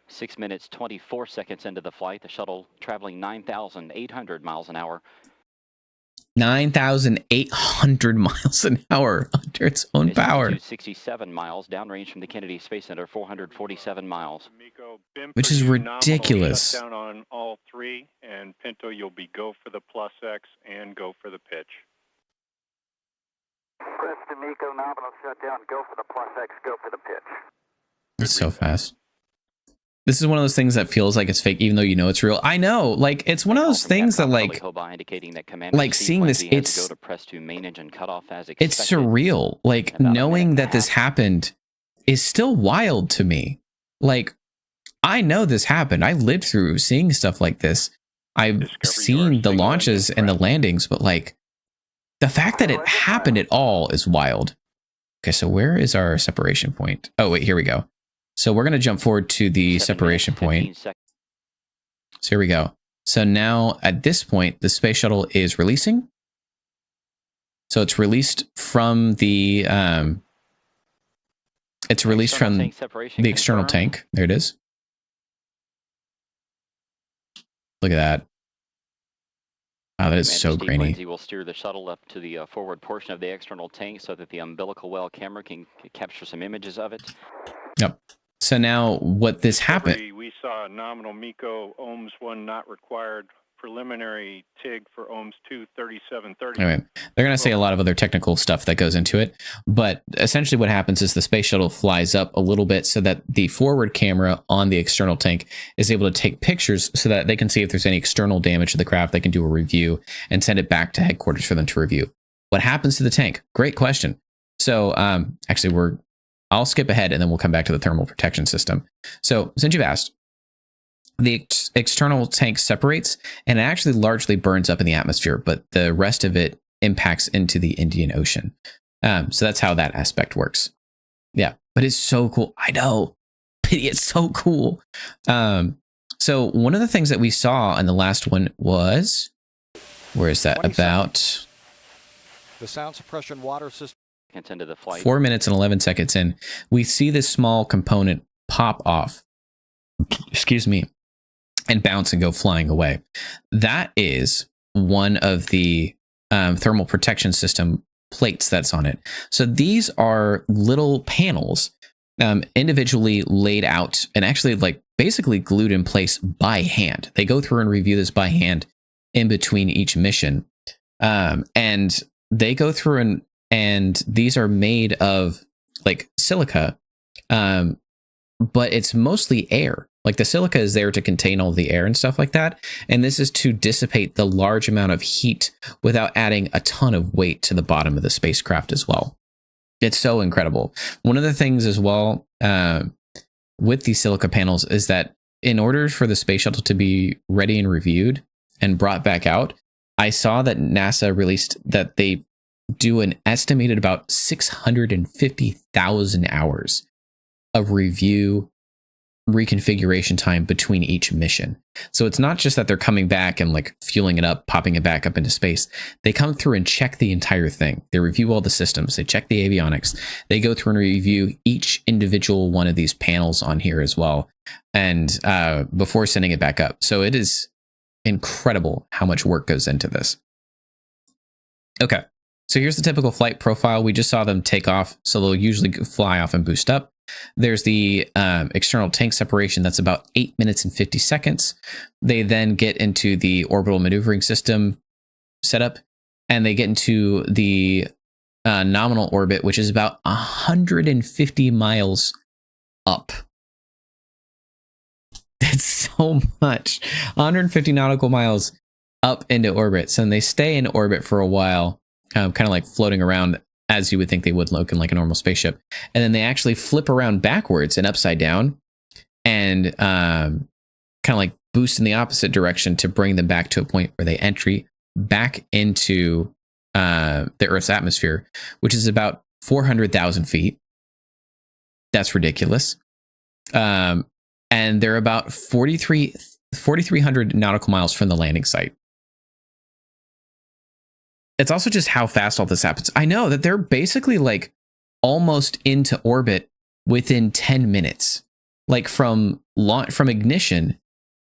6 minutes, 24 seconds into the flight, the shuttle traveling 9,800 miles an hour. 9,800 miles an hour under its own power. 67 miles, downrange from the Kennedy Space Center, 447 miles. Which is ridiculous. Down on all three, and Pinto, you'll be go for the plus X and go for the pitch. Presta MECO nominal shutdown, go for the plus X, go for the pitch. It's so fast. This is one of those things that feels like it's fake, even though you know it's real. I know, like, it's one of those things that, like seeing this, it's surreal. Like, knowing that this happened is still wild to me. Like, I know this happened. I lived through seeing stuff like this. I've seen the launches and the landings, but, like, the fact that it happened at all is wild. Okay, so where is our separation point? Oh, wait, here we go. So we're going to jump forward to the separation point. So here we go. So now at this point, the space shuttle is releasing. So it's released from the external tank. There it is. Look at that. Wow, that is so grainy. Lindsay will steer the shuttle up to the forward portion of the external tank so that the umbilical well camera can capture some images of it. Yep. So now what this happened. We saw nominal MECO, ohms 1 not required, preliminary TIG for OMS 2 3730. Anyway, they're going to say a lot of other technical stuff that goes into it. But essentially what happens is the space shuttle flies up a little bit so that the forward camera on the external tank is able to take pictures so that they can see if there's any external damage to the craft. They can do a review and send it back to headquarters for them to review. What happens to the tank? Great question. So actually, I'll skip ahead and then we'll come back to the thermal protection system. So since you've asked, the external tank separates and it actually largely burns up in the atmosphere, but the rest of it impacts into the Indian Ocean. So that's how that aspect works. Yeah, but it's so cool. I know. It's so cool. So one of the things that we saw in the last one was, where is that? About the sound suppression water system. Into the flight. 4 minutes and 11 seconds in, we see this small component pop off. Excuse me. And bounce and go flying away. That is one of the thermal protection system plates that's on it. So these are little panels individually laid out and actually like basically glued in place by hand. They go through and review this by hand in between each mission. And they go through and these are made of like silica, but it's mostly air. Like the silica is there to contain all the air and stuff like that. And this is to dissipate the large amount of heat without adding a ton of weight to the bottom of the spacecraft as well. It's so incredible. One of the things as well with these silica panels is that in order for the space shuttle to be ready and reviewed and brought back out, I saw that NASA released that they do an estimated about 650,000 hours of review reconfiguration time between each mission. So it's not just that they're coming back and like fueling it up, popping it back up into space. They come through and check the entire thing. They review all the systems. They check the avionics. They go through and review each individual one of these panels on here as well. And before sending it back up. So it is incredible how much work goes into this. Okay. So here's the typical flight profile. We just saw them take off. So they'll usually fly off and boost up. There's the external tank separation. That's about 8 minutes and 50 seconds. They then get into the orbital maneuvering system setup, and they get into the nominal orbit, which is about 150 miles up. That's so much. 150 nautical miles up into orbit. So they stay in orbit for a while, kind of like floating around as you would think they would look in like a normal spaceship. And then they actually flip around backwards and upside down and kind of like boost in the opposite direction to bring them back to a point where they entry back into the Earth's atmosphere, which is about 400,000 feet. That's ridiculous. And they're about 4,300 nautical miles from the landing site. It's also just how fast all this happens. I know that they're basically like almost into orbit within 10 minutes, like from launch, from ignition,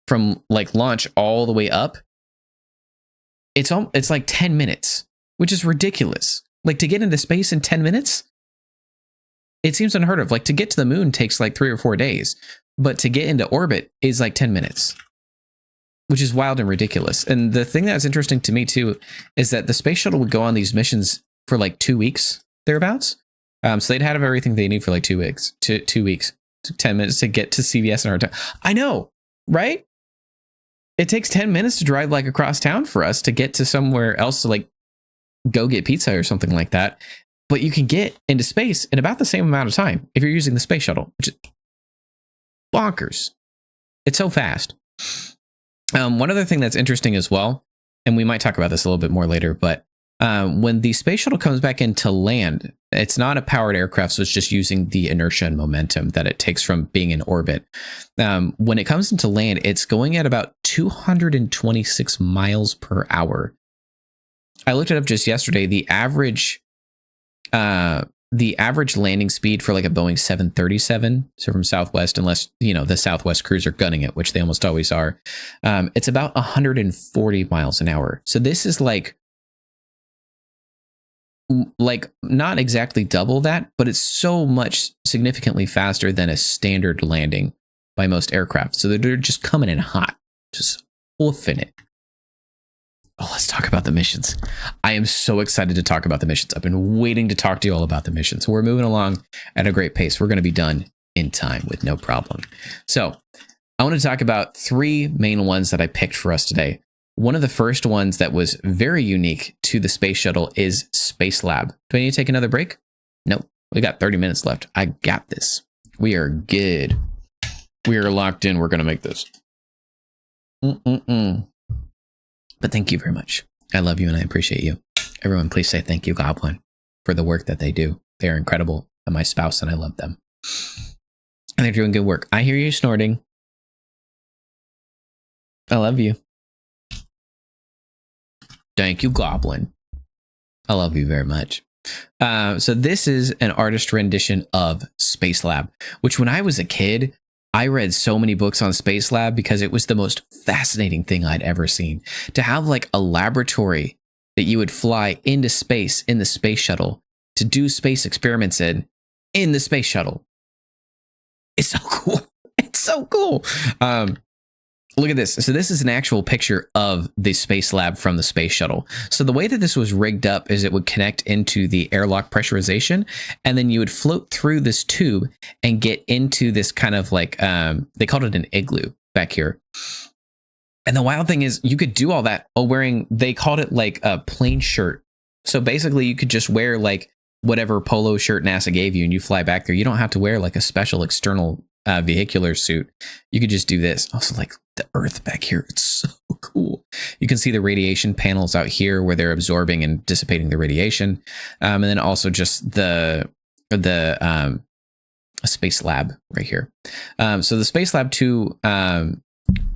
from like launch all the way up. It's like 10 minutes, which is ridiculous. Like to get into space in 10 minutes, it seems unheard of. Like to get to the moon takes like 3 or 4 days, but to get into orbit is like 10 minutes. Which is wild and ridiculous. And the thing that's interesting to me too is that the space shuttle would go on these missions for like 2 weeks thereabouts. So they'd have everything they need for like 2 weeks, 2 weeks, 10 minutes to get to CVS in our town. I know, right? It takes 10 minutes to drive like across town for us to get to somewhere else to like go get pizza or something like that. But you can get into space in about the same amount of time if you're using the space shuttle, which is bonkers. It's so fast. One other thing that's interesting as well, and we might talk about this a little bit more later, but when the space shuttle comes back into land, it's not a powered aircraft, so it's just using the inertia and momentum that it takes from being in orbit. When it comes into land, it's going at about 226 miles per hour. I looked it up just yesterday. The average landing speed for like a Boeing 737, so from Southwest, unless, you know, the Southwest crews are gunning it, which they almost always are, it's about 140 miles an hour. So this is like not exactly double that, but it's so much significantly faster than a standard landing by most aircraft. So they're just coming in hot, just woofing it. Oh, let's talk about the missions. I am so excited to talk about the missions. I've been waiting to talk to you all about the missions. We're moving along at a great pace. We're going to be done in time with no problem. So I want to talk about 3 main ones that I picked for us today. One of the first ones that was very unique to the Space Shuttle is Space Lab. Do I need to take another break? Nope. We got 30 minutes left. I got this. We are good. We are locked in. We're going to make this. But thank you very much. I love you and I appreciate you. Everyone, please say thank you, Goblin, for the work that they do. They are incredible. And my spouse and I love them. And they're doing good work. I hear you snorting. I love you. Thank you, Goblin. I love you very much. So this is an artist rendition of Space Lab, which when I was a kid, I read so many books on Space Lab because it was the most fascinating thing I'd ever seen. To have like a laboratory that you would fly into space in the Space Shuttle to do space experiments in the Space Shuttle. It's so cool. It's so cool. Look at this. So this is an actual picture of the Space Lab from the Space Shuttle. So the way that this was rigged up is it would connect into the airlock pressurization, and then you would float through this tube and get into this kind of like, they called it an igloo back here. And the wild thing is you could do all that while wearing, they called it like a plain shirt. So basically you could just wear like whatever polo shirt NASA gave you and you fly back there. You don't have to wear like a special external vehicular suit. You could just do this. Also, like the Earth back here, it's so cool. You can see the radiation panels out here where they're absorbing and dissipating the radiation, and then also just the Space Lab right here. So the Space Lab 2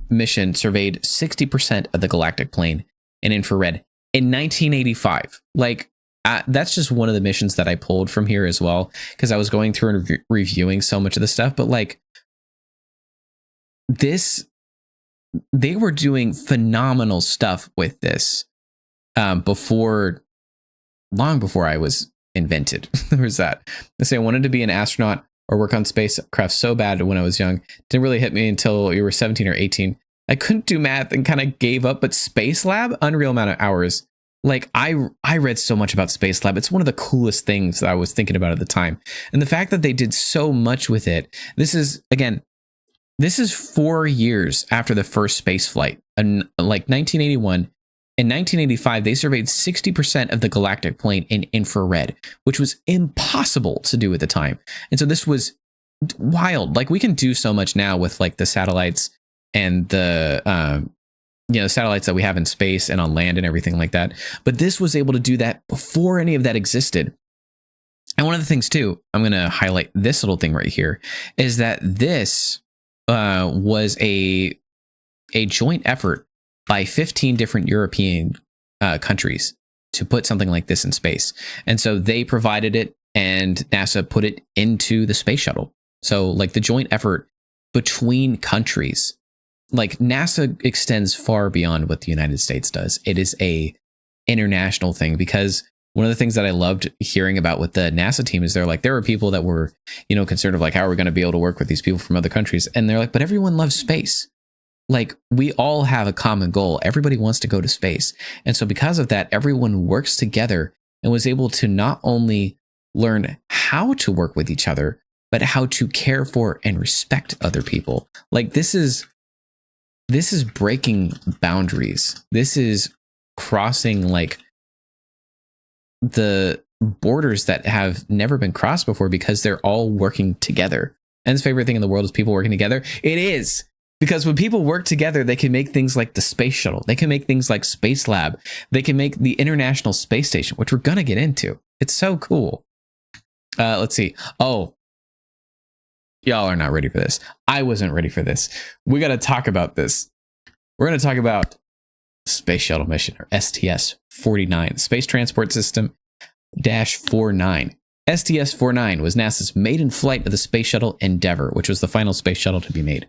mission surveyed 60% of the galactic plane in infrared in 1985. Like that's just one of the missions that I pulled from here as well, because I was going through and reviewing so much of the stuff. But like this, they were doing phenomenal stuff with this long before I was invented. There was that. They say I wanted to be an astronaut or work on spacecraft so bad when I was young. Didn't really hit me until you were 17 or 18. I couldn't do math and kind of gave up. But Space Lab, unreal amount of hours. Like I read so much about Space Lab. It's one of the coolest things that I was thinking about at the time. And the fact that they did so much with it. This is 4 years after the first space flight. And like 1981. In 1985, they surveyed 60% of the galactic plane in infrared, which was impossible to do at the time. And so this was wild. Like we can do so much now with like the satellites and the satellites that we have in space and on land and everything like that. But this was able to do that before any of that existed. And one of the things too, I'm going to highlight this little thing right here, is that this was a joint effort by 15 different European countries to put something like this in space. And so they provided it and NASA put it into the space shuttle. So like the joint effort between countries, like NASA extends far beyond what the United States does. It is a international thing, because one of the things that I loved hearing about with the NASA team is they're like, there were people that were, concerned of like, how are we going to be able to work with these people from other countries? And they're like, but everyone loves space. Like we all have a common goal. Everybody wants to go to space. And so because of that, everyone works together and was able to not only learn how to work with each other, but how to care for and respect other people. Like this is breaking boundaries. This is crossing like the borders that have never been crossed before, because they're all working together. And his favorite thing in the world is people working together. It is. Because when people work together, they can make things like the Space Shuttle. They can make things like Space Lab. They can make the International Space Station, which we're going to get into. It's so cool. Let's see. Oh, y'all are not ready for this. I wasn't ready for this. We got to talk about this. We're going to talk about Space Shuttle mission, or STS-49, Space Transport System -49. STS-49 was NASA's maiden flight of the Space Shuttle Endeavour, which was the final space shuttle to be made,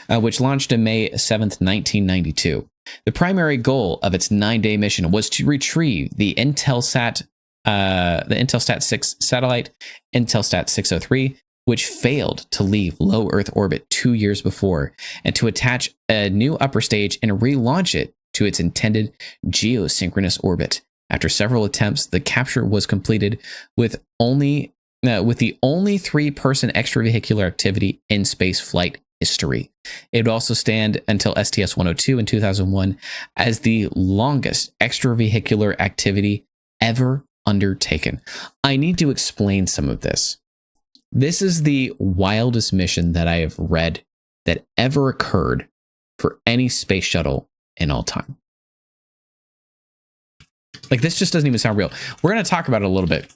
which launched on May 7th, 1992. The primary goal of its 9-day mission was to retrieve the Intelsat 6 satellite, Intelsat 603, which failed to leave low Earth orbit 2 years before, and to attach a new upper stage and relaunch it to its intended geosynchronous orbit. After several attempts, the capture was completed with the only 3-person extravehicular activity in space flight history. It would also stand until STS-102 in 2001 as the longest extravehicular activity ever undertaken. I need to explain some of this. This is the wildest mission that I have read that ever occurred for any space shuttle in all time. Like, this just doesn't even sound real. We're going to talk about it a little bit.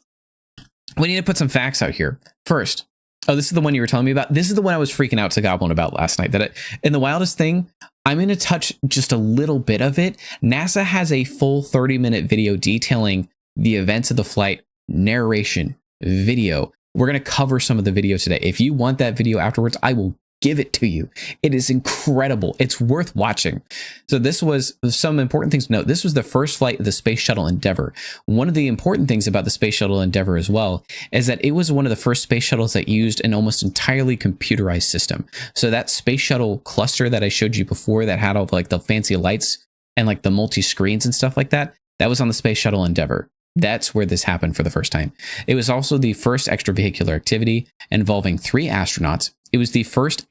We need to put some facts out here. First, this is the one you were telling me about. This is the one I was freaking out to Goblin about last night. In the wildest thing, I'm going to touch just a little bit of it. NASA has a full 30-minute video detailing the events of the flight, narration, video. We're going to cover some of the video today. If you want that video afterwards, I will give it to you. It is incredible. It's worth watching. So this was some important things to note. This was the first flight of the Space Shuttle Endeavour. One of the important things about the Space Shuttle Endeavour as well is that it was one of the first space shuttles that used an almost entirely computerized system. So that Space Shuttle cluster that I showed you before that had all like the fancy lights and like the multi-screens and stuff like that, that was on the Space Shuttle Endeavour. That's where this happened for the first time. It was also the first extravehicular activity involving 3 astronauts. It was the first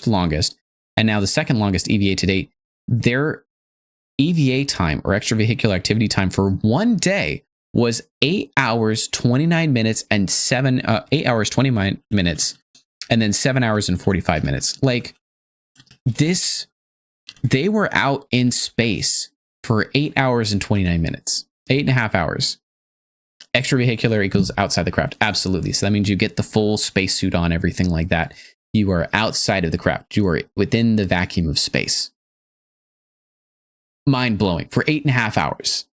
longest, and now the second longest EVA to date. Their EVA time, or extravehicular activity time, for one day was 8 hours 29 minutes and 8 hours 29 minutes, and then 7 hours and 45 minutes. Like this, they were out in space for 8 hours and 29 minutes. 8.5 hours. Extravehicular equals outside the craft. Absolutely. So that means you get the full spacesuit on, everything like that. You are outside of the craft. You are within the vacuum of space. Mind blowing. For 8.5 hours.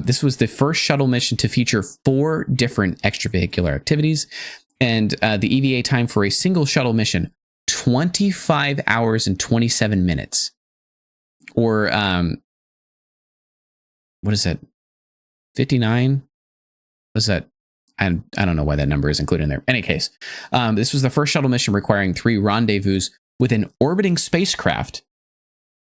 This was the first shuttle mission to feature 4 different extravehicular activities. And the EVA time for a single shuttle mission, 25 hours and 27 minutes. Or what is that? 59? What's that? I don't know why that number is included in there. In any case, this was the first shuttle mission requiring 3 rendezvous with an orbiting spacecraft.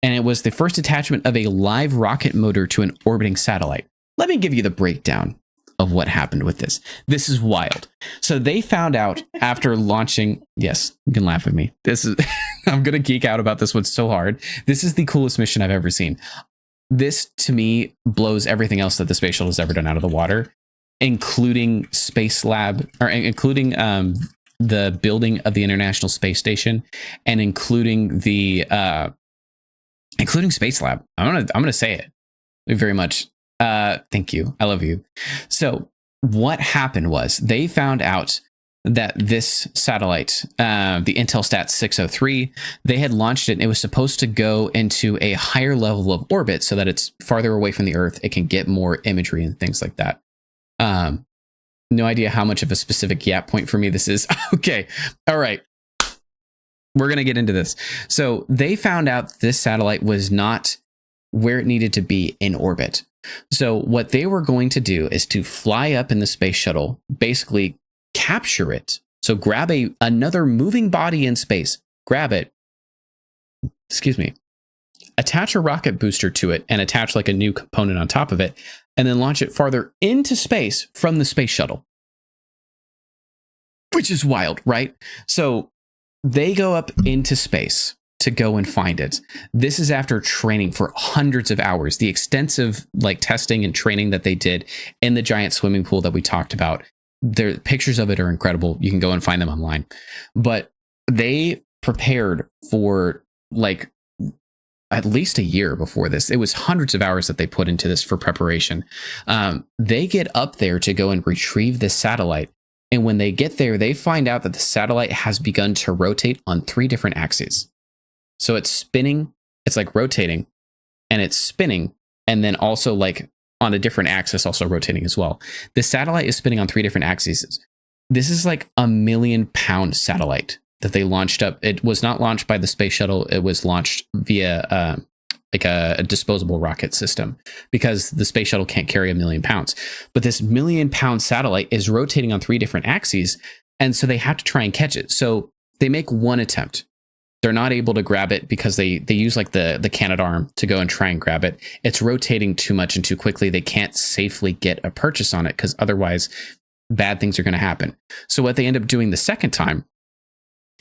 And it was the first attachment of a live rocket motor to an orbiting satellite. Let me give you the breakdown of what happened with this. This is wild. So they found out after launching, yes, you can laugh at me. This is, I'm going to geek out about this one so hard. This is the coolest mission I've ever seen. This, to me, blows everything else that the space shuttle has ever done out of the water, including Space Lab, or including the building of the International Space Station, and including Space Lab. I'm gonna say it very much. Thank you. I love you. So what happened was they found out that this satellite, the Intelsat 603, they had launched it and it was supposed to go into a higher level of orbit so that it's farther away from the Earth. It can get more imagery and things like that. No idea how much of a specific yap point for me this is. Okay. All right. We're going to get into this. So they found out this satellite was not where it needed to be in orbit. So what they were going to do is to fly up in the space shuttle, basically capture it. So grab another moving body in space, grab it, attach a rocket booster to it and attach like a new component on top of it, and then launch it farther into space from the space shuttle. Which is wild, right? So they go up into space to go and find it. This is after training for hundreds of hours, the extensive like testing and training that they did in the giant swimming pool that we talked about. The pictures of it are incredible. You can go and find them online. But they prepared for like at least a year before this. It was hundreds of hours that they put into this for preparation. They get up there to go and retrieve this satellite. And when they get there, they find out that the satellite has begun to rotate on 3 different axes. So it's spinning, it's like rotating, and it's spinning, and then also like on a different axis, also rotating as well. The satellite is spinning on 3 different axes. This is like a 1 million pound satellite that they launched up. It was not launched by the space shuttle. It was launched via like a disposable rocket system, because the space shuttle can't carry 1 million pounds. But this 1 million pound satellite is rotating on 3 different axes. And so they have to try and catch it. So they make one attempt. They're not able to grab it because they use like the Canadarm to go and try and grab it. It's rotating too much and too quickly. They can't safely get a purchase on it because otherwise bad things are going to happen. So what they end up doing the second time,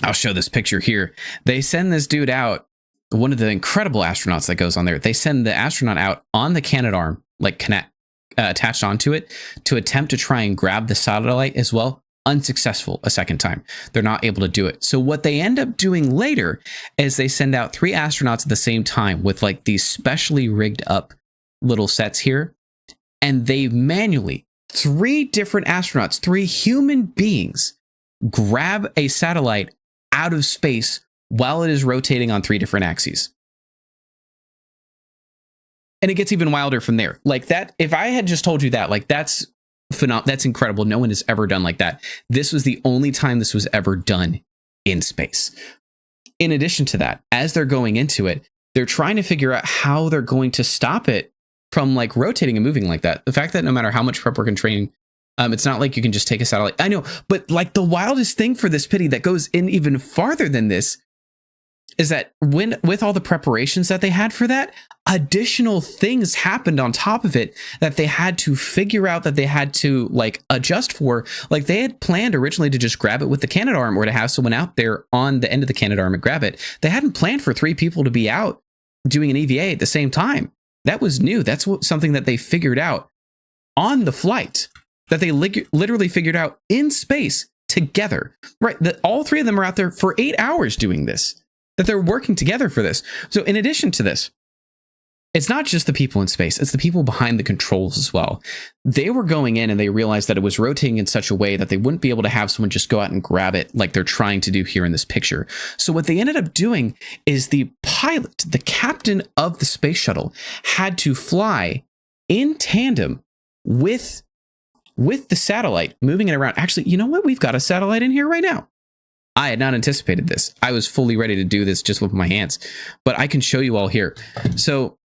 I'll show this picture here. They send this dude out, one of the incredible astronauts that goes on there. They send the astronaut out on the Canadarm, like attached onto it, to attempt to try and grab the satellite as well. Unsuccessful a second time. They're not able to do it. So what they end up doing later is they send out 3 astronauts at the same time with like these specially rigged up little sets here. And they manually, 3 different astronauts, 3 human beings, grab a satellite out of space while it is rotating on 3 different axes. And it gets even wilder from there. Like that, if I had just told you that, like that's incredible. No one has ever done like that. This was the only time this was ever done in space. In addition to that, as they're going into it, they're trying to figure out how they're going to stop it from like rotating and moving like that. The fact that no matter how much prep work and training, it's not like you can just take a satellite. I know, but like the wildest thing for this pity that goes in even farther than this is that with all the preparations that they had for that, additional things happened on top of it that they had to figure out, that they had to like adjust for. Like they had planned originally to just grab it with the Canadarm or to have someone out there on the end of the Canadarm and grab it. They hadn't planned for 3 people to be out doing an EVA at the same time. That was new. That's something that they figured out on the flight, that they literally figured out in space together. Right. That all 3 of them are out there for 8 hours doing this. That they're working together for this. So in addition to this, it's not just the people in space, it's the people behind the controls as well. They were going in and they realized that it was rotating in such a way that they wouldn't be able to have someone just go out and grab it like they're trying to do here in this picture. So what they ended up doing is the pilot, the captain of the space shuttle, had to fly in tandem with the satellite, moving it around. Actually, you know what? We've got a satellite in here right now. I had not anticipated this. I was fully ready to do this just with my hands, but I can show you all here. So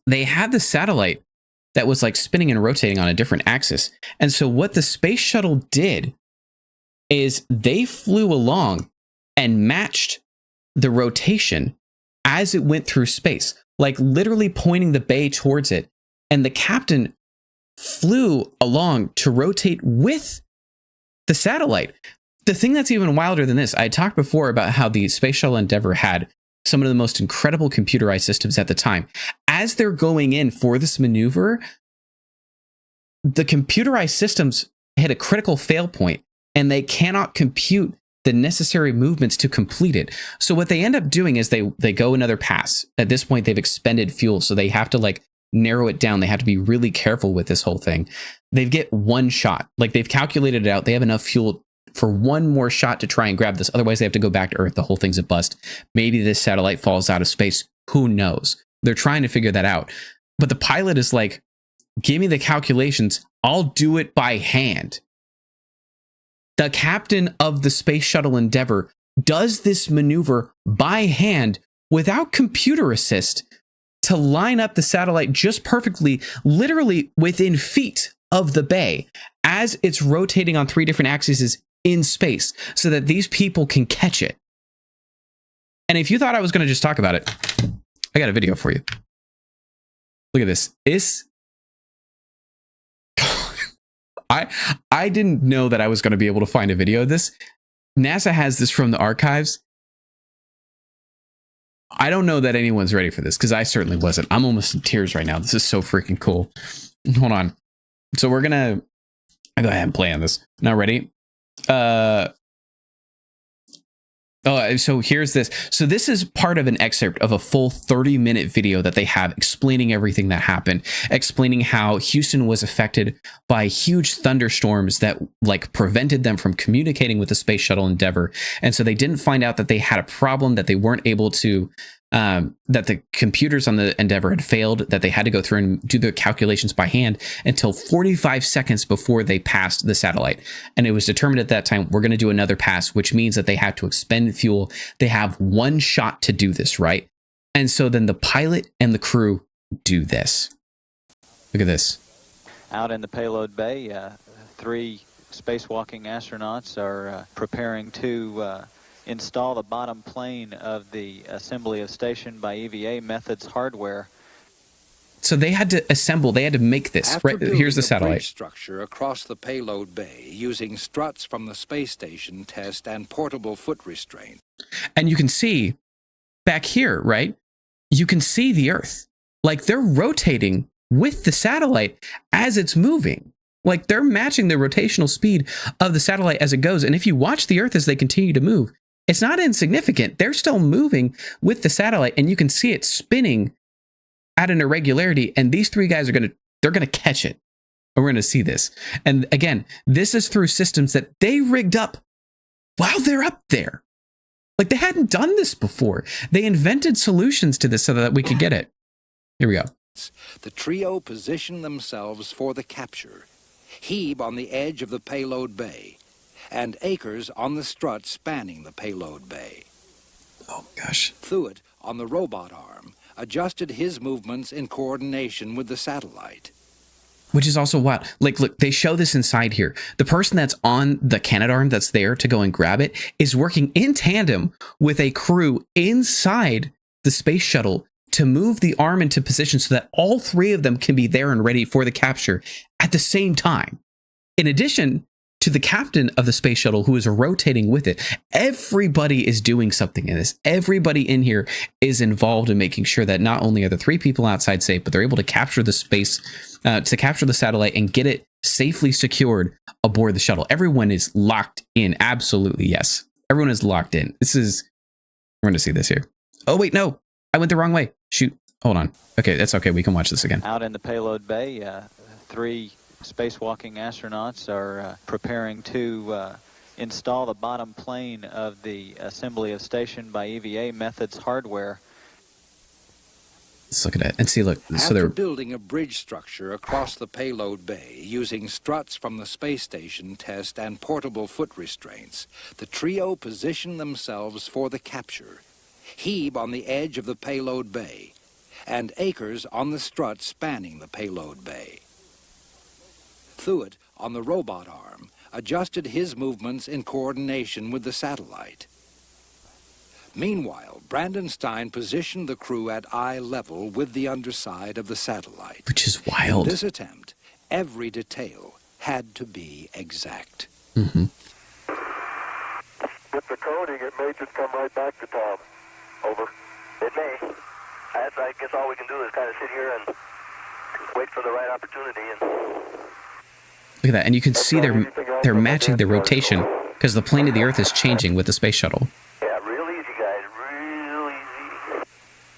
they had the satellite that was like spinning and rotating on a different axis. And so what the space shuttle did is they flew along and matched the rotation as it went through space, like literally pointing the bay towards it. And the captain flew along to rotate with the satellite. The thing that's even wilder than this, I talked before about how the Space Shuttle Endeavour had some of the most incredible computerized systems at the time. As they're going in for this maneuver, the computerized systems hit a critical fail point and they cannot compute the necessary movements to complete it. So what they end up doing is they go another pass. At this point, they've expended fuel, so they have to like narrow it down. They have to be really careful with this whole thing. They get 1 shot. Like they've calculated it out. They have enough fuel for 1 more shot to try and grab this. Otherwise, they have to go back to Earth. The whole thing's a bust. Maybe this satellite falls out of space. Who knows? They're trying to figure that out. But the pilot is like, give me the calculations. I'll do it by hand. The captain of the Space Shuttle Endeavour does this maneuver by hand without computer assist to line up the satellite just perfectly, literally within feet of the bay as it's rotating on 3 different axes in space so that these people can catch it. And if you thought I was going to just talk about it, I got a video for you. Look at this. I didn't know that I was going to be able to find a video of this. NASA has this from the archives. I don't know that anyone's ready for this because I certainly wasn't. I'm almost in tears right now. This is so freaking cool. Hold on. So we're going to go ahead and play on this. Now ready? So here's this. So this is part of an excerpt of a full 30-minute video that they have explaining everything that happened, explaining how Houston was affected by huge thunderstorms that like prevented them from communicating with the Space Shuttle Endeavour. And so they didn't find out that they had a problem, that they weren't able to, that the computers on the Endeavour had failed, that they had to go through and do the calculations by hand until 45 seconds before they passed the satellite. And it was determined at that time, we're going to do another pass, which means that they have to expend fuel. They have 1 shot to do this, right? And so then the pilot and the crew do this. Look at this. Out in the payload bay, 3 spacewalking astronauts are preparing to install the bottom plane of the assembly of station by EVA methods hardware. So they had to assemble, they had to make this. After Right, here's the building a bridge satellite. structure across the payload bay using struts from the space station test and portable foot restraint. And you can see back here, right? You can see the Earth. Like they're rotating with the satellite as it's moving. Like they're matching the rotational speed of the satellite as it goes. And if you watch the Earth as they continue to move, it's not insignificant. They're still moving with the satellite, and you can see it spinning at an irregularity. And these three guys they're gonna catch it. And we're gonna see this. And again, this is through systems that they rigged up while they're up there. Like they hadn't done this before. They invented solutions to this so that we could get it. Here we go. The trio position themselves for the capture. Heeb on the edge of the payload bay, and Akers on the strut spanning the payload bay. Oh, gosh. Thuet on the robot arm adjusted his movements in coordination with the satellite. Which is also wild. Like, look, they show this inside here. The person that's on the Canadarm that's there to go and grab it is working in tandem with a crew inside the space shuttle to move the arm into position so that all three of them can be there and ready for the capture at the same time. In addition to the captain of the space shuttle who is rotating with it, everybody is doing something in this. Everybody in here is involved in making sure that not only are the three people outside safe, but they're able to capture the space, to capture the satellite and get it safely secured aboard the shuttle. Everyone is locked in. Absolutely, yes. Everyone is locked in. We're going to see this here. Oh, wait, no. I went the wrong way. Shoot. Hold on. Okay, that's okay. We can watch this again. Out in the payload bay, three spacewalking astronauts are preparing to install the bottom plane of the assembly of station by EVA methods hardware. Let's look at it and see, look. So After they're building a bridge structure across the payload bay using struts from the space station test and portable foot restraints, the trio position themselves for the capture. Heeb on the edge of the payload bay, and Akers on the strut spanning the payload bay. Thuet on the robot arm adjusted his movements in coordination with the satellite. Meanwhile, Brandenstein positioned the crew at eye level with the underside of the satellite. Which is wild. In this attempt, every detail had to be exact. Mm-hmm. With the coding, it may just come right back to Tom. Over. It may. I guess all we can do is kind of sit here and wait for the right opportunity. Look at that. And you can see they're matching the rotation because the plane of the Earth is changing with the space shuttle. Yeah, real easy, guys. Real easy.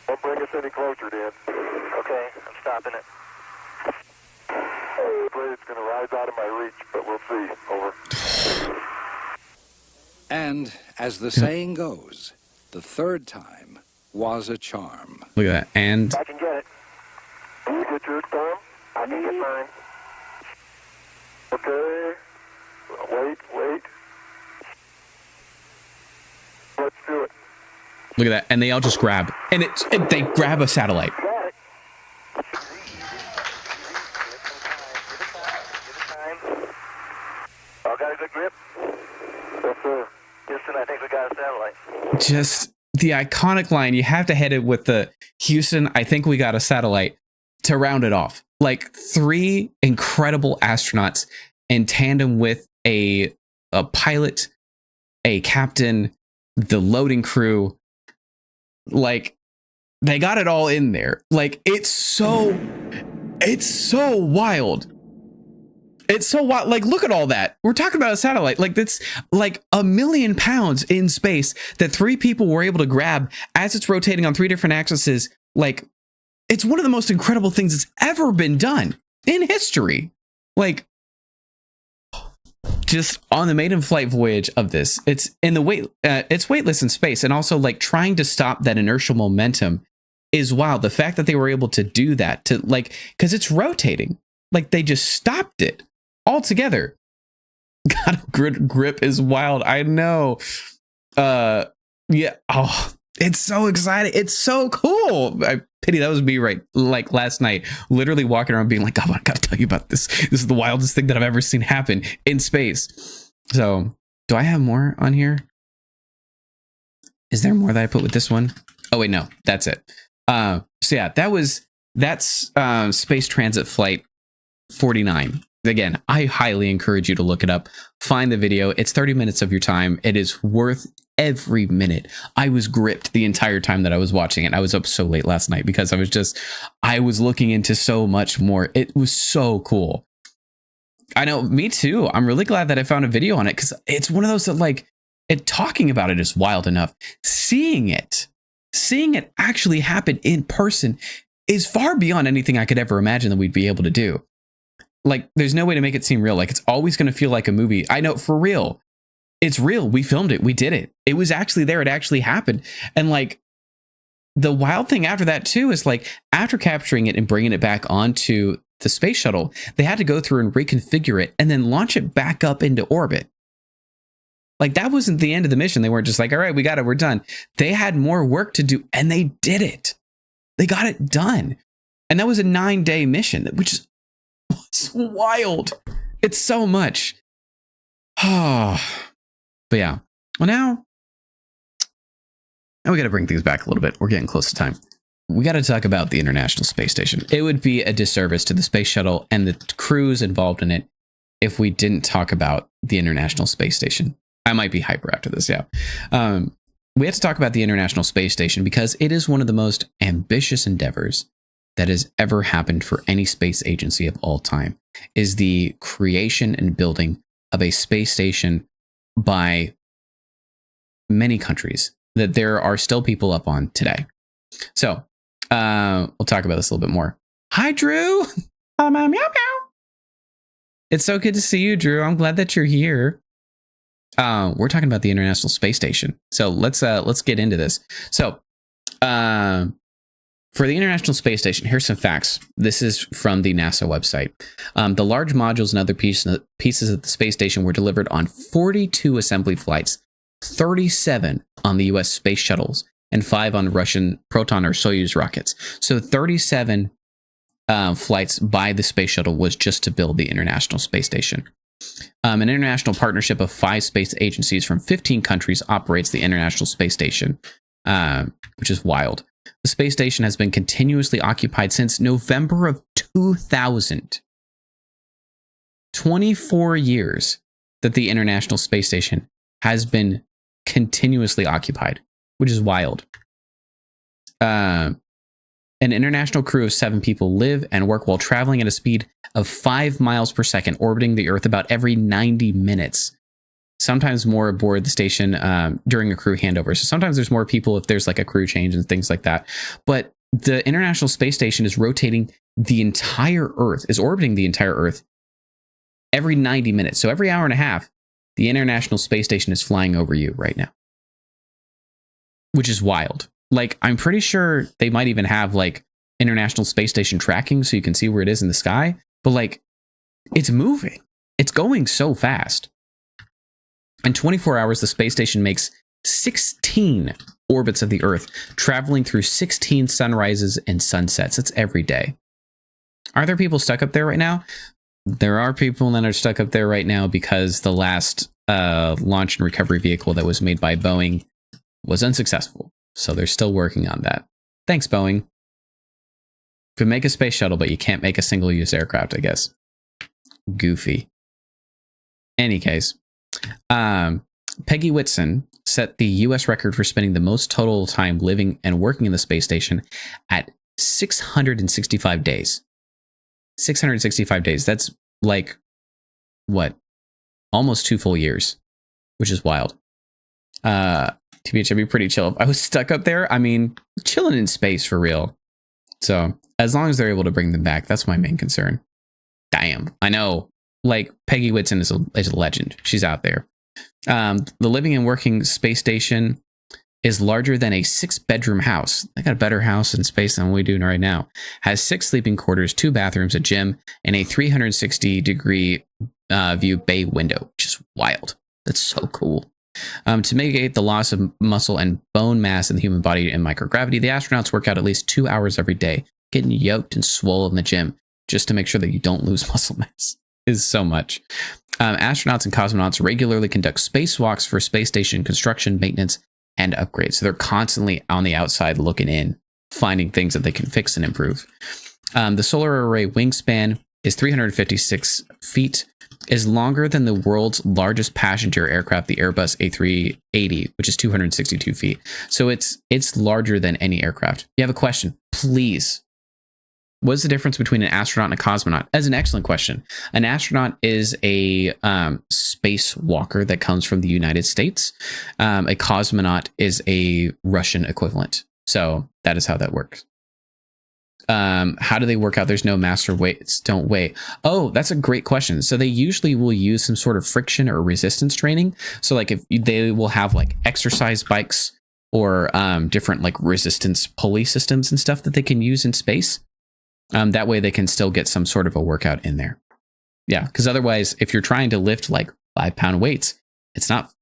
Don't bring us any closer, Dan. Okay, I'm stopping it. I'm afraid it's going to rise out of my reach, but we'll see. Over. And, as the saying goes, the third time was a charm. Look at that. And I can get it. Can you get yours, Tom? I can get mine. Okay. Wait. Let's do it. look at that. And they all just grab. And they grab a satellite. Got it. All got a good grip? Yes, sir. Houston, I think we got a satellite. Just the iconic line. You have to hit it with the Houston, I think we got a satellite to round it off. Like three incredible astronauts in tandem with a pilot, a captain, the loading crew. Like they got it all in there. Like it's so wild. It's so wild. Like, look at all that. We're talking about a satellite. Like, that's like 1 million pounds in space that three people were able to grab as it's rotating on three different axes. Like, it's one of the most incredible things that's ever been done in history. Like, just on the maiden flight voyage of this, it's in the it's weightless in space, and also like trying to stop that inertial momentum is wild. The fact that they were able to do that, to like, because it's rotating, like they just stopped it altogether. God, grip is wild. I know. Yeah. Oh, it's so exciting. It's so cool. I pity that was me right like last night, literally walking around being like, oh, I gotta tell you about this. This is the wildest thing that I've ever seen happen in space. So do I have more on here? Is there more that I put with this one? Oh wait, no, that's it. So yeah, that's Space Transit Flight 49. Again, I highly encourage you to look it up. Find the video. It's 30 minutes of your time. It is worth every minute. I was gripped the entire time that I was watching it. I was up so late last night because I was looking into so much more. It was so cool. I know, me too. I'm really glad that I found a video on it because it's one of those that like, talking about it is wild enough. Seeing it actually happen in person is far beyond anything I could ever imagine that we'd be able to do. Like, there's no way to make it seem real. Like, it's always going to feel like a movie. I know, for real. It's real. We filmed it. We did it. It was actually there. It actually happened. And like, the wild thing after that too is like, after capturing it and bringing it back onto the space shuttle, they had to go through and reconfigure it and then launch it back up into orbit. Like, that wasn't the end of the mission. They weren't just like, all right, we got it, we're done. They had more work to do, and they did it. They got it done. And that was a 9-day mission, which is wild. It's so much. But yeah. Well, now we got to bring things back a little bit. We're getting close to time. We got to talk about the International Space Station. It would be a disservice to the space shuttle and the crews involved in it if we didn't talk about the International Space Station. I might be hyper after this, yeah. We have to talk about the International Space Station because it is one of the most ambitious endeavors that has ever happened for any space agency of all time. Is the creation and building of a space station by many countries that there are still people up on today. So we'll talk about this a little bit more. Hi, Drew. Meow, meow. It's so good to see you, Drew. I'm glad that you're here. We're talking about the International Space Station. So let's get into this. So for the International Space Station, here's some facts. This is from the NASA website. The large modules and other pieces of the space station were delivered on 42 assembly flights, 37 on the US space shuttles, and 5 on Russian Proton or Soyuz rockets. So 37 flights by the space shuttle was just to build the International Space Station. An international partnership of 5 space agencies from 15 countries operates the International Space Station, which is wild. The space station has been continuously occupied since November of 2000. 24 years that the International Space Station has been continuously occupied, which is wild. An international crew of 7 people live and work while traveling at a speed of 5 miles per second, orbiting the Earth about every 90 minutes. Sometimes more aboard the station during a crew handover. So sometimes there's more people if there's like a crew change and things like that. But the International Space Station is rotating the entire Earth, is orbiting the entire Earth every 90 minutes. So every hour and a half, the International Space Station is flying over you right now, which is wild. Like, I'm pretty sure they might even have like International Space Station tracking so you can see where it is in the sky. But like, it's moving. It's going so fast. In 24 hours, the space station makes 16 orbits of the Earth, traveling through 16 sunrises and sunsets. It's every day. Are there people stuck up there right now? There are people that are stuck up there right now because the last launch and recovery vehicle that was made by Boeing was unsuccessful. So they're still working on that. Thanks, Boeing. You can make a space shuttle, but you can't make a single-use aircraft, I guess. Goofy. Any case. Peggy Whitson set the U.S. record for spending the most total time living and working in the space station at 665 days. 665 days. That's like, what? Almost 2 full years, which is wild. TBH, I'd be pretty chill. If I was stuck up there, I mean, chilling in space for real. So as long as they're able to bring them back, that's my main concern. Damn. I know. Like, Peggy Whitson is a legend. She's out there. The living and working space station is larger than a 6-bedroom house. They got a better house in space than we do right now. Has 6 sleeping quarters, 2 bathrooms, a gym, and a 360-degree view bay window, which is wild. That's so cool. To mitigate the loss of muscle and bone mass in the human body in microgravity, the astronauts work out at least 2 hours every day, getting yoked and swole in the gym just to make sure that you don't lose muscle mass. Is so much. Astronauts and cosmonauts regularly conduct spacewalks for space station construction, maintenance, and upgrade. So they're constantly on the outside looking in, finding things that they can fix and improve. The solar array wingspan is 356 feet, is longer than the world's largest passenger aircraft, the Airbus A380, which is 262 feet. So it's larger than any aircraft. You have a question, please. What's the difference between an astronaut and a cosmonaut? That's an excellent question. An astronaut is a spacewalker that comes from the United States. A cosmonaut is a Russian equivalent. So that is how that works. How do they work out? There's no master weights, don't weigh. Oh, that's a great question. So they usually will use some sort of friction or resistance training. So like if they will have like exercise bikes or different like resistance pulley systems and stuff that they can use in space. That way they can still get some sort of a workout in there. Yeah, because otherwise, if you're trying to lift like 5-pound weights, it's not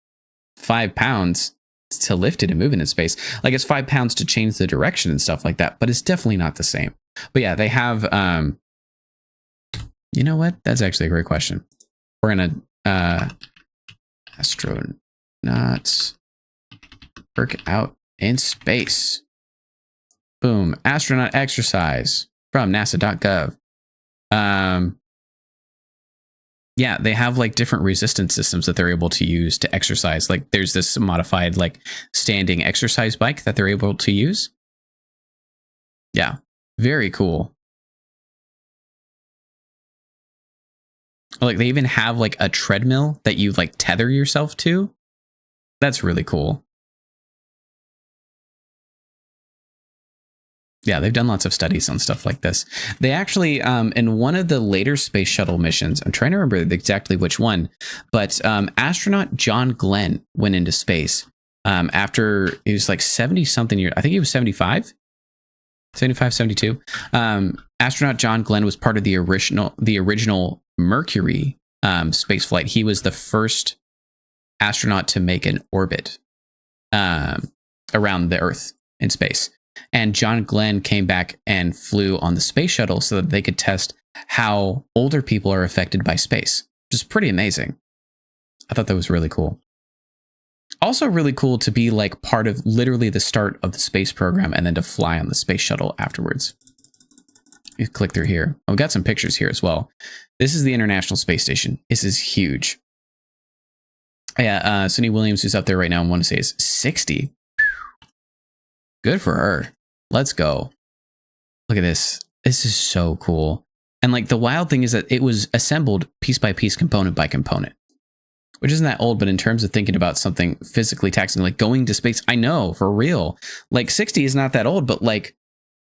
5 pounds to lift it and move it in space. Like it's 5 pounds to change the direction and stuff like that, but it's definitely not the same. But yeah, they have, you know what? That's actually a great question. We're going to, astronauts work out in space. Boom. Astronaut exercise from nasa.gov. Yeah, they have like different resistance systems that they're able to use to exercise. Like there's this modified like standing exercise bike that they're able to use. Yeah, very cool. Like they even have like a treadmill that you like tether yourself to. That's really cool. Yeah, they've done lots of studies on stuff like this. They actually, in one of the later space shuttle missions, I'm trying to remember exactly which one, but astronaut John Glenn went into space after he was like 70 something years. I think he was 75, 72. Astronaut John Glenn was part of the original Mercury space flight. He was the first astronaut to make an orbit around the Earth in space. And John Glenn came back and flew on the space shuttle so that they could test how older people are affected by space, which is pretty amazing. I thought that was really cool. Also really cool to be like part of literally the start of the space program and then to fly on the space shuttle afterwards. You click through here. I've got some pictures here as well. This is the International Space Station. This is huge. Yeah, Suni Williams, who's up there right now, I want to say is 60. Good for her. Let's go. Look at this. This is so cool. And like the wild thing is that it was assembled piece by piece, component by component, which isn't that old, but in terms of thinking about something physically taxing, like going to space, I know for real, like 60 is not that old, but like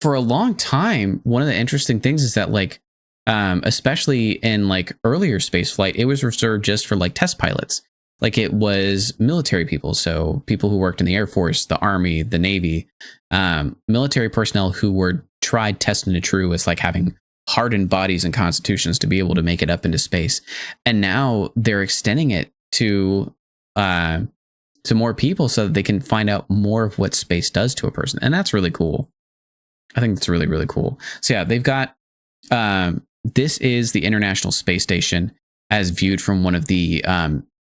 for a long time, one of the interesting things is that like, especially in like earlier space flight, it was reserved just for like test pilots. Like it was military people, so people who worked in the Air Force, the Army, the Navy, military personnel who were tried, tested, and true as like having hardened bodies and constitutions to be able to make it up into space. And now they're extending it to more people so that they can find out more of what space does to a person. And that's really cool. I think that's really, really cool. So yeah, they've got, this is the International Space Station as viewed from one of the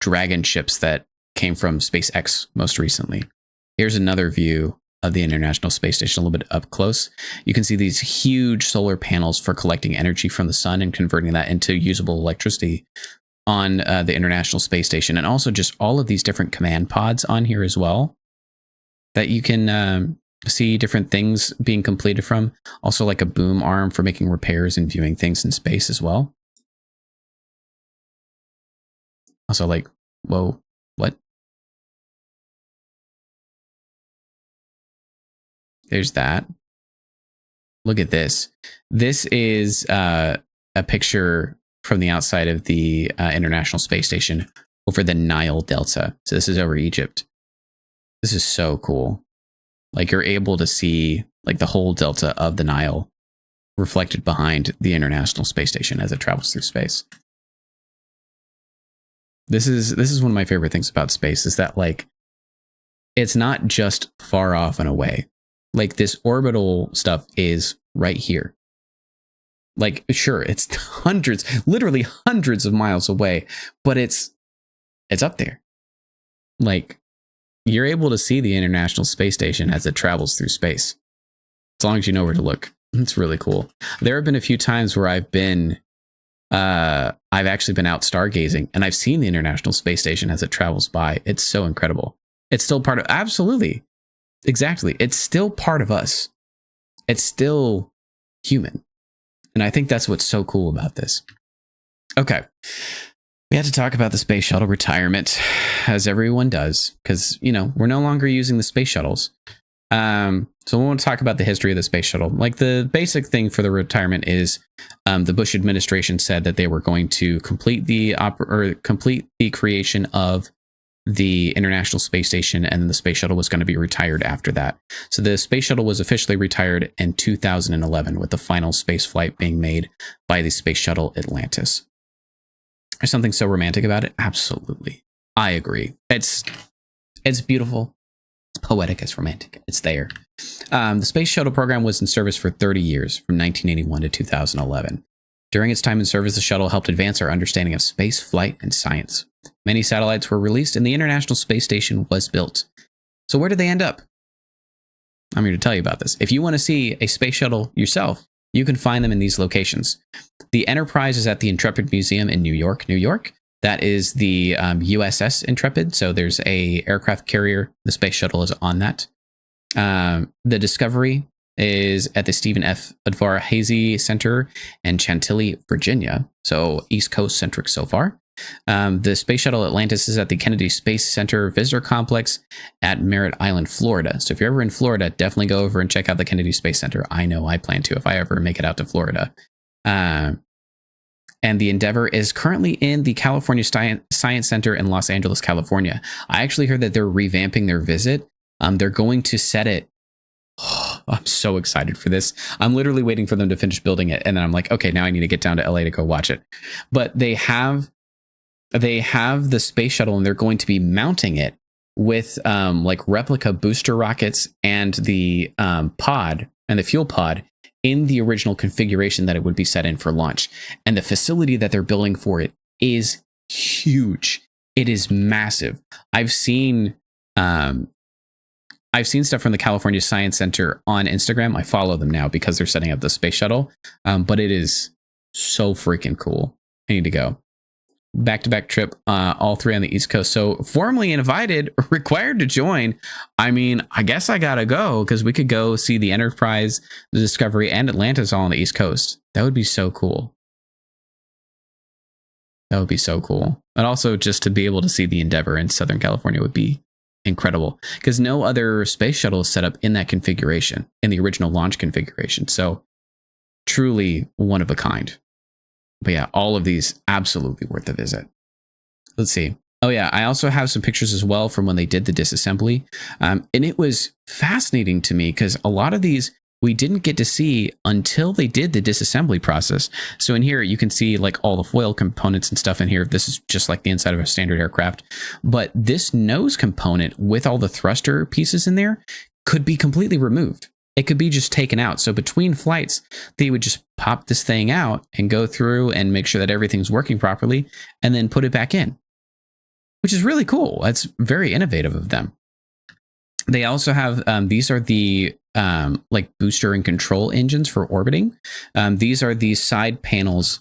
Dragon ships that came from SpaceX most recently. Here's another view of the International Space Station a little bit up close. You can see these huge solar panels for collecting energy from the sun and converting that into usable electricity on the International Space Station. And also just all of these different command pods on here as well that you can see different things being completed from. Also like a boom arm for making repairs and viewing things in space as well. Also like, whoa, what? There's that. Look at this. This is a picture from the outside of the International Space Station over the Nile Delta. So this is over Egypt. This is so cool. Like you're able to see like the whole delta of the Nile reflected behind the International Space Station as it travels through space. This is one of my favorite things about space is that like it's not just far off and away. Like this orbital stuff is right here. Like sure, it's hundreds, literally hundreds of miles away, but it's up there. Like you're able to see the International Space Station as it travels through space, as long as you know where to look. It's really cool. There have been a few times where I've actually been out stargazing and I've seen the International Space Station as it travels by. It's so incredible. It's still part of, absolutely, exactly. It's still part of us. It's still human. And I think that's what's so cool about this. Okay. We had to talk about the space shuttle retirement, as everyone does, because, you know, we're no longer using the space shuttles. So we want to talk about the history of the space shuttle. Like, the basic thing for the retirement is the Bush administration said that they were going to complete the creation of the International Space Station, and the space shuttle was going to be retired after that. So the space shuttle was officially retired in 2011, with the final space flight being made by the Space Shuttle Atlantis. There's something so romantic about it. Absolutely. I agree. It's beautiful. It's poetic. It's romantic. It's there. The Space Shuttle program was in service for 30 years, from 1981 to 2011. During its time in service, the shuttle helped advance our understanding of space flight and science. Many satellites were released, and the International Space Station was built. So where did they end up? I'm here to tell you about this. If you want to see a space shuttle yourself, you can find them in these locations. The Enterprise is at the Intrepid Museum in New York, New York. That is the USS Intrepid. So there's a aircraft carrier. The space shuttle is on that. The Discovery is at the Stephen F. Udvar-Hazy Center in Chantilly, Virginia. So East Coast centric so far. The Space Shuttle Atlantis is at the Kennedy Space Center Visitor Complex at Merritt Island, Florida. So if you're ever in Florida, definitely go over and check out the Kennedy Space Center. I know I plan to if I ever make it out to Florida. And the Endeavour is currently in the California Science Center in Los Angeles, California. I actually heard that they're revamping their visit. They're going to set it. Oh, I'm so excited for this. I'm literally waiting for them to finish building it. And then I'm like, okay, now I need to get down to LA to go watch it. But they have the space shuttle, and they're going to be mounting it with like replica booster rockets and the pod and the fuel pod in the original configuration that it would be set in for launch. And the facility that they're building for it is huge. It is massive. I've seen stuff from the California Science Center on Instagram. I follow them now because they're setting up the space shuttle. But it is so freaking cool. I need to go. Back-to-back trip, all three on the East Coast. So formally invited, required to join. I mean, I guess I gotta go, because we could go see the Enterprise, the Discovery, and Atlantis all on the East Coast. That would be so cool. That would be so cool. And also just to be able to see the Endeavour in Southern California would be incredible, because no other space shuttle is set up in that configuration, in the original launch configuration. So truly one of a kind. But yeah, all of these absolutely worth a visit. Let's see. Oh yeah, I also have some pictures as well from when they did the disassembly. And it was fascinating to me because a lot of these we didn't get to see until they did the disassembly process. So in here, you can see like all the foil components and stuff in here. This is just like the inside of a standard aircraft. But this nose component with all the thruster pieces in there could be completely removed. It could be just taken out. So between flights, they would just pop this thing out and go through and make sure that everything's working properly and then put it back in, which is really cool. That's very innovative of them. They also have, these are the like booster and control engines for orbiting. These are the side panels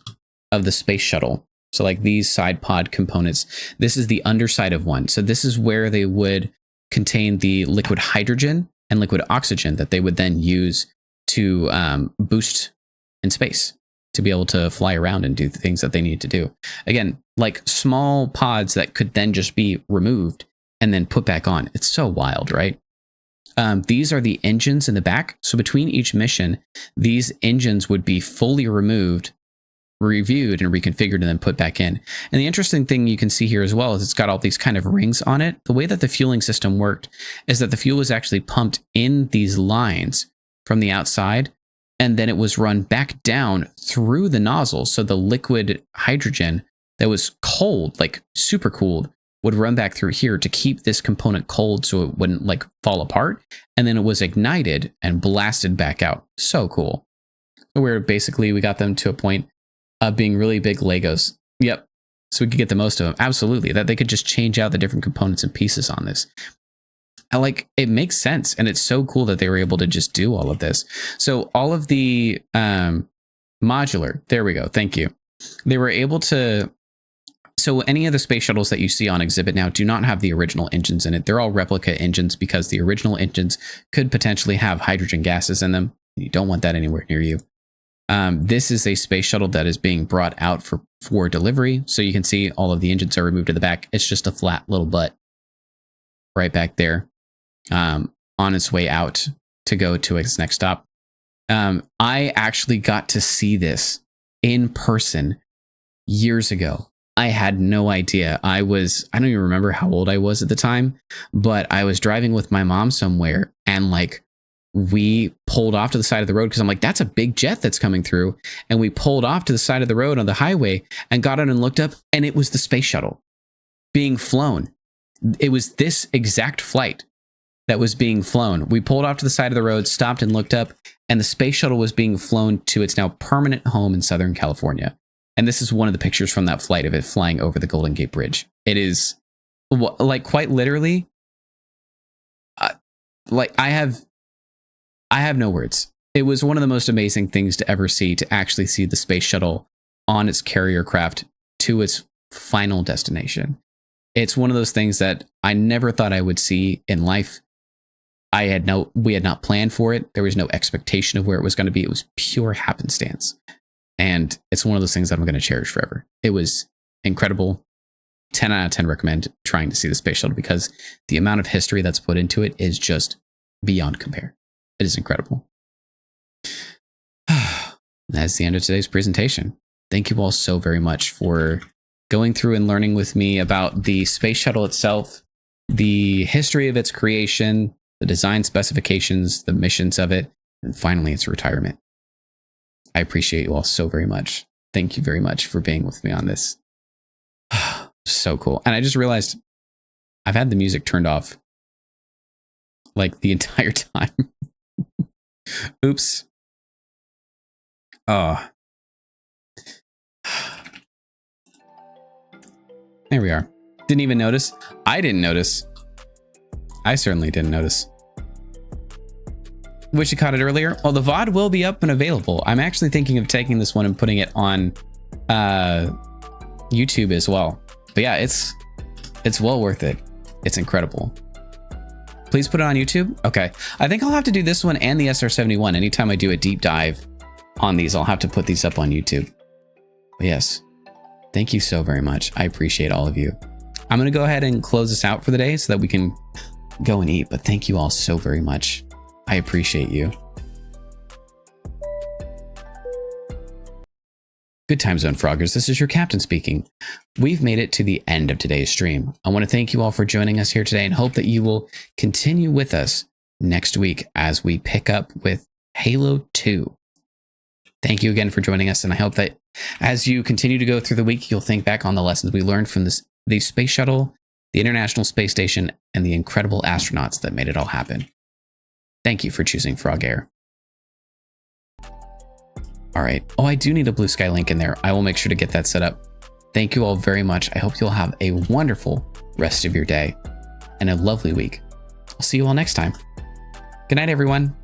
of the space shuttle. So like these side pod components, this is the underside of one. So this is where they would contain the liquid hydrogen and liquid oxygen that they would then use to boost in space to be able to fly around and do the things that they need to do. Again, like small pods that could then just be removed and then put back on. It's so wild, right? These are the engines in the back. So between each mission, these engines would be fully removed, reviewed, and reconfigured and then put back in. And the interesting thing you can see here as well is it's got all these kind of rings on it. The way that the fueling system worked is that the fuel was actually pumped in these lines from the outside, and then it was run back down through the nozzle. So the liquid hydrogen that was cold, like super cooled, would run back through here to keep this component cold so it wouldn't like fall apart. And then it was ignited and blasted back out. So cool. Where basically we got them to a point of being really big Legos. Yep. So we could get the most of them. Absolutely. That they could just change out the different components and pieces on this. it makes sense. And it's so cool that they were able to just do all of this. So all of the modular, there we go. Thank you. They were able to, so any of the space shuttles that you see on exhibit now do not have the original engines in it. They're all replica engines because the original engines could potentially have hydrogen gases in them. You don't want that anywhere near you. This is a space shuttle that is being brought out for delivery. So you can see all of the engines are removed to the back. It's just a flat little butt right back there, on its way out to go to its next stop. I actually got to see this in person years ago. I had no idea. I don't even remember how old I was at the time, but I was driving with my mom somewhere, and like, we pulled off to the side of the road because I'm like, that's a big jet that's coming through. And we pulled off to the side of the road on the highway and got out and looked up, and it was the space shuttle being flown. It was this exact flight that was being flown. We pulled off to the side of the road, stopped and looked up, and the space shuttle was being flown to its now permanent home in Southern California. And this is one of the pictures from that flight of it flying over the Golden Gate Bridge. It is like quite literally, like I have no words. It was one of the most amazing things to ever see, to actually see the space shuttle on its carrier craft to its final destination. It's one of those things that I never thought I would see in life. We had not planned for it. There was no expectation of where it was going to be. It was pure happenstance. And it's one of those things that I'm going to cherish forever. It was incredible. 10 out of 10 recommend trying to see the space shuttle, because the amount of history that's put into it is just beyond compare. It is incredible. That's the end of today's presentation. Thank you all so very much for going through and learning with me about the space shuttle itself, the history of its creation, the design specifications, the missions of it, and finally its retirement. I appreciate you all so very much. Thank you very much for being with me on this. So cool. And I just realized I've had the music turned off like the entire time. Oops. Oh. There we are. Didn't even notice. I didn't notice. I certainly didn't notice. Wish you caught it earlier. Well, the VOD will be up and available. I'm actually thinking of taking this one and putting it on YouTube as well. But yeah, it's well worth it. It's incredible. Please put it on YouTube. Okay. I think I'll have to do this one and the SR-71. Anytime I do a deep dive on these, I'll have to put these up on YouTube. But yes, thank you so very much. I appreciate all of you. I'm going to go ahead and close this out for the day so that we can go and eat. But thank you all so very much. I appreciate you. Good time zone, Froggers. This is your captain speaking. We've made it to the end of today's stream. I want to thank you all for joining us here today and hope that you will continue with us next week as we pick up with Halo 2. Thank you again for joining us, and I hope that as you continue to go through the week, you'll think back on the lessons we learned from the space shuttle, the International Space Station, and the incredible astronauts that made it all happen. Thank you for choosing Frog Air. All right. Oh, I do need a Blue Sky link in there. I will make sure to get that set up. Thank you all very much. I hope you'll have a wonderful rest of your day and a lovely week. I'll see you all next time. Good night, everyone.